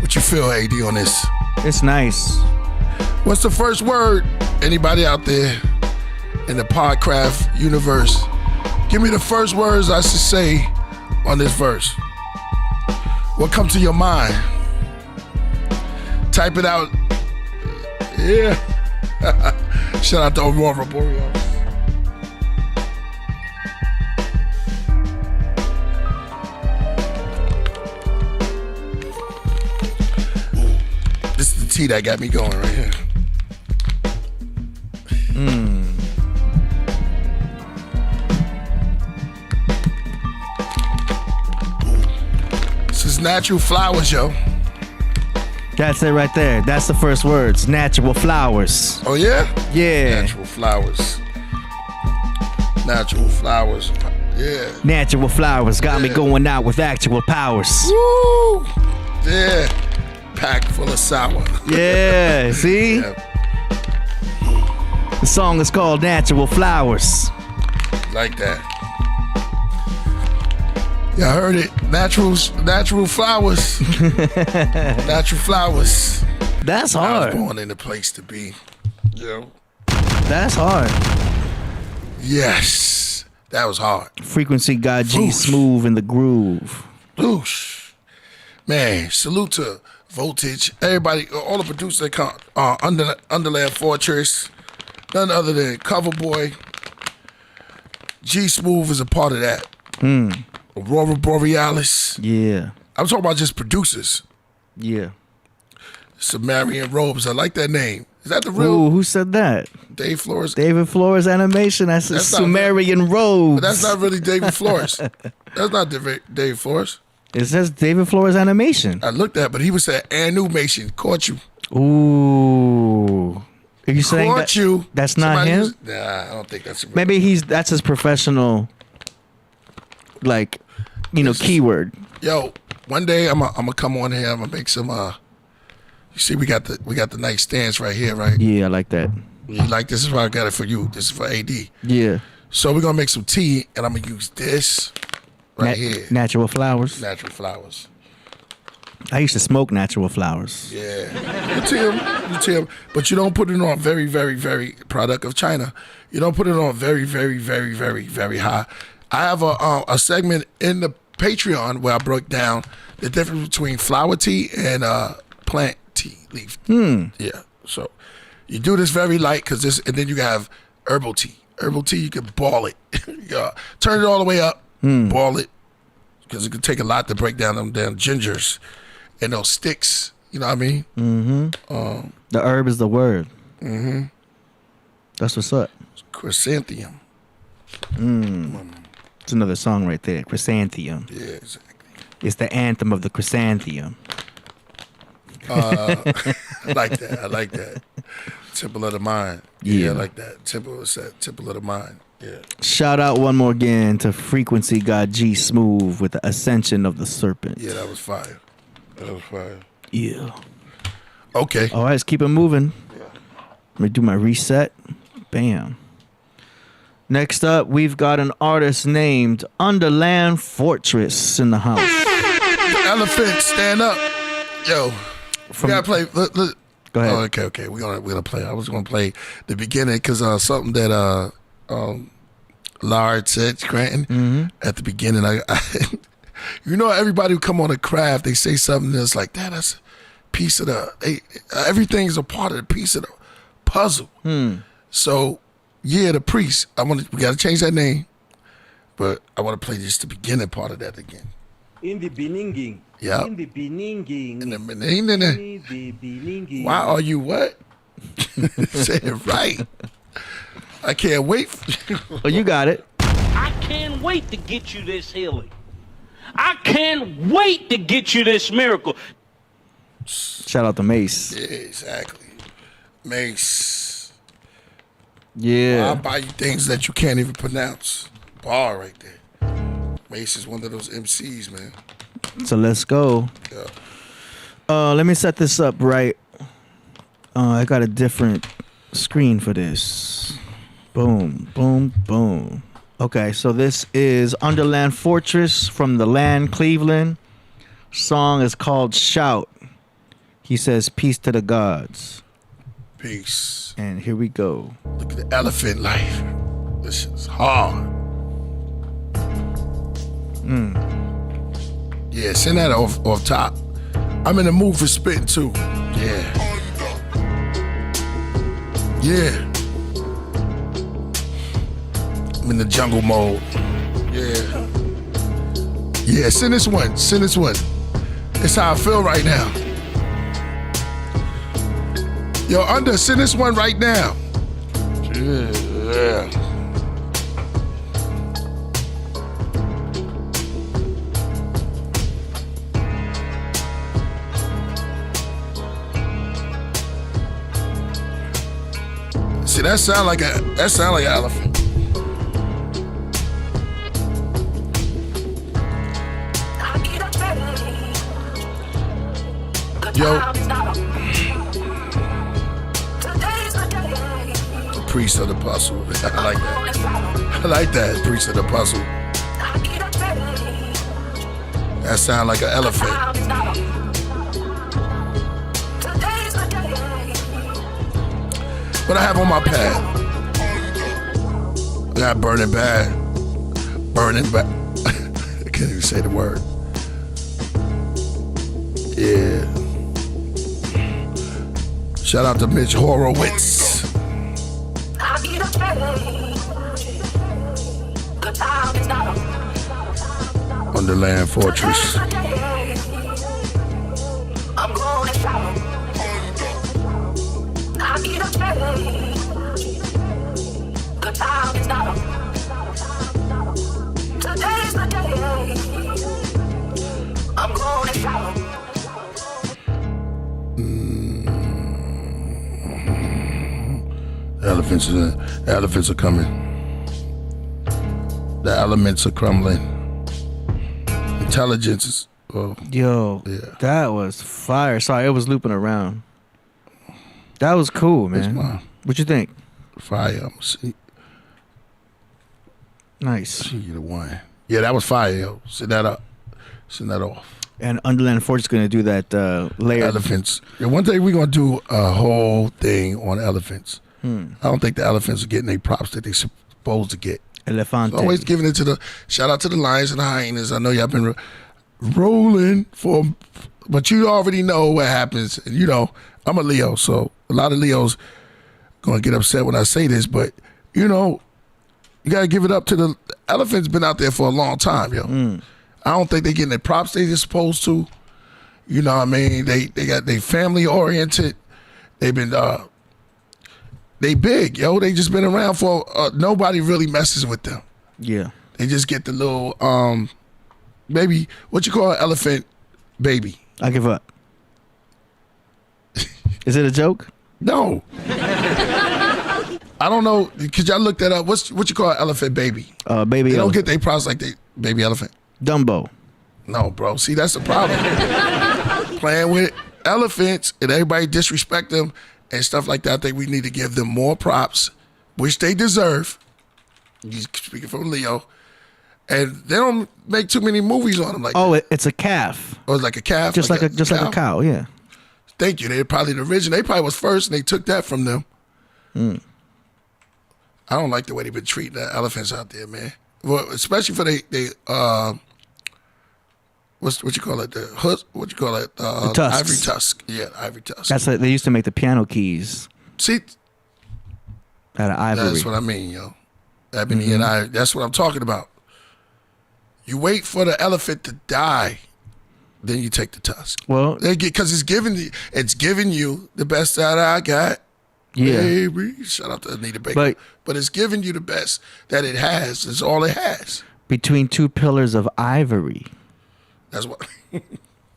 What you feel, AD, on this? It's nice. What's the first word? Anybody out there in the Podcraft universe? Give me the first words I should say on this verse. What comes to your mind? Type it out. Yeah. Shout out to Aurora Borealis. This is the tea that got me going right here. This is natural flowers, yo. That's it right there. That's the first words. Natural flowers. Oh, yeah? Yeah. Natural flowers. Natural flowers. Yeah. Natural flowers got me going out with actual powers. Woo! Yeah. Pack full of sour. Yeah, see? Yeah. The song is called Natural Flowers. Like that. Yeah, I heard it. Natural flowers. Natural flowers. That's I hard. was born in the place to be. You know? That's hard. Yes. That was hard. Frequency God Gsmoove in the groove. Boosh. Man, salute to Voltage. Everybody, all the producers that come UndaLand Fortress. None other than Coverboy. Gsmoove is a part of that. Aurora borealis. Yeah. I'm talking about just producers. Yeah. Sumerian robes. I like that name. Is that the real Ooh, who said that? Dave Flores? David Flores Animation. That's a That's not Sumerian robes. But that's not really David Flores. That's not Dave Flores. It says David Flores Animation. I looked at it, but he was saying animation. Caught you. Ooh. Are you saying Caught you. that's not Somebody him? Nah, I don't think that's him. Maybe that's his professional, like, keyword. Yo, one day I'm gonna come on here. I'm gonna make some. You see, we got the nice stands right here, right? Yeah, I like that. You like this? Is why I got it for you. This is for AD. Yeah. So we're gonna make some tea, and I'm gonna use this right here. Natural flowers. Natural flowers. I used to smoke natural flowers. Yeah. You tell, but you don't put it on very, very, very product of China. You don't put it on very, very, very, very, very high. I have a segment in the Patreon where I broke down the difference between flower tea and plant tea leaf. Yeah. So you do this very light and then you have herbal tea. Herbal tea, you can ball it. Turn it all the way up, ball it, because it can take a lot to break down them damn gingers and those sticks. You know what I mean? Mm-hmm. The herb is the word. Mm-hmm. That's what's up. Chrysanthemum. It's another song right there. Chrysanthemum. Yeah, exactly. It's the anthem of the chrysanthemum. I like that. Temple of the mind. Yeah, I like that. Temple of the mind. Yeah. Shout out one more again to Frequency God Gsmoove with the Ascension of the Serpent. Yeah, that was fire. Yeah. Okay. All right, let's keep it moving. Let me do my reset. Bam. Next up, we've got an artist named UndaLand Fortress in the house. The elephant, stand up. Yo, we gotta play. Look. Go ahead. Oh, okay. We're gonna play. I was gonna play the beginning because something that Laird said, Scranton, at the beginning. I everybody who come on a craft, they say something that's like that's a piece of everything's a part of the piece of the puzzle. So yeah, the priest. We gotta change that name, but I want to play just the beginning part of that again. In the beginning. Yeah. In the beginning. In the beginning. Why are you what? Say it right. I can't wait. Oh, you got it. I can't wait to get you this healing. I can't wait to get you this miracle. Shout out to Mace. Yeah, exactly. Mace. Yeah. I'll buy you things that you can't even pronounce. Bar right there. Mace is one of those MCs, man. So let's go. Yeah. Let me set this up right. I got a different screen for this. Boom, boom, boom. Okay, so this is UndaLand Fortress from the land, Cleveland. Song is called Shout. He says, peace to the gods. Peace. And here we go. Look at the elephant life. This is hard. Yeah, send that off top. I'm in the mood for spitting too. Yeah. I'm in the jungle mode. Yeah, send this one. It's how I feel right now. Yo, send this one right now. Yeah. See, that sound like an elephant. Yo. The priest of the puzzle. I like that. I like that, priest of the puzzle. That sound like an elephant. What I have on my pad? I got burning bad. Burning bad. I can't even say the word. Yeah. Shout out to Mitch Horowitz. UndaLand Fortress. The elephants are coming. The elements are crumbling. Intelligence is. Oh, yo, yeah. That was fire. Sorry, it was looping around. That was cool, man. What you think? Fire. See. Nice. See the one. Yeah, that was fire, yo. Send that up. Send that off. And UndaLand Fortress is going to do that layer. Elephants. Yeah, one day we're going to do a whole thing on elephants. I don't think the elephants are getting their props that they're supposed to get. Elefante. So always giving it to the, shout out to the lions and the hyenas. I know y'all been rolling for, but you already know what happens. And you know, I'm a Leo, so a lot of Leos going to get upset when I say this, but you know, you got to give it up to the elephants. Been out there for a long time, yo. I don't think they getting their props they're supposed to. You know what I mean? They got they family oriented. They've been they big, yo. They just been around for nobody really messes with them. Yeah. They just get the little baby, what you call an elephant baby? I give up. Is it a joke? No. I don't know. Could y'all look that up? What you call an elephant baby? Baby They don't elephant. get their props like they baby elephant. Dumbo. No, bro. See, that's the problem. Playing with elephants and everybody disrespect them and stuff like that. I think we need to give them more props, which they deserve. You speaking from Leo. And they don't make too many movies on them like that. It's a calf. Oh, it's like a calf? Just like a cow, yeah. Thank you. They're probably the original. They probably was first and they took that from them. I don't like the way they've been treating the elephants out there, man. Well, especially for they what you call it? What you call it? The tusks. Ivory tusk. Yeah, ivory tusk. That's like they used to make the piano keys. See, out of ivory. That's what I mean, yo. Ebony and I. That's what I'm talking about. You wait for the elephant to die, then you take the tusk. Well, because it's giving you the best that I got. Yeah. Baby. Shout out to Anita Baker. But it's giving you the best that it has. It's all it has. Between two pillars of ivory. That's what.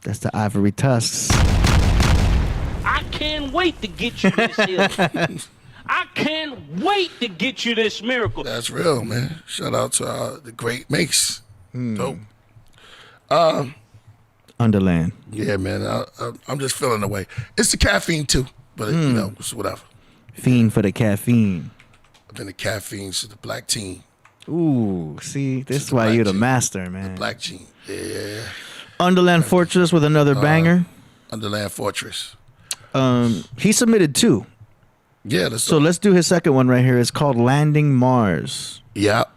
That's the ivory tusks. I can't wait to get you this healing. I can't wait to get you this miracle. That's real, man. Shout out to the great Mace. Dope. UndaLand. Yeah, man. I'm just feeling the way. It's the caffeine too, but you know, it's whatever. Fiend for the caffeine. I've been the caffeine to the black teen. Ooh, see, this is why you're the master, man. The black teen. Yeah. UndaLand Fortress with another banger. UndaLand Fortress. He submitted 2. Yeah. Let's do his second one right here. It's called Landing Mars. Yep.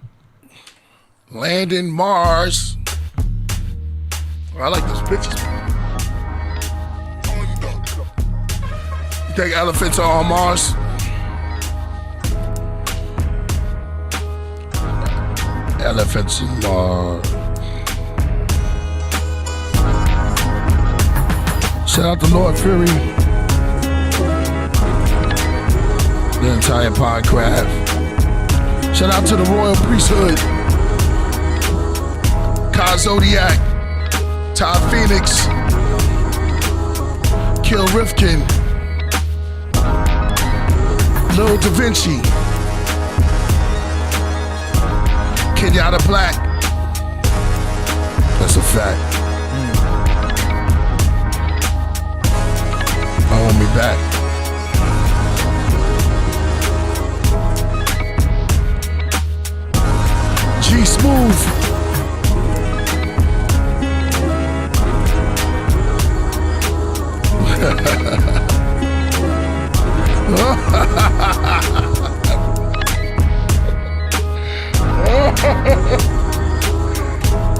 Landing Mars. Oh, I like those pictures. You think elephants are on Mars? Elephants in Mars. Shout out to Lord Fury. The entire Podcraft. Shout out to the Royal Priesthood. Kai Zodiac. Todd Phoenix. Kill Rifkin. Lil Da Vinci. Kenyatta Black. That's a fact. back. Gsmoove.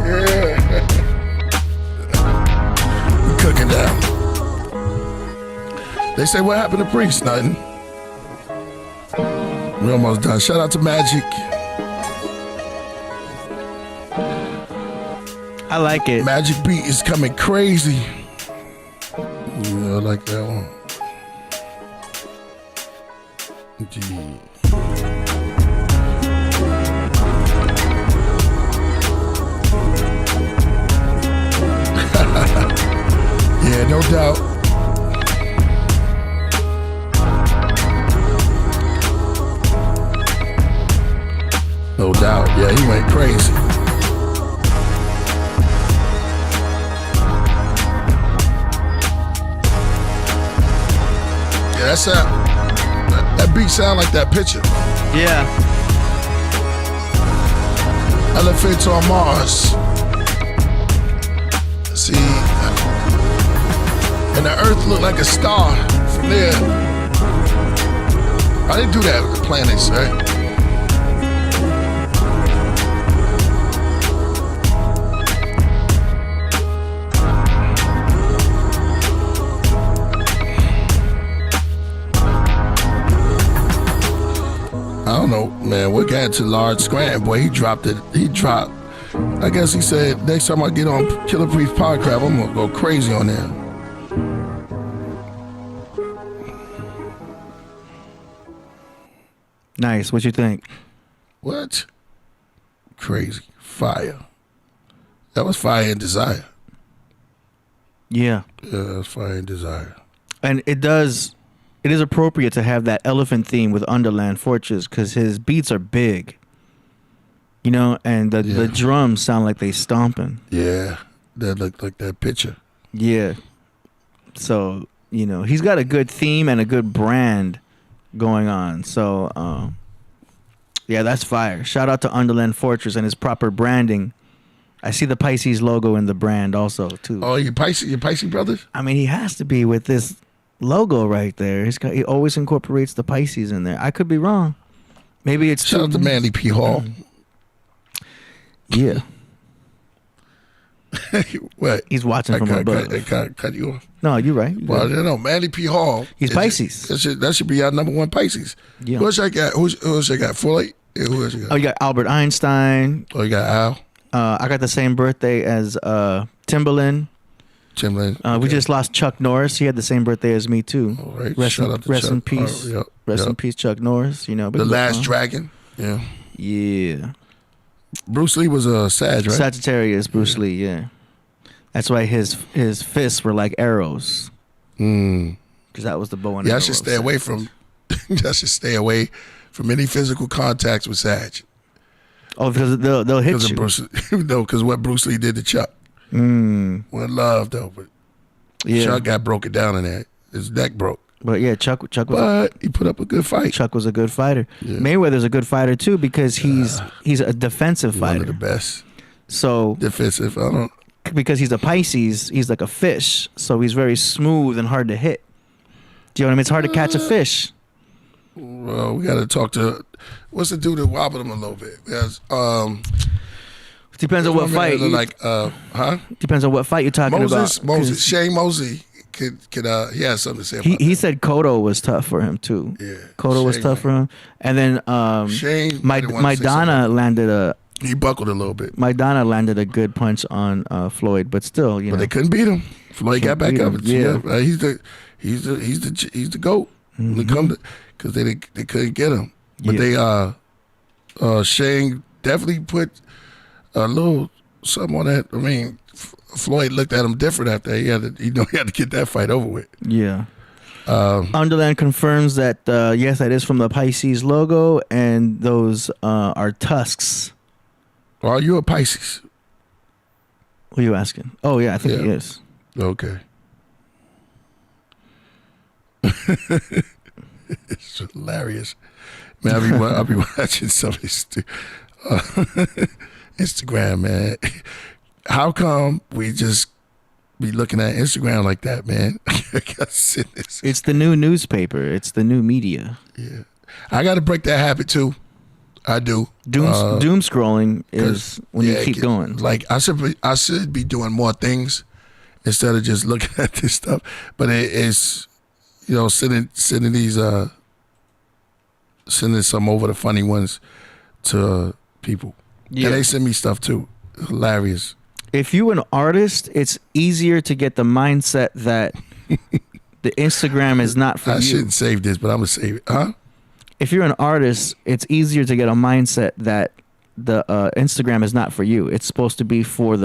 Yeah. We cooking down. They say, what happened to Priest? Nothing. We're almost done. Shout out to Magic. I like it. Magic beat is coming crazy. Yeah, I like that one. Gee. Yeah, no doubt. No doubt. Yeah, he went crazy. Yeah, that beat sound like that picture. Yeah. Elephants on Mars. See, and the Earth looked like a star from there. I didn't do that with the planets, right? I don't know, man. We're getting to Laird Scranton, boy. He dropped it. I guess he said, next time I get on Killah Priest Podcraft, I'm gonna go crazy on there. Nice. What you think? What? Crazy. Fire. That was Fire and Desire. Yeah. Yeah, that was Fire and Desire. And it is appropriate to have that elephant theme with UndaLand Fortress because his beats are big. You know, and the drums sound like they stomping. Yeah, that looked like that picture. Yeah. So, you know, he's got a good theme and a good brand going on. So, yeah, that's fire. Shout out to UndaLand Fortress and his proper branding. I see the Pisces logo in the brand also, too. Oh, you Pisces brothers? I mean, he has to be with this logo right there. He always incorporates the Pisces in there. I could be wrong. Maybe it's Shout out to Manly P. Hall. Yeah. What? He's watching from above. Cut you off. No, you're right. Well, no, Manly P. Hall. He's Pisces. That should be our number one Pisces. Yeah. Who else I got? Who else I got? Floyd? Yeah, who else you got? Oh, you got Albert Einstein. Oh, you got Al. I got the same birthday as Timbaland. We just lost Chuck Norris. He had the same birthday as me too. All right. Rest Chuck. in peace. Rest in peace, Chuck Norris. You know, the Last Dragon. Yeah. Yeah. Bruce Lee was a Sag, right? Sagittarius, Bruce Lee. Yeah. That's why his fists were like arrows. Because that was the bow and arrow. I should stay away from. I should stay away from any physical contacts with Sag. Oh, because they'll hit you. No, because what Bruce Lee did to Chuck. One love though, but Chuck got broken down in that. His neck broke. But yeah, Chuck was. But he put up a good fight. Chuck was a good fighter. Yeah. Mayweather's a good fighter too because he's a defensive fighter. One of the best. So defensive. Because he's a Pisces, he's like a fish, so he's very smooth and hard to hit. Do you know what I mean? It's hard to catch a fish. Well, we got to talk to what's the dude that wobbled him a little bit. Yes, depends on what fight. Depends on what fight you're talking about. Moses, Shane Mosley. He has something to say about he said Cotto was tough for him too. Yeah, Cotto was tough for him. And then Shane, Maidana landed he buckled a little bit. Maidana landed a good punch on Floyd, but still, you know. But they couldn't beat him. Floyd got back up. Yeah, he's the GOAT. When it come to, because they couldn't get him. But they Shane definitely put a little something on that. I mean, Floyd looked at him different after he had to get that fight over with. Yeah. UndaLand confirms that yes, that is from the Pisces logo, and those are tusks. Are you a Pisces? What are you asking? Oh yeah, I think he is. Okay. It's hilarious. Man, I'll be watching some of this Instagram, man. How come we just be looking at Instagram like that, man? It's the new newspaper. It's the new media. Yeah. I got to break that habit, too. I do. Doom scrolling is when you keep going. Like, I should be doing more things instead of just looking at this stuff. But it's, you know, sending some over the funny ones to people. Yeah. And they send me stuff too. Hilarious. If you're an artist, it's easier to get the mindset that the Instagram is not for you. I shouldn't save this, but I'm going to save it. Huh? If you're an artist, it's easier to get a mindset that the Instagram is not for you. It's supposed to be for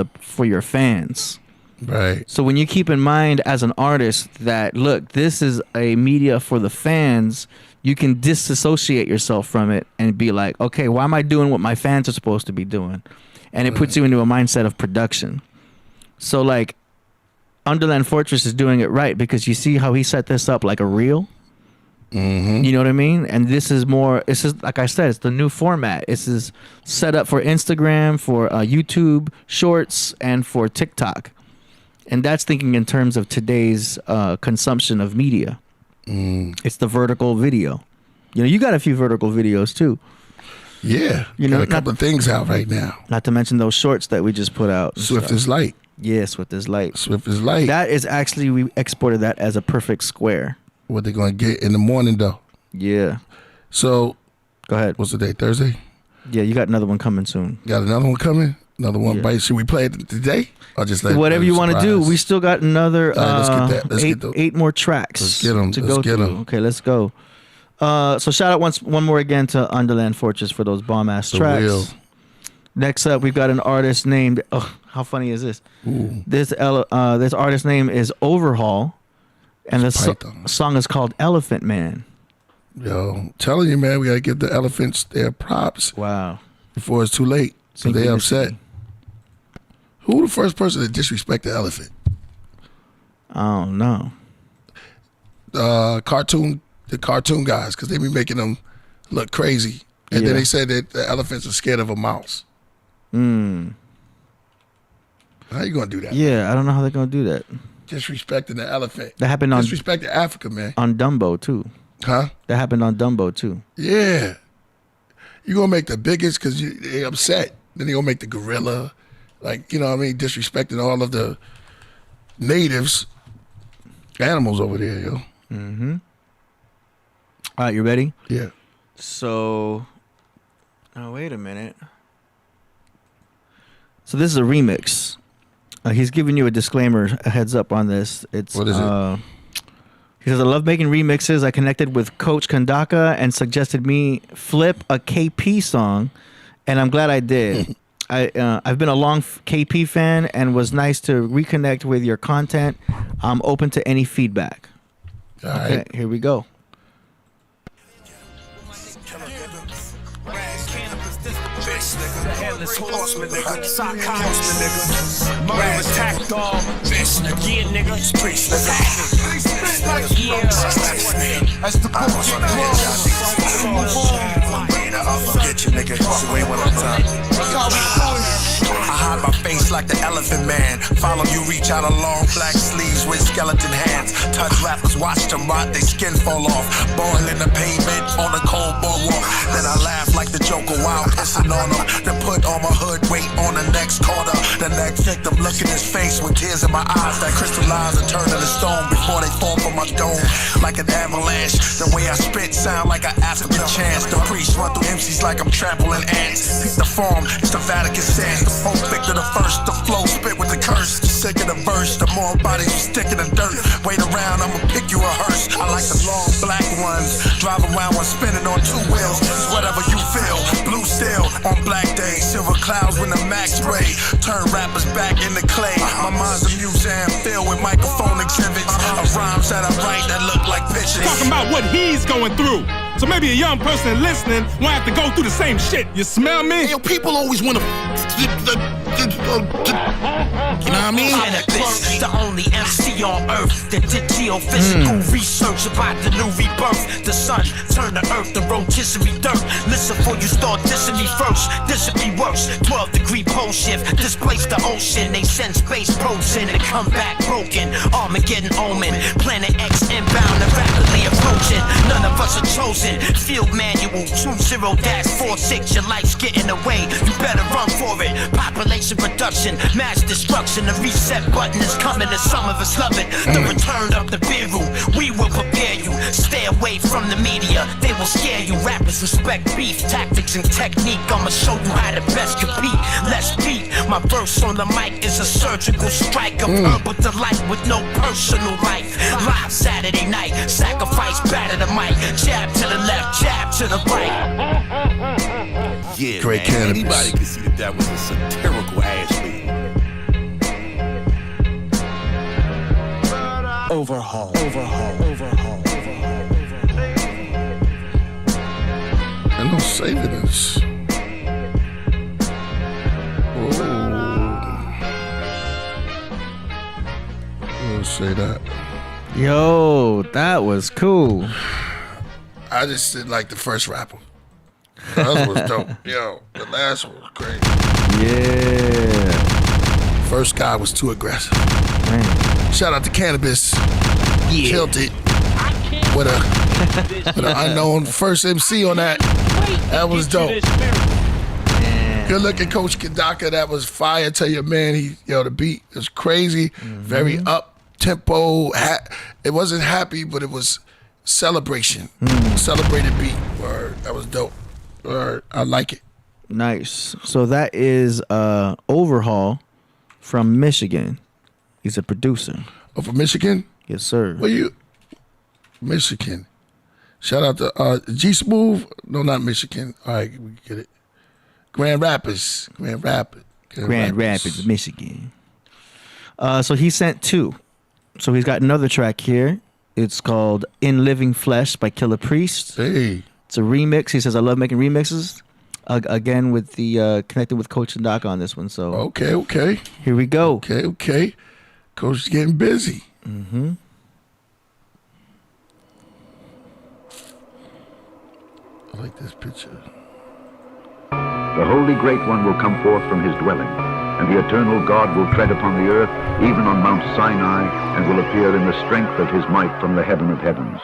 your fans. Right. So when you keep in mind as an artist that, look, this is a media for the fans, you can disassociate yourself from it and be like, okay, why am I doing what my fans are supposed to be doing? And it puts you into a mindset of production. So like UndaLand Fortress is doing it right because you see how he set this up like a reel. Mm-hmm. You know what I mean? And this is like I said, it's the new format. This is set up for Instagram, for YouTube Shorts, and for TikTok. And that's thinking in terms of today's consumption of media. It's the vertical video. You know, you got a few vertical videos too. Yeah, you know, got a couple of things out right now. Not to mention those shorts that we just put out. Swift as light. Yeah, Swift as light. Swift as light. That is actually, we exported that as a perfect square. What they're going to get in the morning though. Yeah. So, go ahead. What's the day? Thursday? Yeah, you got another one coming soon. Got another one coming? Another one bite. Should we play it today? Or just let whatever you want to do. We still got another let's get eight more tracks to go through. Okay, let's go. So shout out one more again to UndaLand Fortress for those bomb ass tracks. Real. Next up, we've got an artist named. Oh, how funny is this? Ooh. This artist name is OVRHAUL, and the song is called Elephant Man. Yo, I'm telling you, man, we gotta give the elephants their props. Wow. Before it's too late, so they upset. Who the first person to disrespect the elephant? Oh no. The cartoon guys, because they be making them look crazy, and then they said that the elephants are scared of a mouse. How you gonna do that? Yeah, man? I don't know how they're gonna do that. Disrespecting the elephant. That happened on disrespecting Africa, man. On Dumbo too. Huh? That happened on Dumbo too. Yeah. You gonna make the biggest because they upset. Then they gonna make the gorilla. Like, you know what I mean? Disrespecting all of the natives, animals over there, yo. Mm-hmm. All right, you ready? Yeah. So, wait a minute. So this is a remix. He's giving you a disclaimer, a heads up on this. What is it? He says, I love making remixes. I connected with Coach Kandaka and suggested me flip a KP song, and I'm glad I did. I've been a long KP fan and was nice to reconnect with your content. I'm open to any feedback. All okay, right. Here we go. Headless horseman, nigga. Sock horseman, nigga. Murder attack dog. Yeah, nigga. Yeah. That's the I'll forget you, nigga. So ain't what I'm talking. I hide my face like the elephant man. Follow you, reach out a long black sleeves with skeleton hands. Touch rappers, watch them rot, they skin fall off. Boil in the pavement on a cold boardwalk. Then I laugh like the Joker while pissing on them. Then put on my hood, wait on the next corner. The next victim, look in his face with tears in my eyes that crystallize and turn into stone before they fall from my dome. Like an avalanche, the way I spit sound like an African chant. The priest run through MCs like I'm trampling ants. Pick the form, it's the Vatican sands. The Pope Victor the first, the flow spit with the curse. The sicker the verse, the more bodies you stick in the dirt. Wait around, I'ma pick you a hearse. I like the long black ones. Drive around when spinning on two wheels. It's whatever you feel. Blue steel on black days. Silver clouds when the max spray. Turn rappers back into clay. My mind's a museum filled with microphone exhibits. Of rhymes that I write that look like pictures. Talking about what he's going through. So maybe a young person listening won't have to go through the same shit. You smell me? Yo, people always want to You know what I mean? Cannabis, the only MC on earth that did geophysical research about the new rebirth. The sun turned the earth to rotisserie dirt. Listen before you start dissing me first. This would be worse. 12-degree pole shift displace the ocean. They send space probes in and come back broken. Armageddon omen. Planet X inbound and rapidly approaching. None of us are chosen. Field manual 20-46. Your life's getting away. You better run for it. Population reduction, mass destruction. The reset button is coming and some of us love it. The return of the beer room. We will prepare you. Stay away from the media. They will scare you. Rappers respect beef, tactics and technique. I'ma show you how to best compete. Let's beat. My verse on the mic is a surgical strike of herbal delight with no personal life. Live Saturday night. Sacrifice, batter the mic. Jab to the left, jab to the right. Yeah, great man. cannabis. Anybody can see that that was a satirical ass lead. Overhaul. Ain't no saving this. We'll say that. Yo, that was cool. I just didn't like the first rapper. The other was dope. Yo, the last one was great. Yeah. First guy was too aggressive. Man. Shout out to Cannabis. Yeah. Killed it with an unknown first MC on that. That was dope. Good looking Coach Kadaka. That was fire. Tell your man, the beat was crazy. Very up tempo. It wasn't happy, but it was celebration. Celebrated beat. Word. That was dope. Word. I like it. Nice. So that is Overhaul from Michigan. He's a producer. Oh, from Michigan? Yes, sir. Well, Michigan. Shout out to Gsmoove. No, not Michigan. All right, we get it. Grand Rapids, Michigan. So he sent 2. So he's got another track here. It's called In Living Flesh by Killah Priest. Hey. It's a remix. He says, I love making remixes. Again, with the connected with Coach and Doc on this one. So Okay. Here we go. Okay. Coach is getting busy. I like this picture. The Holy Great One will come forth from his dwelling, and the eternal God will tread upon the earth, even on Mount Sinai, and will appear in the strength of his might from the heaven of heavens.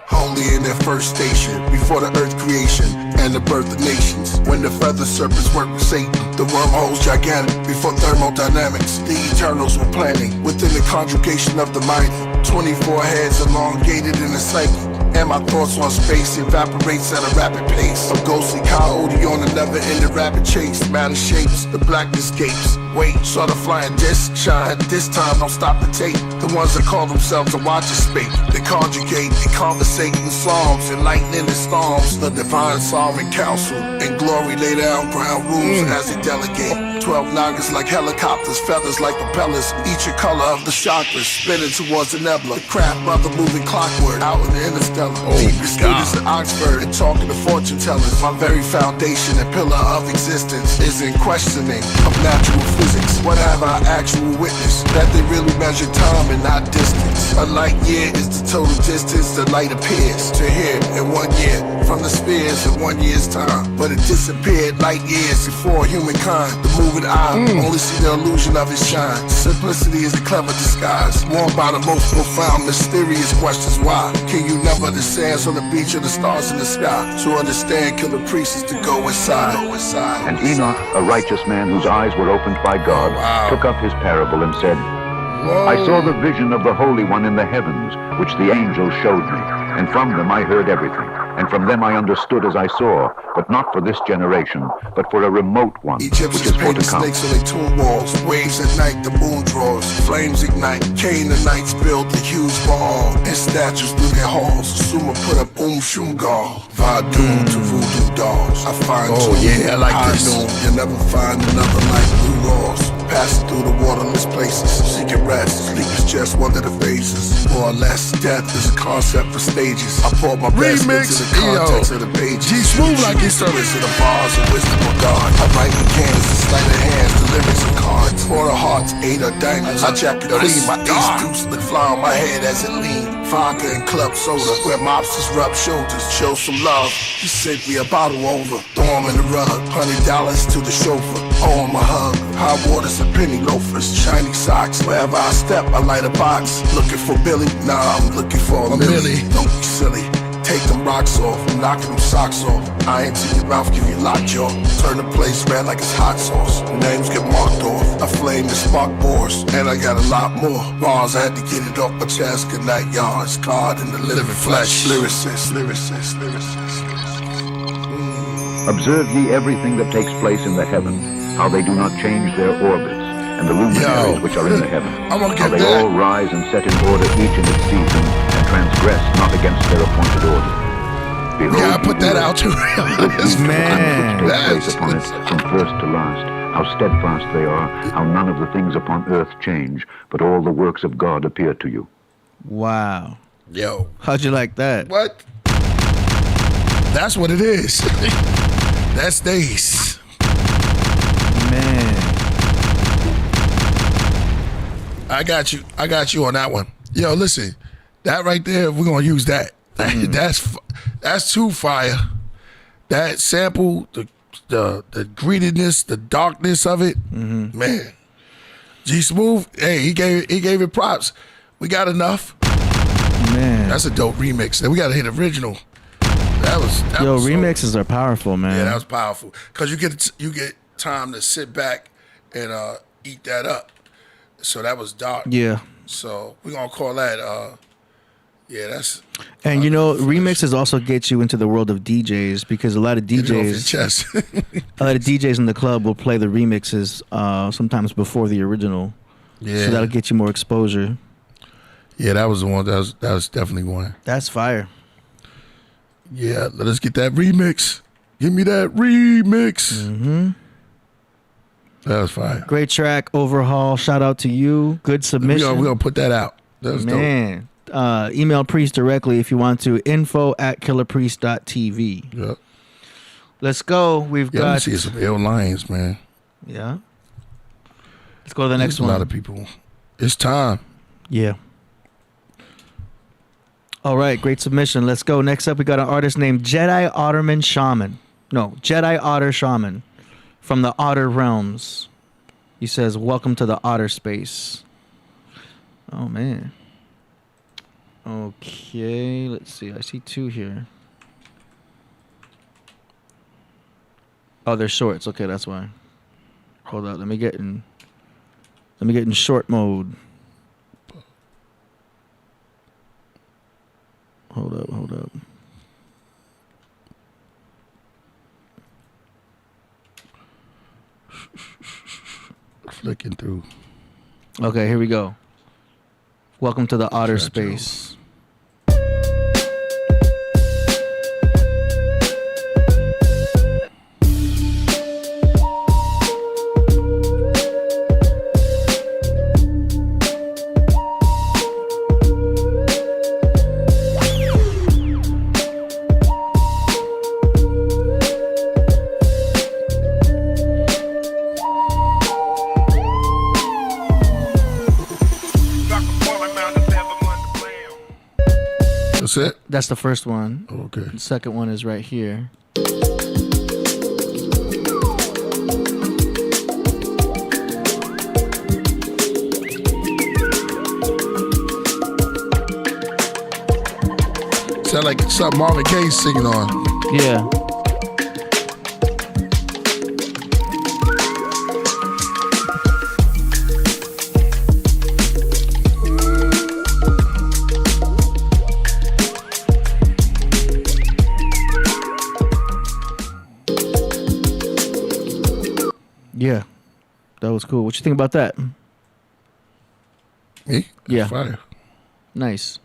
Holy in their first station, before the earth creation and the birth of nations. When the feather serpents worked with Satan, the wormholes gigantic. Before thermodynamics, the eternals were planning. Within the conjugation of the mighty, 24 heads elongated in a cycle. And my thoughts on space evaporates at a rapid pace. A ghostly coyote on a never-ending rapid chase. Matter shapes, the blackness gapes. Wait, saw the flying disc shine. This time don't stop the tape. The ones that call themselves a watcher spake. They conjugate, they conversate in songs and lightning and storms. The divine sovereign council and glory lay down ground rules as they delegate. 12 nagas like helicopters, feathers like propellers. Each a color of the chakras, spinning towards the nebula. The craft brother moving clockwork out in the interstellar. Deepest students at Oxford and talking to fortune tellers. My very foundation and pillar of existence is in questioning of natural physics. What have I actual witness? That they really measure time and not distance. A light year is the total distance the light appears to here in 1 year. From the spheres in 1 year's time. But it disappeared light years before humankind. The moving eye only see the illusion of its shine. Simplicity is a clever disguise. Warned by the most profound, mysterious questions. Why can you never the sands on the beach or the stars in the sky? To understand Killah Priest is to go inside. And Enoch, a righteous man whose eyes were opened by God, took up his parable and said, I saw the vision of the Holy One in the heavens, which the angel showed me, and from them I heard everything, and from them I understood as I saw, but not for this generation, but for a remote one, which Egyptians is for painted to come. snakes on their tomb walls. Waves at night, the moon draws. Flames ignite. Canaanites built a huge ball and statues through their halls. Sumer put up Shumgal. Vadum to voodoo dolls. I find I like this. You'll never find another like Blue Ross. passing through the waterless places, seeking rest. Sleep is just one of the phases. More or less, death is a concept for stages. I pour my best into the context of the pages. Gsmoove like it's the of the bars of wisdom of God. I write with Kansas, sleight of hands, the lyrics of cards. For the hearts, 8 or dangles. I jacket clean, my ace deuce look fly on my head as it lean. Vodka and club soda, where mobsters rub shoulders, show some love. You sent me a bottle over, throw 'em in the rug. $100 to the chauffeur, owe him a hug. Hot waters and penny loafers, shiny socks. Wherever I step, I light a box. Looking for Billy? Nah, I'm looking for a Millie. Don't be silly. Take them rocks off, I'm knocking them socks off. I ain't to your mouth, give you lockjaw. Turn the place red like it's hot sauce. Names get marked off. I flame the spark bores, and I got a lot more. Bars, I had to get it off my chest. Good night, y'all. It's God in the living flesh. Lyricist. Observe ye everything that takes place in the heavens, how they do not change their orbits, and the luminaries which are in the heavens, how they all rise and set in order each in its season, and transgress not against their appointed order. Behold, I put that out too. Man, which take place upon it from first to last, how steadfast they are, how none of the things upon earth change, but all the works of God appear to you. Wow. Yo. How'd you like that? What? That's what it is. That's days. Man. I got you on that one. Yo, listen. That right there, we're gonna use that. That's too fire. That sample, the greediness, the darkness of it, man. Gsmoove, hey, he gave it props. We got enough. Man, that's a dope remix. Then we gotta hit original. That was remixes are powerful, man. Yeah, that was powerful because you get time to sit back and eat that up. So that was dark. Yeah. So we're gonna call that. Yeah, that's. And remixes also get you into the world of DJs because a lot of DJs, a lot of DJs in the club will play the remixes sometimes before the original. Yeah. So that'll get you more exposure. Yeah, that was the one. That was definitely one. That's fire. Yeah, let us get that remix. Give me that remix. Mm-hmm. That was fire. Great track, OVRHAUL. Shout out to you. Good submission. We're gonna put that out. That was dope. Email Priest directly if you want to. info@killerpriest.tv. Yep. Let's go. We've got. Let's see some ill lines, man. Yeah. Let's go to the next one. A lot of people. It's time. Yeah. All right, great submission. Let's go. Next up, we got an artist named Jedi Otterman Shaman. No, Jedi Otter Shaman from the Otter Realms. He says, "Welcome to the Otter Space." Oh man. Okay, let's see. I see two here. Oh, they're shorts. Okay, that's why. Hold up. Let me get in short mode. Hold up. Flicking through. Okay, here we go. Welcome to the Otter Space. That's it? That's the first one. Okay. The second one is right here. Sound like something Marvin Gaye's singing on. Yeah. Yeah, that was cool. What you think about that? Me? Yeah. Fire. Nice.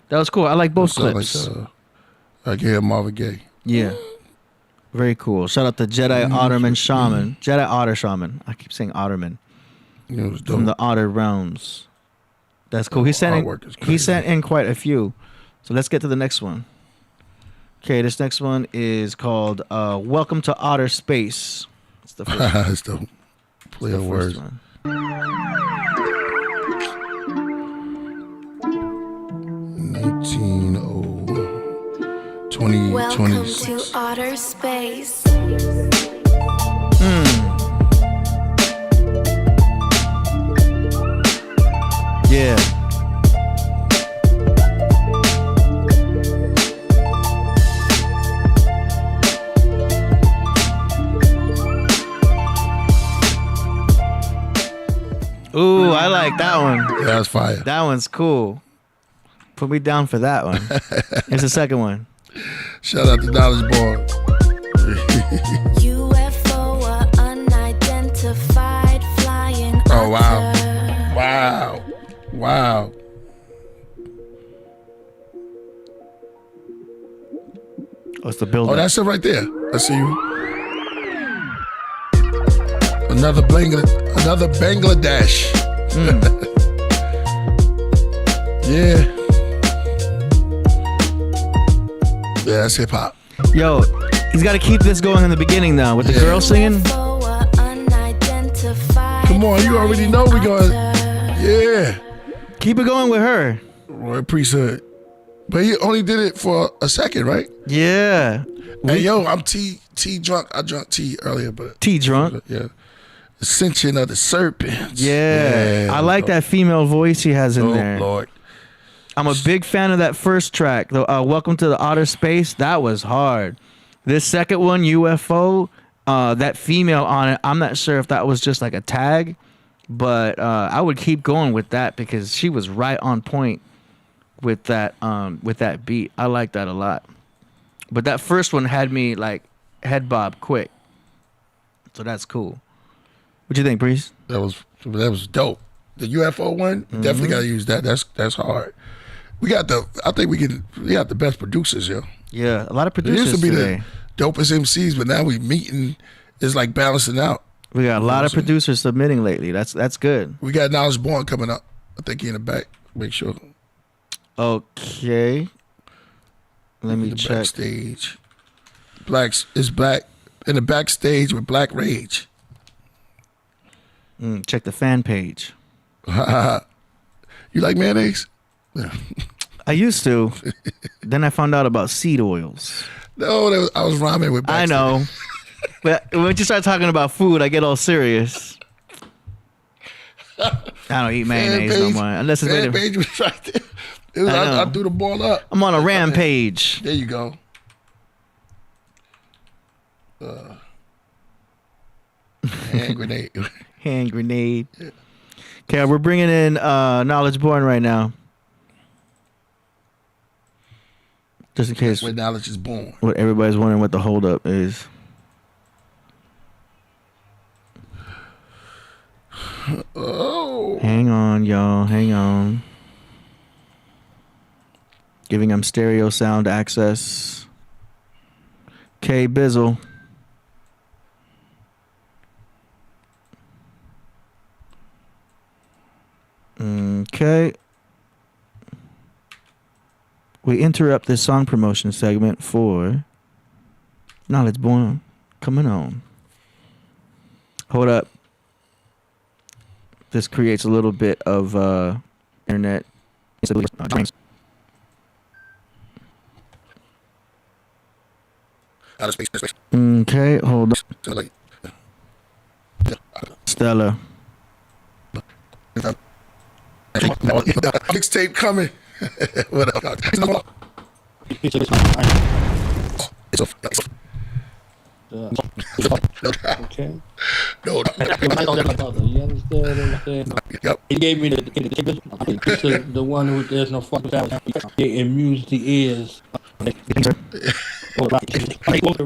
That was cool. I like both clips. Like, I can hear Marvin Gaye. Yeah. Very cool. Shout out to Jedi Otterman Shaman. Jedi Otter Shaman. I keep saying Otterman. from the Outer Realms. That's cool. He sent in quite a few. So let's get to the next one. Okay, this next one is called Welcome to Outer Space. It's the first one. It's the play of words. 2026. Welcome to outer space. Yeah. Ooh, I like that one. Yeah, that's fire. That one's cool. Put me down for that one. Here's the second one. Shout out to Knowledge Born. UFO or unidentified flying. Oh, wow. Wow. Wow. What's the build? Oh, that's it right there. I see you. Another Bangladesh. Yeah. Yeah, that's hip hop. Yo, he's got to keep this going in the beginning though, with the girl singing. Come on, you already know we going. Yeah. Keep it going with her. Roy Priesthood. But he only did it for a second, right? Yeah. Hey, yo, I'm tea drunk. I drunk tea earlier, but tea drunk. Yeah. Ascension of the Serpent. Yeah. I like that female voice he has in there. Lord. I'm a big fan of that first track, though. Welcome to the Outer Space. That was hard. This second one, UFO, that female on it, I'm not sure if that was just like a tag, but I would keep going with that because she was right on point with that beat. I like that a lot. But that first one had me like head bob quick. So that's cool. What you think, Priest? That was dope. The UFO one, definitely gotta use that. That's hard. We got the best producers, yo. Yeah, a lot of producers. It used to be today. the dopest MCs, but now we meeting is like balancing out. We got a lot of producers submitting lately. That's good. We got Knowledge Born coming up. I think he in the back. Make sure. Okay. Let me check. Backstage. Blacks is back in the backstage with Black Rage. Check the fan page. You like mayonnaise? I used to. Then I found out about seed oils. No, I was rhyming with backstage. I know. But when you start talking about food, I get all serious. I don't eat mayonnaise no more. Unless it's made page was right there. I threw the ball up. I'm on a rampage. There you go. Hand grenade. Hand grenade. Okay, we're bringing in Knowledge Born right now. Just in case. That's where knowledge is born. What everybody's wondering what the holdup is. Oh. Hang on, y'all. Hang on. Giving them stereo sound access. K Bizzle. Okay. We interrupt this song promotion segment for Knowledge Born coming on. Hold up. This creates a little bit of internet. Outer space. Okay, hold up. Stella. Mixtape coming. What up? Okay. No. You understand? Yep. He gave me the one who there's no fucking family. It amused the ears. The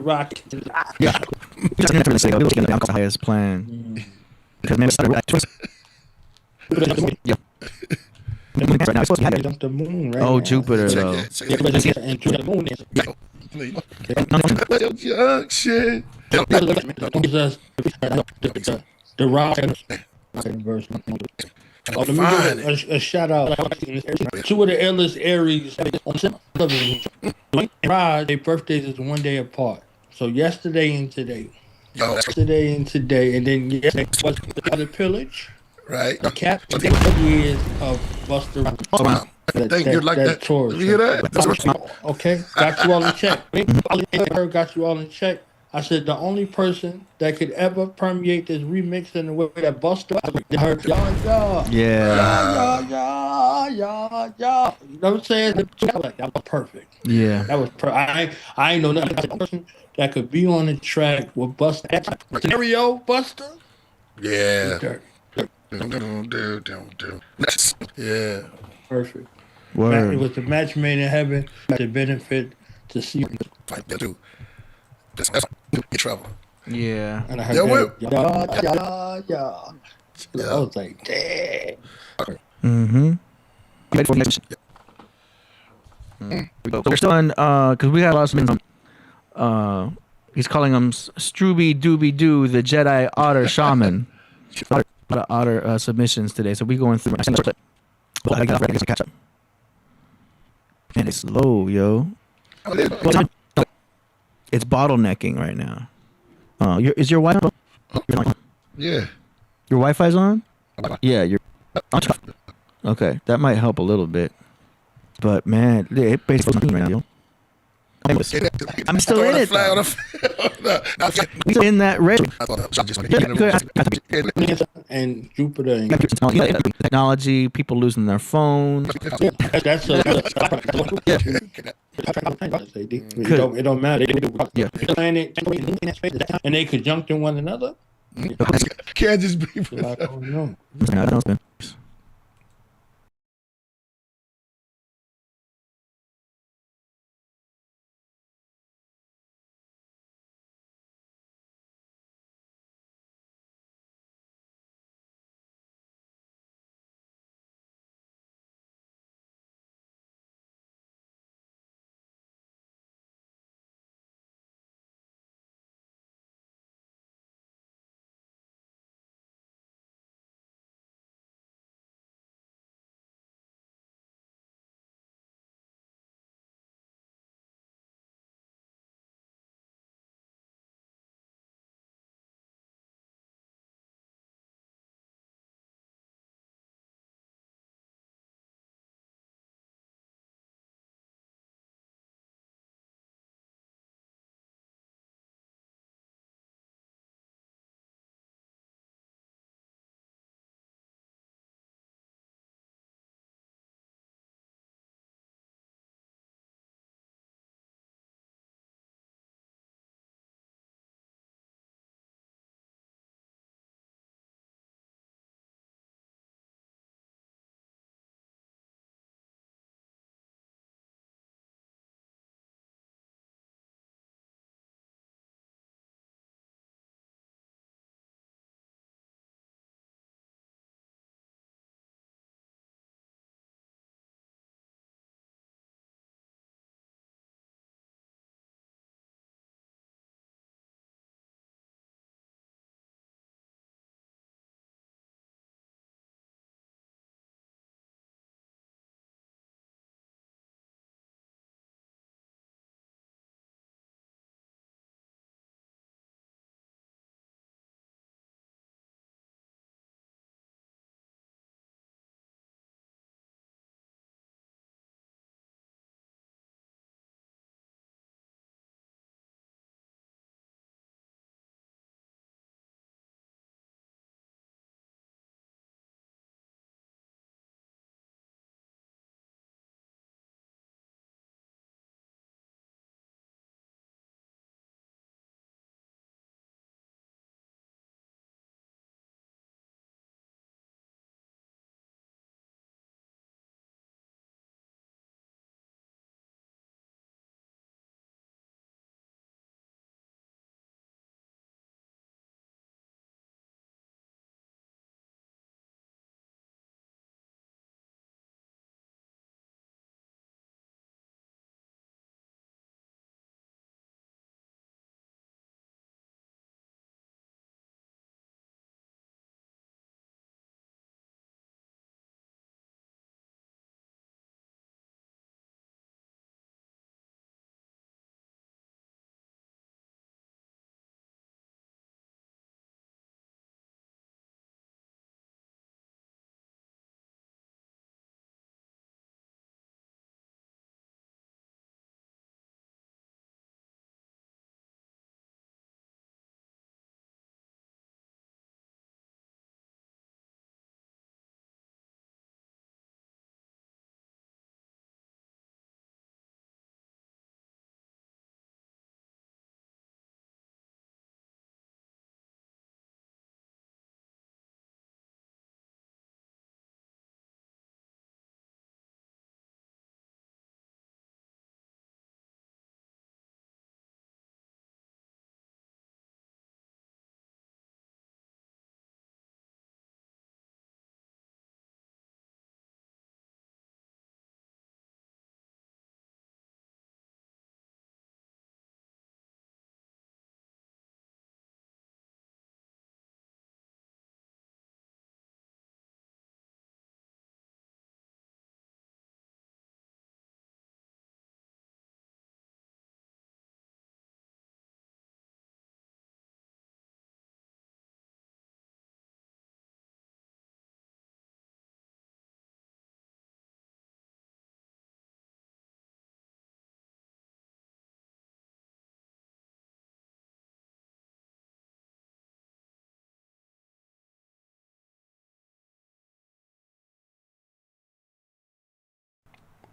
rocket. Yeah. The highest plan. Yeah. The moon, right? Oh, Jupiter, though. And to the moon is. Shit. The rock. verse. Let me give a shout out. Two of the illest Aries on television. Their birthdays is one day apart. So yesterday and today. Yesterday and today. And then yesterday was the pillage. Right. The cap years of Buster. Thank you like that. Taurus. You hear that? Okay. Got you all in check. Got you all in check. I said the only person that could ever permeate this remix in the way that Buster heard y'all. Yeah. Yeah. You know what I'm saying? That was perfect. Yeah. That was I ain't know nothing. The person that could be on the track with Buster. Scenario Buster. Yeah. Yeah. Perfect. Word. It was the match made in heaven. The benefit to see. That's in trouble. Yeah. And I heard I was like, damn. Mm-hmm. So we're still on, because we had a lot of he's calling him Strubie Doobie Doo, the Jedi otter shaman. A lot of otter submissions today, so we going through. I got to catch up. And it's low, yo. It's bottlenecking right now. Is your Wi-Fi? Yeah. Your Wi-Fi's on? Yeah, you're. Okay, that might help a little bit. But man, it basically right now, yo. I'm still in it. We still in that red. And Jupiter and technology, people losing their phones. That's it don't matter. Yeah. Planet and they conjunct in one another. Can't just be. I don't know. I don't know.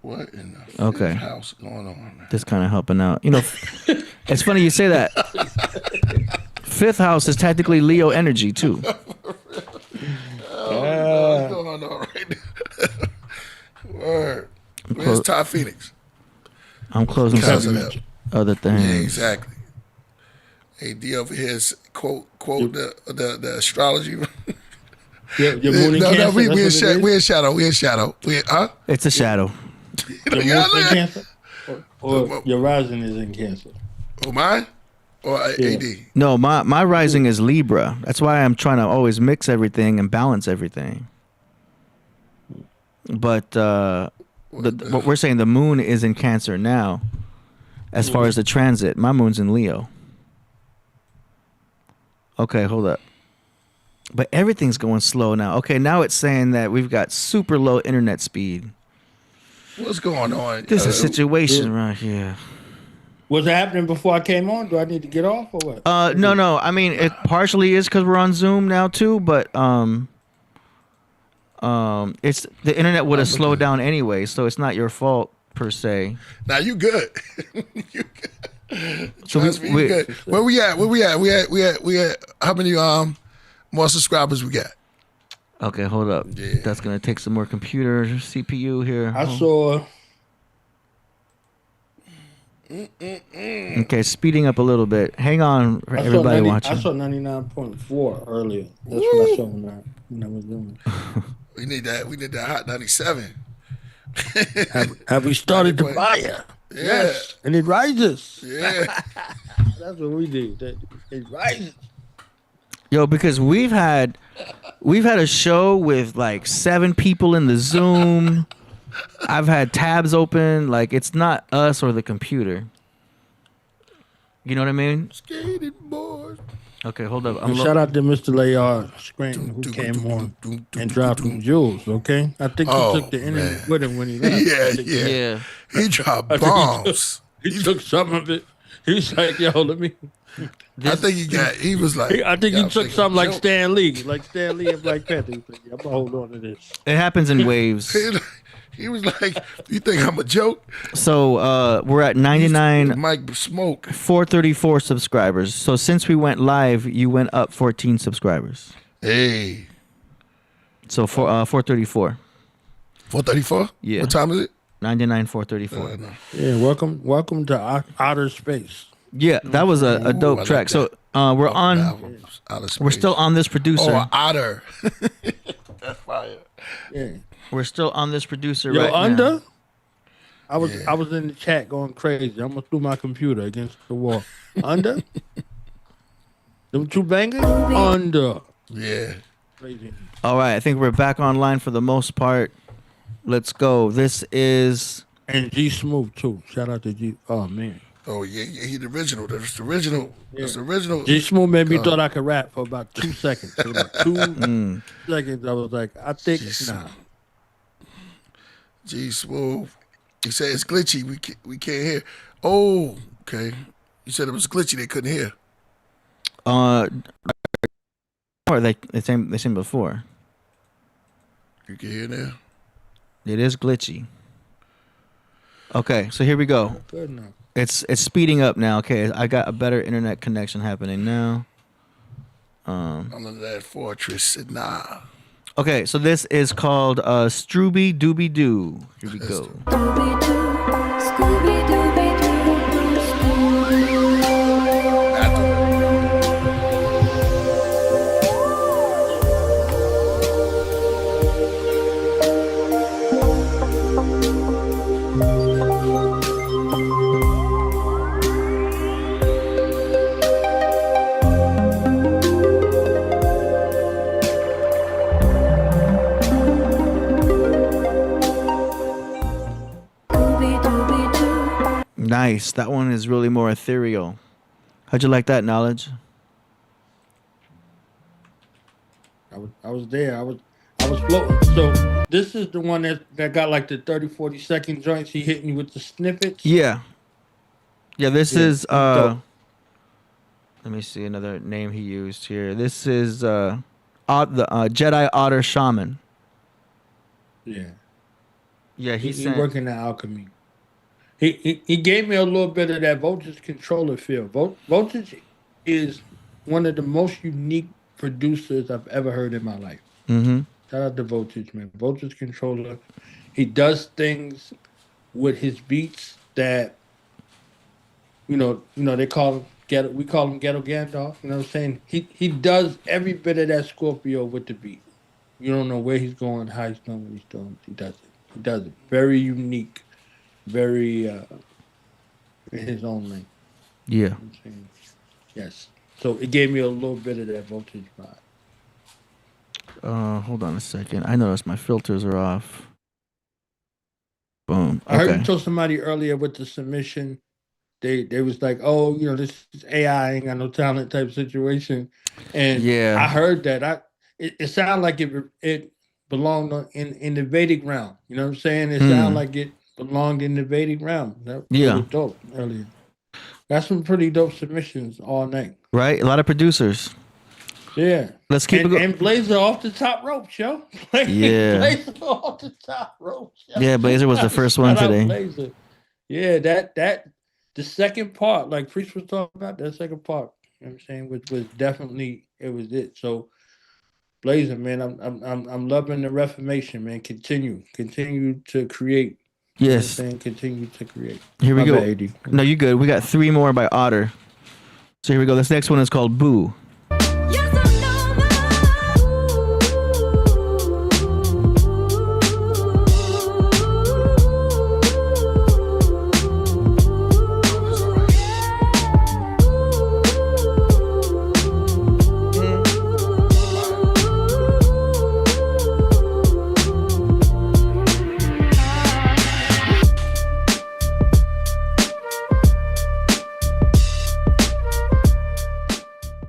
What in the Okay. fifth house going on, man? Just kind of helping out. You know, it's funny you say that. Fifth house is technically Leo energy too. What's going on right now? Word. Where's Ty Phoenix? I'm closing some other things. Yeah, exactly. Hey, D over here is quote the astrology. Your moon in Cancer. We in shadow. We in shadow. It's a shadow. Your moon in Cancer, or your rising is in Cancer. Oh, mine or AD? No, my rising is Libra. That's why I'm trying to always mix everything and balance everything. But what we're saying, the moon is in Cancer now. As far as the transit, my moon's in Leo. Okay, hold up. But everything's going slow now. Okay, now it's saying that we've got super low internet speed. What's going on? This is a situation right here. Was it happening before I came on? Do I need to get off or what? No. I mean, it partially is because we're on Zoom now too, but it's the internet would have slowed down anyway, so it's not your fault per se. Now you good. You good. So we good. Where we at? We at how many more subscribers we got? Okay, hold up. Yeah. That's gonna take some more computer CPU here. I saw. Okay, speeding up a little bit. Hang on for everybody watching. I saw 99.4 earlier. That's what I saw when I was doing it. We need that hot 97. Have we started the fire? Yeah. Yes, and it rises. Yeah. That's what we do. It rises. Yo, because we've had a show with like 7 people in the Zoom. I've had tabs open. Like, it's not us or the computer. You know what I mean? Skating board. Okay, hold up. Shout out to Mr. Laird Scranton who came on and dropped some jewels, okay? I think he took the internet with him when he left. Yeah. He dropped bombs. He took some of it. He was like, yo, let me... I think he was like... I think he took something like Stan Lee. Like Stan Lee and Black Panther. He was like, I'm going to hold on to this. It happens in waves. He was like, you think I'm a joke? So we're at 99... Mike Smoke. 434 subscribers. So since we went live, you went up 14 subscribers. Hey. So 434. 434? Yeah. What time is it? 99 434. Yeah, welcome to outer space. Yeah, that was a dope track. So we're on. We're still on this producer. Oh, otter. That's fire. Yeah. We're still on this producer Yo, right under? now. I was in the chat going crazy. I'm gonna throw my computer against the wall. Under? Them 2 bangers? Under. Yeah. Crazy. All right, I think we're back online for the most part. Let's go. This is... And Gsmoove too. Shout out to G. Oh, man. Oh, yeah, he's the original. That's the original. Yeah. That's the original. Gsmoove made me thought I could rap for about 2 seconds. For about 2 seconds, I was like, I think, nah. Gsmoove. He said it's glitchy. We can't hear. Oh, okay. You said it was glitchy. They couldn't hear. Or they same before. You can hear now. It is glitchy. Okay, so here we go. Good enough. It's speeding up now. Okay, I got a better internet connection happening now. UndaLand Fortress. Nah. Okay, so this is called Strubie Doobie Doo. Here we go. Nice. That one is really more ethereal. How'd you like that, Knowledge? I was there. I was floating. So this is the one that got like the 30, 40 second joints. He hit me with the snippets. Yeah. Yeah, this is let me see another name he used here. This is the Jedi otter shaman. Yeah. Yeah, He sent. working at alchemy. He gave me a little bit of that Voltage controller feel. Voltage is one of the most unique producers I've ever heard in my life. Mm-hmm. Shout out to Voltage, man. Voltage controller. He does things with his beats that they call him ghetto. We call him Ghetto Gandalf. You know what I'm saying? He does every bit of that Scorpio with the beat. You don't know where he's going, how he's going, what he's doing. He does it. He does it. Very unique. Very in his own lane. Yeah. You know what I'm saying? Yes. So it gave me a little bit of that Voltage vibe. Hold on a second. I noticed my filters are off. Boom. I heard you told somebody earlier with the submission, they was like, oh, this is AI, ain't got no talent type situation. And yeah, I heard that. It sounded like it belonged in the Vedic realm. You know what I'm saying? It sounded like it belonged in the Vedic realm. That was dope earlier. Got some pretty dope submissions all night. Right? A lot of producers. Yeah. Let's keep it going. And Blazer off the top rope, yo. Yeah. Blazer off the top rope, yo. Yeah, Blazer was the first one today. Blazer. Yeah, that the second part, like Priest was talking about, that second part, you know what I'm saying, was definitely it. So Blazer, man, I'm loving the Reformation, man. Continue to create. Yes. You know what I'm saying? Continue to create. Here we My go. bad, AD. No, you good. We got 3 more by Otter. So here we go. This next one is called Boo.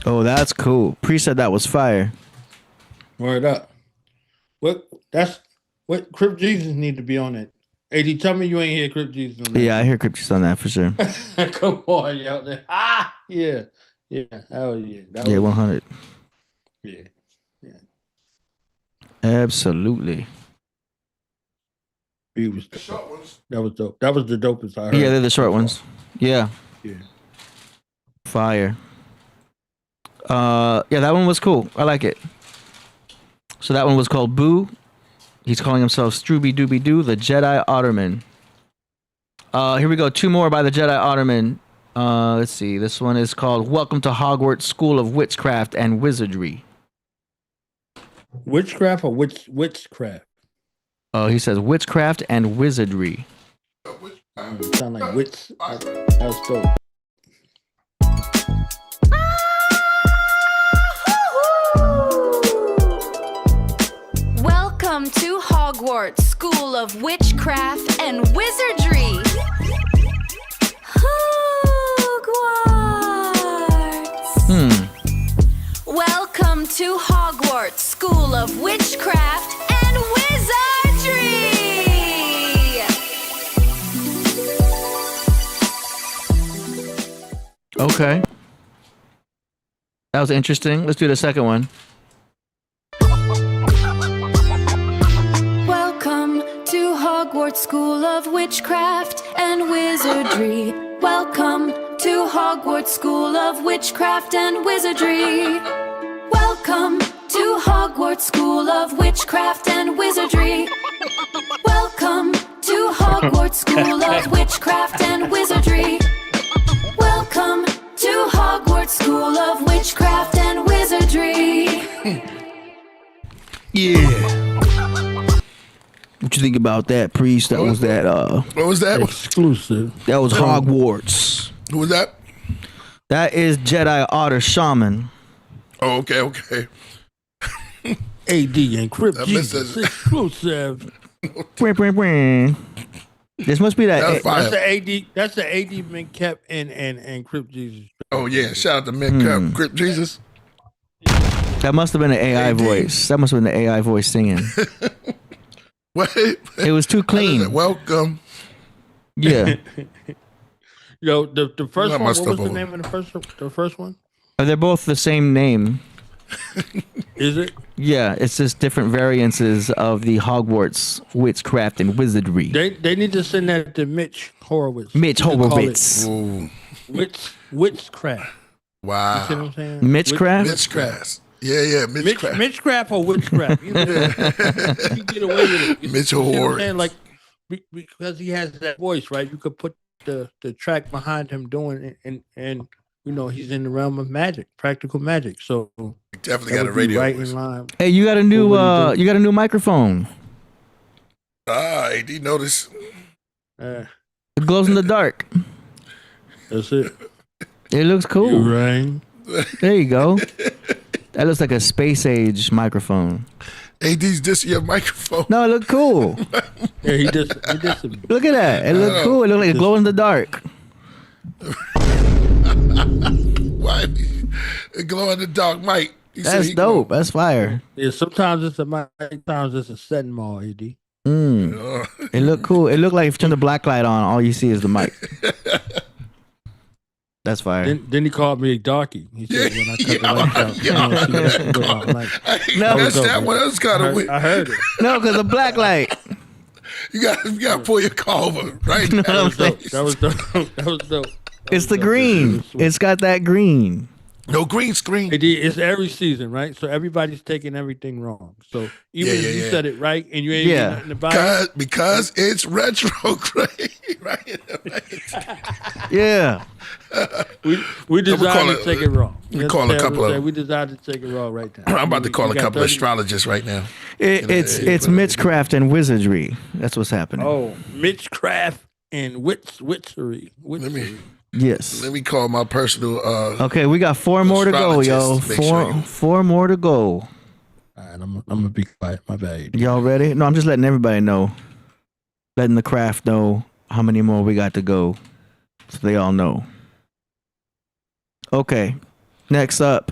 Oh, that's cool. Pre said that was fire. Word up. What Crip Jesus need to be on it. AD, tell me you ain't hear Crip Jesus on that. Yeah, I hear Crip Jesus on that for sure. Come on, y'all. Yeah. Hell yeah. Yeah, 100. Yeah. Absolutely. He was dope. That was dope. That was the dopest I heard. Yeah, they're the short ones. Yeah. Yeah. Fire. Yeah, that one was cool. I like it. So that one was called Boo. He's calling himself Strubie Doobie Doo, the Jedi Otterman. Here we go. 2 more by the Jedi Otterman. Let's see. This one is called Welcome to Hogwarts School of Witchcraft and Wizardry. Witchcraft or witchcraft? Oh, he says Witchcraft and Wizardry. Sound like witch. That's dope. Welcome to Hogwarts School of Witchcraft and Wizardry. Hogwarts. Welcome to Hogwarts School of Witchcraft and Wizardry. Okay. That was interesting. Let's do the second one. Welcome to Hogwarts School of Witchcraft and Wizardry. Welcome to Hogwarts School of Witchcraft and Wizardry. Welcome to Hogwarts School of Witchcraft and Wizardry. Welcome to Hogwarts School of Witchcraft and Wizardry. Welcome to Hogwarts School of Witchcraft and Wizardry. Yeah. What you think about that, Priest? That was that. What was that? Exclusive. That was Hogwarts. Who was that? That is Jedi Otter Shaman. Oh, okay. AD and Crip Jesus exclusive. This must be that. That's the AD. That's the AD been kept and Crip Jesus. Oh yeah! Shout out to Mint Crip Jesus. That must have been an AI voice. That must have been the AI voice singing. Wait, it was too clean. Welcome. Yeah. Yo, the first one. What was the name of the first one? They're both the same name. Is it? Yeah, it's just different variances of the Hogwarts witchcraft and wizardry. They need to send that to Mitch Horowitz. Mitch You could call Horowitz. it Witchcraft. Wow. You see what I'm saying? Mitchcraft? Mitchcraft. Yeah, Mitchcraft. Mitchcraft or witchcraft. You know, you get away with it. Mitchell You see what I'm Horowitz. saying? Like, because he has that voice, right? You could put the track behind him doing it, and you know, he's in the realm of magic, practical magic. So Definitely that got a would be radio right voice. in line. Hey, you got a new What would he do? you got a new microphone. AD notice. It glows in the dark. That's it. It looks cool. You rang. There you go. That looks like a space age microphone. AD's just your microphone. No, it looked cool. Yeah, he did some. Look at that. It looked cool. It looked like a glow in the dark. Why? A glow in the dark mic. He said That's he dope. That's fire. Yeah, sometimes it's a mic, sometimes it's a setting mall, AD. It looked cool. It looked like if you turn the black light on, all you see is the mic. That's fire. Then he called me a darky. He said when I cut the lights out, you don't see nothing but my mic. No, that's that one. That's kind of weird. I heard it. No, because the black light. You got to pull your car over right No, now. That was dope. That was dope. It's the green. It's got that green. No green screen. It's every season, right? So everybody's taking everything wrong. So even if you said it right and you ain't doing nothing about it. Because it's retrograde, right? Yeah. We decided to take it wrong. We call a couple of. We decided to take it wrong right now. I'm about to call a got couple of 30 astrologists right now. It's Mitchcraft and wizardry. That's what's happening. Oh, Mitchcraft and witchery. Yes. Let me call my personal. Okay, we got 4 more to go, yo. astrologist. Make sure you- 4 more to go. All right, I'm gonna be quiet. My bad. Y'all ready? No, I'm just letting everybody know. Letting the craft know how many more we got to go. So they all know. Okay. Next up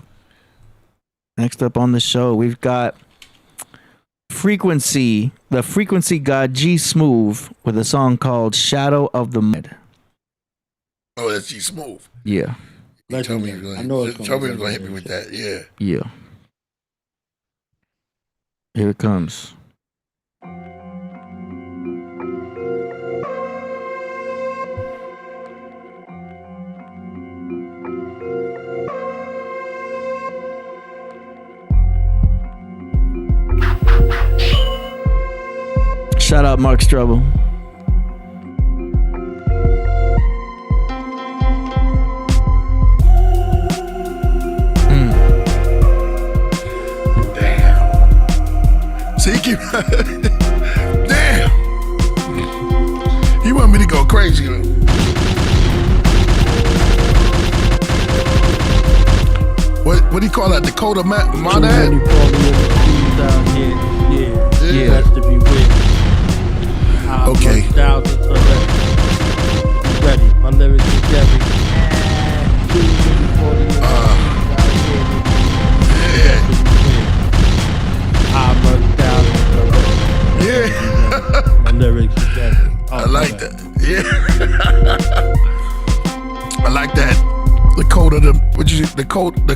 on the show, we've got Frequency, the Frequency God Gsmoove with a song called Shadow of the Mud. Oh, that's Gsmoove. Yeah. You told me you were going to hit me with that. Yeah. Yeah. Here it comes. Shout out Mark Struble. See, damn. He want me to go crazy. What do you call that? Dakota Monad? Yeah. Has to be with. Okay. Thousands of ready. My lyrics is heavy. Yeah. My lyrics is heavy. I like that. Yeah. I like that. The code of the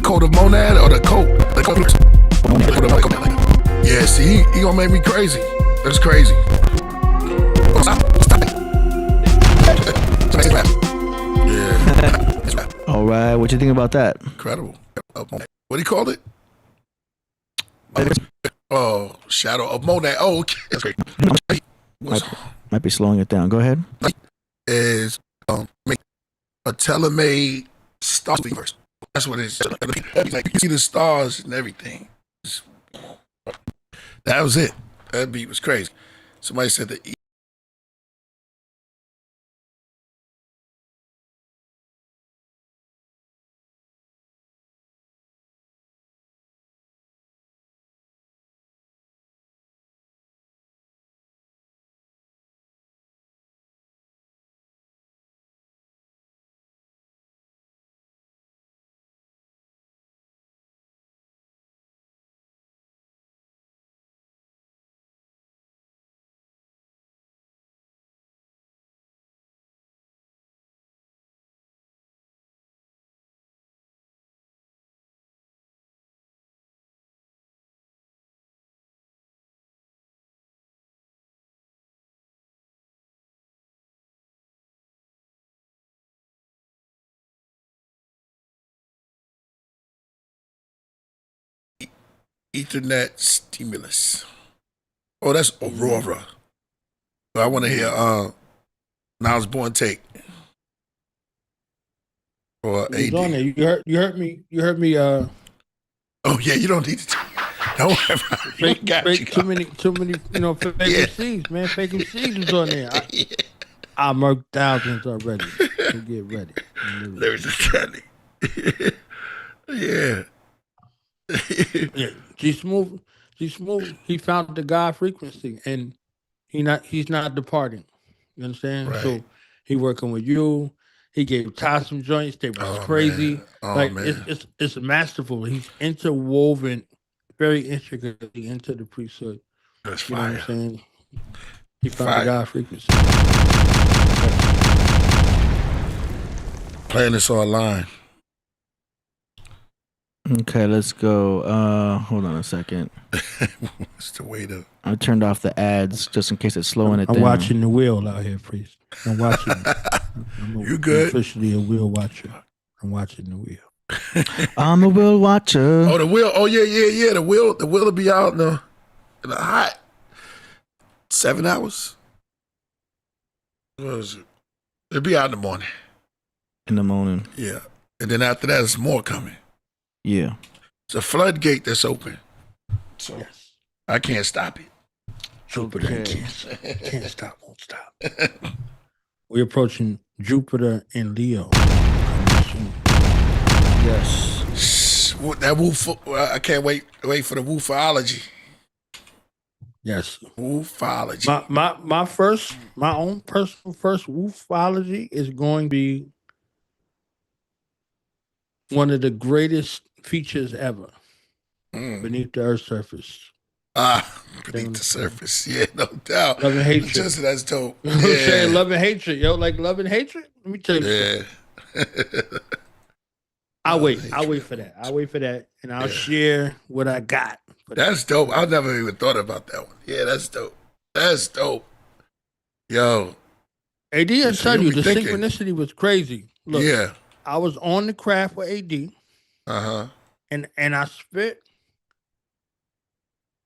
code of monad or the code yeah, see, he gonna make me crazy. That's crazy. Oh, stop it. Yeah. All right, what you think about that? Incredible. What do you call it? Oh, Shadow of Monad. Oh, okay. That's great. Might be slowing it down. Go ahead. Is a tailor-made star verse. That's what it is. Like, you see the stars and everything. That was it. That beat was crazy. Somebody said that Ethernet stimulus. Oh, that's Aurora. So I want to hear Niles Born take. Or AD. On there. You heard me. Oh yeah, you don't need to. Don't worry about it. Too many, fake MCs, man. Fake MCs was on there. I murked thousands already. So get ready. There's a Johnny. Yeah. Yeah. Gsmoove, he found the God frequency, and he's not departing. You understand? Right. So he working with you. He gave Ty some joints. They was crazy. Man. It's masterful. He's interwoven very intricately into the priesthood. That's you fire. know what I'm saying? He found the God frequency. Playing this online. Okay, let's go. Hold on a second. It's the way to. I turned off the ads just in case it's slowing it down. I'm watching the wheel out here, priest. I'm watching. You good? I'm officially a wheel watcher. I'm watching the wheel. I'm a wheel watcher. Oh, the wheel. Oh, yeah. The wheel will be out in the hot 7 hours. What is it? It'll be out in the morning. In the morning. Yeah. And then after that, there's more coming. Yeah. It's a floodgate that's open. So yes. I can't stop it. Jupiter can't stop, won't stop. We're approaching Jupiter and Leo. Yes. That woof. I can't wait for the woofology. Yes. Woofology. My own personal first woofology is going to be one of the greatest features ever. Beneath the Earth's surface. Beneath the surface. Yeah, no doubt. Love and hatred. Just that's dope. You know what I'm saying? Love and hatred, yo. Like love and hatred? Let me tell you something. I'll wait for that. And I'll share what I got. That's dope. I never even thought about that one. Yeah, that's dope. Yo. AD, I tell you, the thinking. synchronicity was crazy. Look, yeah. I was on the craft with AD. Uh-huh. And I spit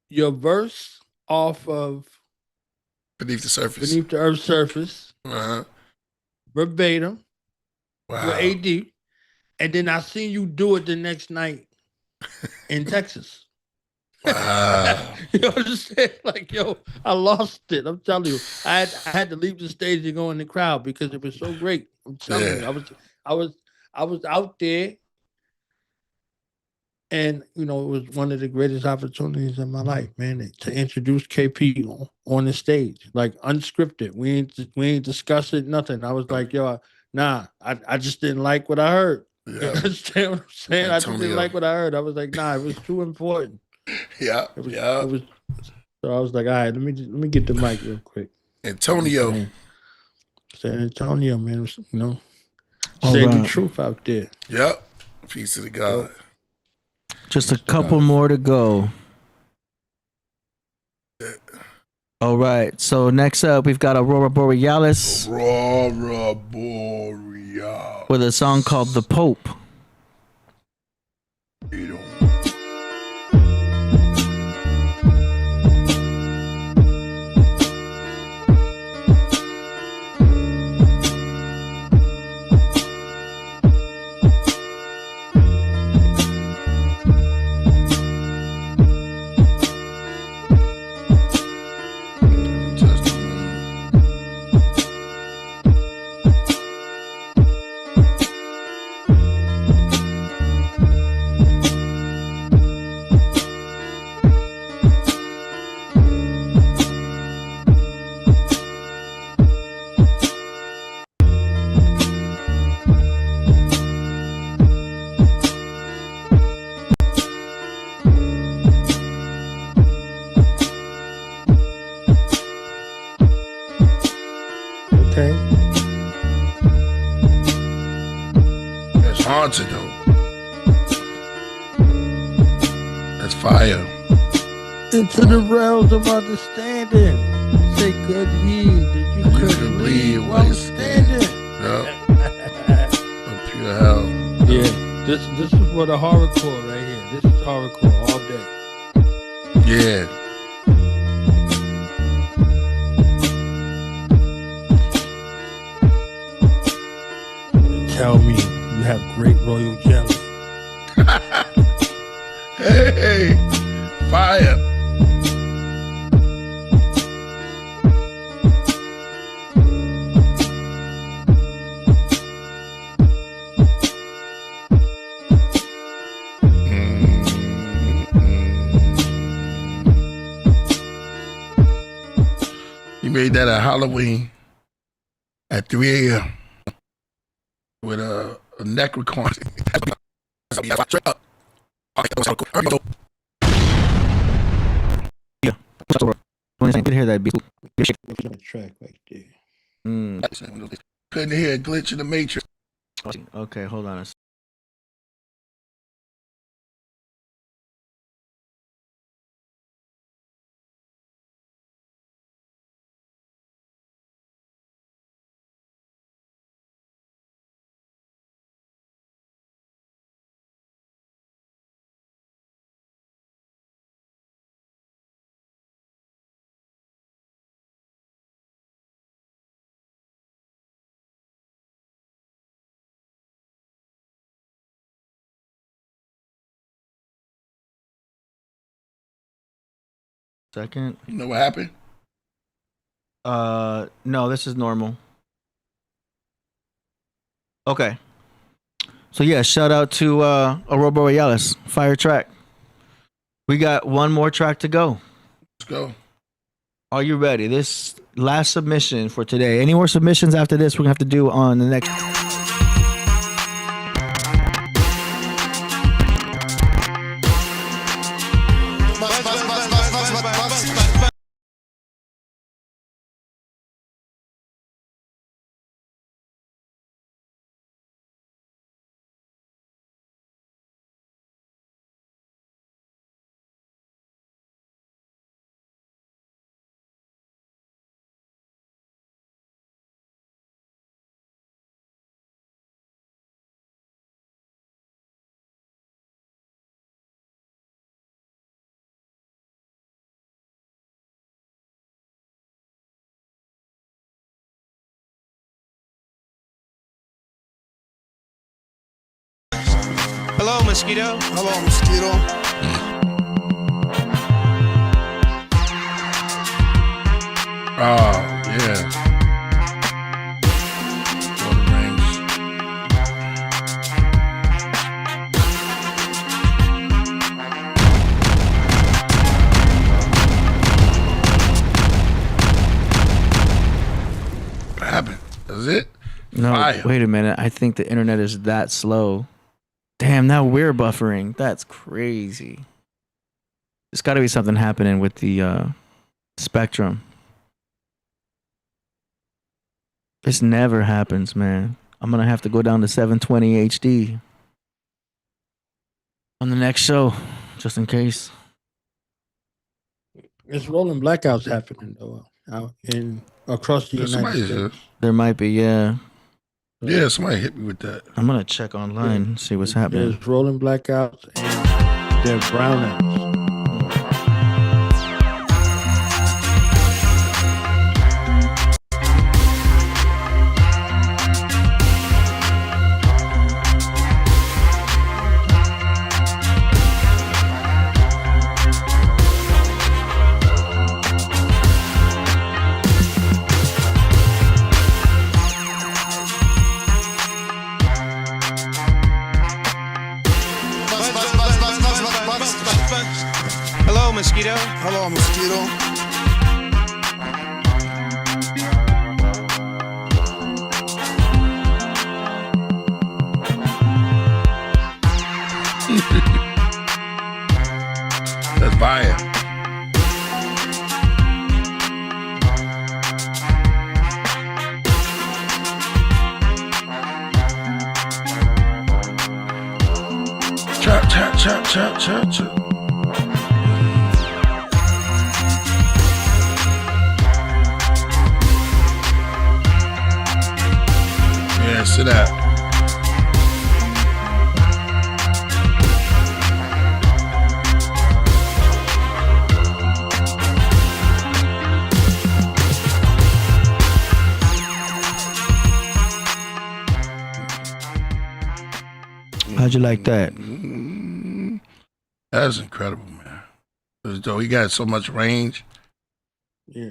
your verse off of Beneath the Earth's surface. Uh-huh. Verbatim. Wow. With AD. And then I seen you do it the next night in Texas. Wow. You know what I'm saying? Like, yo, I lost it. I'm telling you. I had to leave the stage and go in the crowd because it was so great. I'm telling you. I was out there. And, it was one of the greatest opportunities in my life, man, to introduce KP on the stage, like unscripted. We ain't discuss it, nothing. I was like, yo, I just didn't like what I heard. Yeah. You understand what I'm saying? I just didn't like what I heard. I was like, it was too important. Yeah. It was, so I was like, all right, let me get the mic real quick. Antonio. San Antonio, man, saying the truth out there. Yep. Peace to the God. Just a couple more to go. All right. So next up, we've got Aurora Borealis. Aurora Borealis. With a song called The Pope. Haunted though. That's fire. Into the realms of understanding. Say good heed that you couldn't believe while standing. Yep. Oh, pure hell. Yeah, this is for the horrorcore right here. This is horrorcore all day. Yeah. Tell me you have great royal jelly. Hey, fire. He made that at Halloween at 3 a.m. with a necrocorn. Yeah. I could hear that beat. Track right there. Couldn't hear a glitch in the matrix. Okay, hold on a second. Second. You know what happened? No, this is normal. Okay. So yeah, shout out to Aurora Borealis, fire track. We got one more track to go. Let's go. Are you ready? This last submission for today. Any more submissions after this we're gonna have to do on the next. Hello, Mosquito. Hello, Mosquito. Oh, yeah. Golden rings. What happened? That's it? No, Fire. wait a minute. I think the internet is that slow. Damn, now we're buffering. That's crazy. There's got to be something happening with the spectrum. This never happens, man. I'm going to have to go down to 720 HD on the next show, just in case. It's rolling blackouts happening though, out in across the United States. There might be, yeah. Yeah, somebody hit me with that. I'm going to check online and see what's happening. There's rolling blackouts and they're brownouts. Hello, Mosquito. Hello, Mosquito. That's fire. Chop, chop, chop, chop, chop, chop. Yeah, sit that. How'd you like that? That's incredible, man. It was dope. He got so much range. Yeah.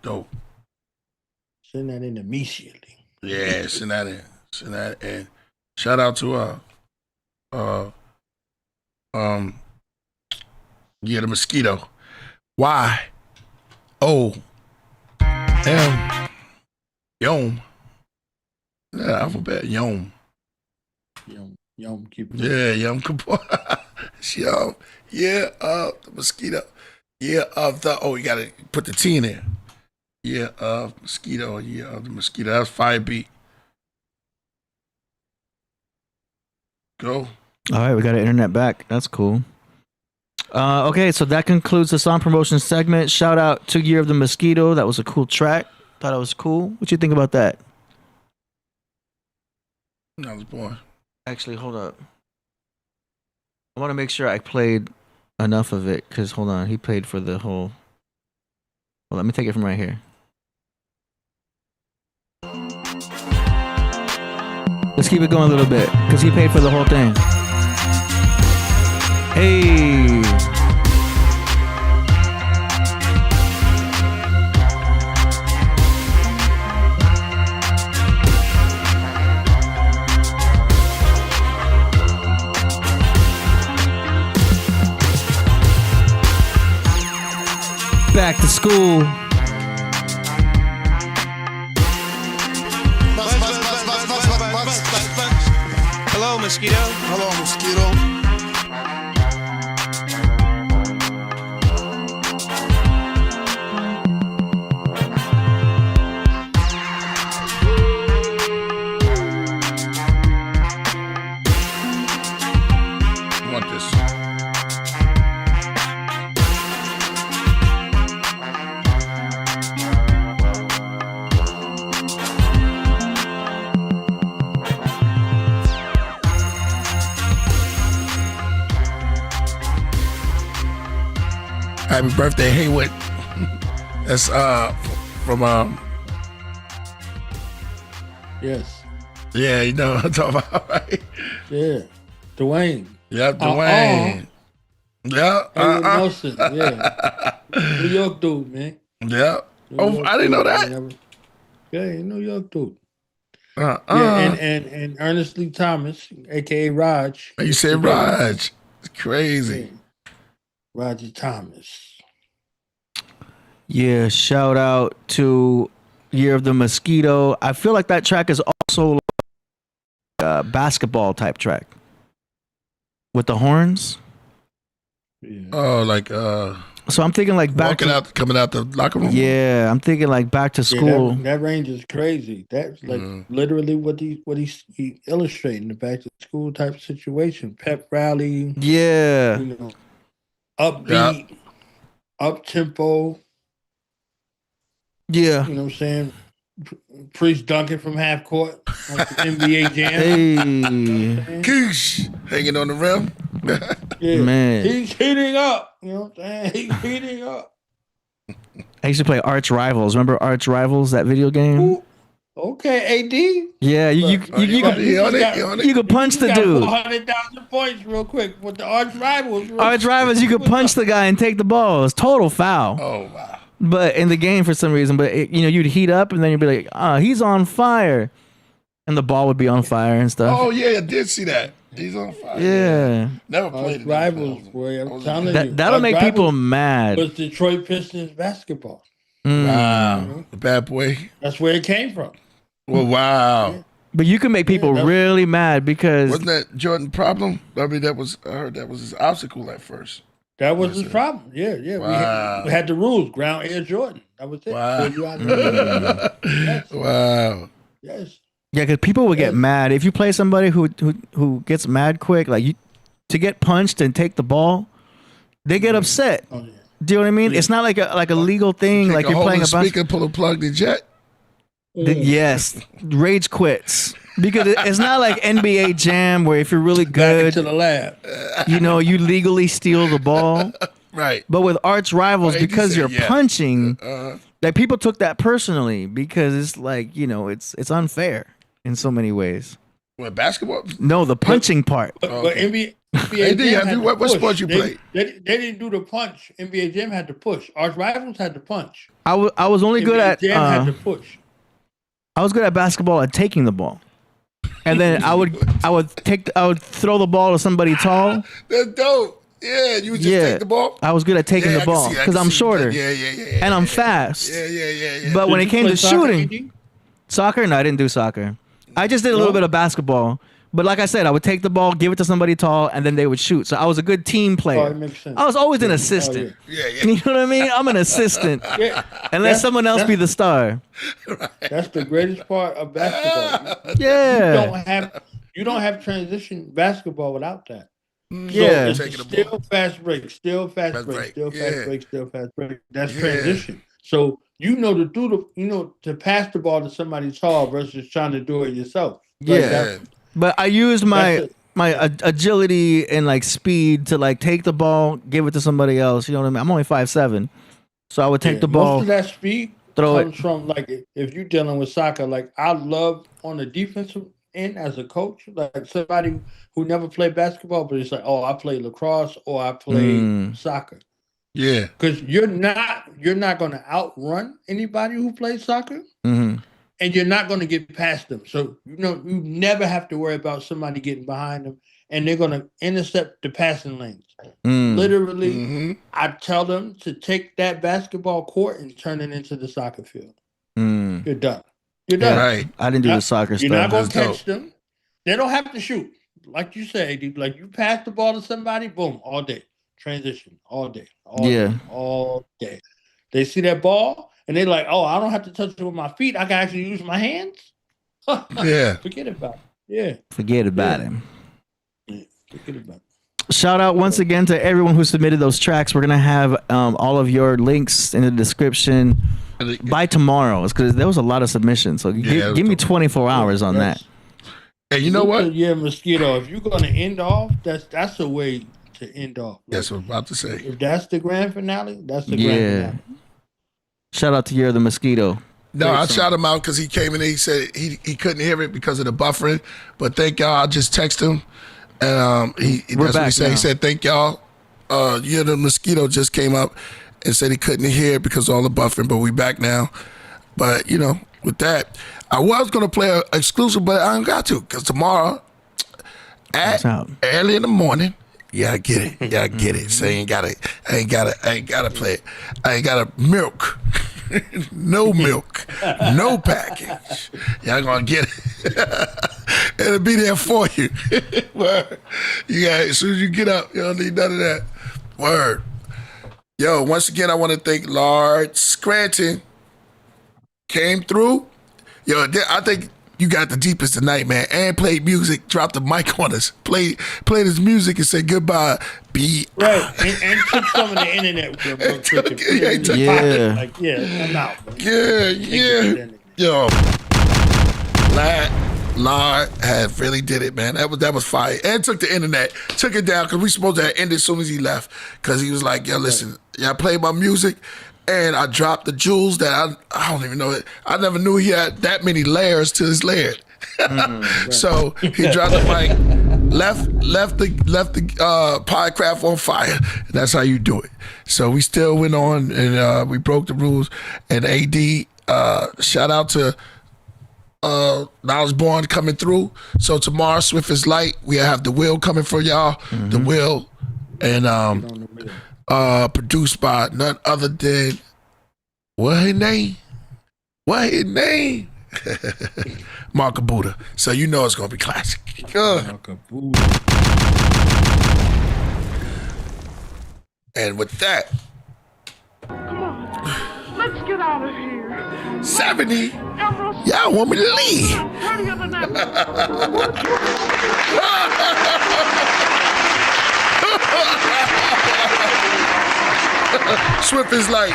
Dope. Send that in immediately. Yeah, send that in. Send that in. Shout out to the Mosquito. Y O M Yom. Yeah, alphabet Yom. Yom Kippur. Yeah, Yom Kippur. Yom. Yeah, the Mosquito. Yeah, of the. Oh, you gotta put the T in there. Yeah, Mosquito. Yeah, the Mosquito. That's fire beat. Go. All right, we got an internet back. That's cool. Okay, so that concludes the song promotion segment. Shout out to Year of the Mosquito. That was a cool track. Thought it was cool. What you think about that? I was born. Actually, hold up. I want to make sure I played enough of it because hold on, he played for the whole. Well, let me take it from right here. Let's keep it going a little bit because he paid for the whole thing. Hey. Back to school. Hello, Mosquito. Hello, Mosquito. I want this. Happy birthday, Haywood. That's from Yes. Yeah, you know what I'm talking about, right? Yeah. Dwayne. Yep, Dwayne. Yeah. Haywood Nelson. Yeah. New York dude, man. Yeah. Oh, I didn't know that. Yeah, New York dude. Yeah, and Ernest Lee Thomas, aka Raj. You said Raj. It's crazy. Yeah. Roger Thomas. Yeah, shout out to Year of the Mosquito. I feel like that track is also like a basketball type track with the horns. Yeah. Oh, like so I'm thinking like back coming out the locker room. Yeah, I'm thinking like back to school. Yeah, that range is crazy. That's like literally what he's illustrating, the back to school type situation, pep rally. Yeah, you know, upbeat, up tempo. Yeah, you know what I'm saying. Priest dunking from half court, like the NBA jam. Hey, Koosh, hanging on the rim. Yeah, man, he's heating up. You know what I'm saying? He's heating up. I used to play Arch Rivals. Remember Arch Rivals, that video game? Ooh, okay, AD. Yeah, you could punch the dude. 400,000 points real quick with the Arch Rivals. Arch Rivals, you could punch the guy and take the ball. It's total foul. Oh wow. But in the game for some reason, you'd heat up and then you'd be like, he's on fire. And the ball would be on fire and stuff. Oh yeah, I did see that. He's on fire. Yeah. Never played Rivals, boy. I'm telling you. That'll make people mad. Was Detroit Pistons basketball. Wow. The bad boy. That's where it came from. Well, wow. Yeah. But you can make people really mad because wasn't that Jordan's problem? I mean, I heard that was his obstacle at first. That was his problem. Yeah. Wow. We had the rules. Ground Air Jordan. That was it. Wow. Yes. Wow. Yes. Yeah, because people would get mad if you play somebody who gets mad quick. Like to get punched and take the ball, they get upset. Oh, yeah. Do you know what I mean? Yeah. It's not like a legal thing. Take like you're playing a speaker, pull a plug, the jet. Yes, rage quits because it's not like NBA Jam where if you're really good to the lab, you legally steal the ball. Right. But with Arch Rivals, because you're punching, like people took that personally because it's like it's unfair in so many ways. What, basketball? No, the punching part. But NBA what sport you play? They didn't do the punch. NBA Jam had to push. Our rivals had to punch. I was only good at Jam had to push. I was good at basketball at taking the ball, and then I would throw the ball to somebody tall. That's dope. Yeah, you would just take the ball. I was good at taking the ball because I'm shorter. Yeah. And I'm fast. Yeah. But when it came to shooting, AD? soccer, no, I didn't do soccer. I just did a little bit of basketball. But like I said, I would take the ball, give it to somebody tall, and then they would shoot. So I was a good team player. Oh, it makes sense. I was always an assistant. Yeah. You know what I mean? I'm an assistant. Unless someone else be the star. That's the greatest part of basketball. Yeah. You don't have transition basketball without that. Yeah. So it's still fast break, still fast break, still fast break, still fast break. That's transition. So you know to pass the ball to somebody tall versus trying to do it yourself. But I used my agility and like speed to like take the ball, give it to somebody else. You know what I mean? I'm only 5'7", so I would take the ball. Most of that speed comes from like if you're dealing with soccer. Like I love on the defensive end as a coach, like somebody who never played basketball, but it's like, oh, I play lacrosse or I play soccer. Yeah, because you're not going to outrun anybody who plays soccer. And you're not going to get past them. So, you never have to worry about somebody getting behind them and they're going to intercept the passing lanes. Literally, I tell them to take that basketball court and turn it into the soccer field. You're done. You're done. Right. I didn't do the soccer stuff. You're not going to catch them. They don't have to shoot. Like you say, dude, like you pass the ball to somebody, boom, all day. Transition, all day. All day. They see that ball, and they're like, oh, I don't have to touch it with my feet. I can actually use my hands. Forget about it. Yeah. Forget about him. Forget about it. Shout out once again to everyone who submitted those tracks. We're going to have all of your links in the description by tomorrow. Because there was a lot of submissions. So give me 24 hours on that. Hey, you know what? Yeah, Mosquito, if you're going to end off, that's a way to end off. Like, that's what I'm about to say. If that's the grand finale, that's the grand finale. Shout out to You're the Mosquito. No, I shot him out because he came in and he said he couldn't hear it because of the buffering. But thank y'all. I just texted him. And that's what he said. Now. He said, thank y'all. You're the Mosquito just came up and said he couldn't hear it because of all the buffering, but we back now. But, with that, I was going to play an exclusive, but I ain't got to because tomorrow early in the morning, I get it. Yeah, I get it. So I ain't gotta play it. I ain't gotta milk. No milk. No package. Y'all gonna get it. It'll be there for you. Word. As soon as you get up, you don't need none of that. Word. Yo, once again, I want to thank Laird Scranton. Came through. Yo, I think you got the deepest tonight, man. And played music, dropped the mic on us, played his music and said goodbye. Right, and took some of the internet real quick. I'm out. Man. Yeah. Yo, Laird had really did it, man. That was fire. And took the internet, took it down because we supposed to have ended as soon as he left. Because he was like, yo, listen, y'all play my music. And I dropped the jewels that I don't even know it. I never knew he had that many layers to his laird. So he dropped the mic, left the Podcraft on fire. And that's how you do it. So we still went on and we broke the rules. And AD, shout out to Knowledge Born coming through. So tomorrow, Swift is Light. We have the Will coming for y'all. The Will and produced by none other than what his name? Mark Buddha. So you know it's gonna be classic. And with that, come on, let's get out of here. 70. Y'all want me to leave? Swift is like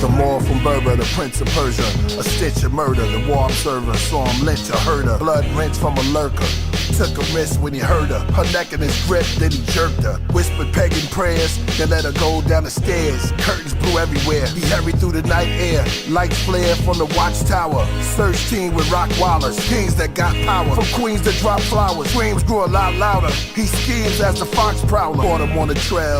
the Moor from Berber, the Prince of Persia, a stitch of murder, the war observer, saw him lynch a herder, blood rinsed from a lurker, took a risk when he heard her neck in his grip, then he jerked her, whispered pagan prayers, They let her go down the stairs. Curtains blew everywhere. He hurried through the night air. Lights flare from the watchtower. Search team with rock wallers. Kings that got power. From queens that drop flowers. Screams grew a lot louder. He schemes as the fox prowler. Caught him on the trail.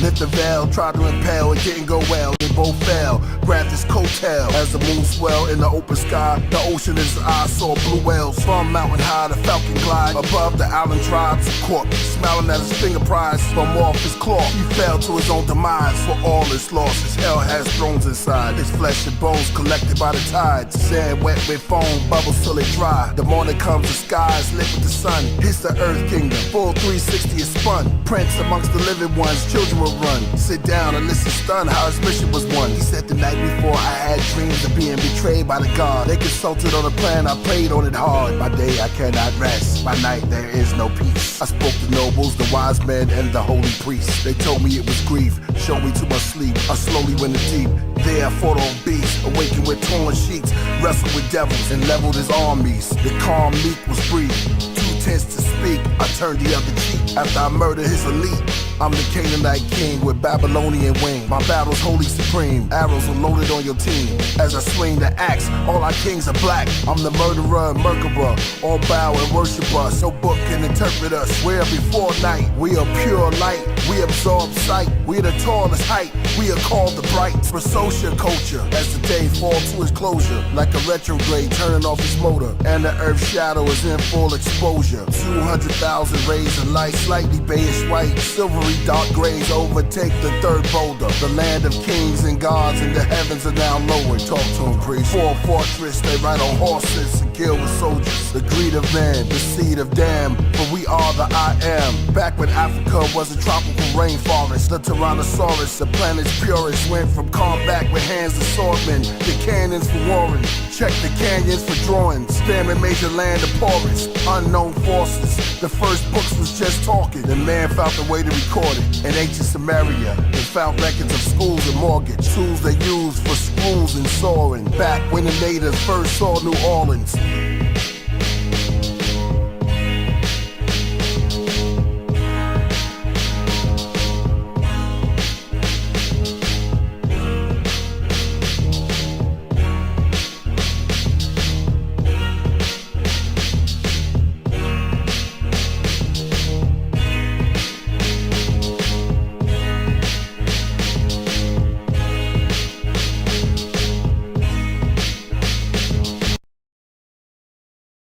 Lift the veil. Tried to impale. It didn't go well. They both fell. Grabbed his coattail. As the moon swelled in the open sky, the ocean in his eyes saw blue whales. From mountain high, the falcon glide. Above the island tribes of cork. Smiling at his finger prize. From off his claw, he fell to his own demise. For all his losses, hell has thrones inside. His flesh and bones collected by the tides. Sand wet with foam, bubbles till it dry. The morning comes, the skies lit with the sun. Hits the earth kingdom, full 360 is spun. Prince amongst the living ones, children will run. Sit down and listen stunned how his mission was won. He said the night before I had dreams of being betrayed by the God. They consulted on a plan, I prayed on it hard. By day I cannot rest, by night there is no peace. I spoke to nobles, the wise men, and the holy priests. They told me it was grief, showed me to my sleep. I slowly went in deep, there I fought on beasts. Awakened with torn sheets, wrestled with devils and leveled his armies. The calm meek was breathed, too tense to speak. I turned the other cheek after I murdered his elite. I'm the Canaanite king with Babylonian wing. My battle's holy supreme. Arrows are loaded on your team. As I swing the axe, all our kings are black. I'm the murderer and Merkaba. All bow and worship us. No book can interpret us. We're before night. We are pure light. We absorb sight. We're the tallest height. We are called the bright. For social culture. As the day falls to its closure. Like a retrograde turning off its motor. And the earth's shadow is in full exposure. 200,000 rays of light. Slightly beige white. Silvery dark grays overtake the third boulder. The land of kings and gods in the heavens are now lowered. Talk to him, priest. For a fortress, they ride on horses and kill with soldiers. The greed of man, the seed of damn. For we are the I am. Back when Africa was a tropical rainforest, the Tyrannosaurus, the planet's purest, went from combat with hands to swordmen. The cannons for warring. Check the canyons for drawings. Spamming major land of porous. Unknown forces. The first books was just talking. The man found a way to record it. In ancient Samaria, they found records of schools and mortgage. Tools they used for schools and soaring. Back when the natives first saw New Orleans.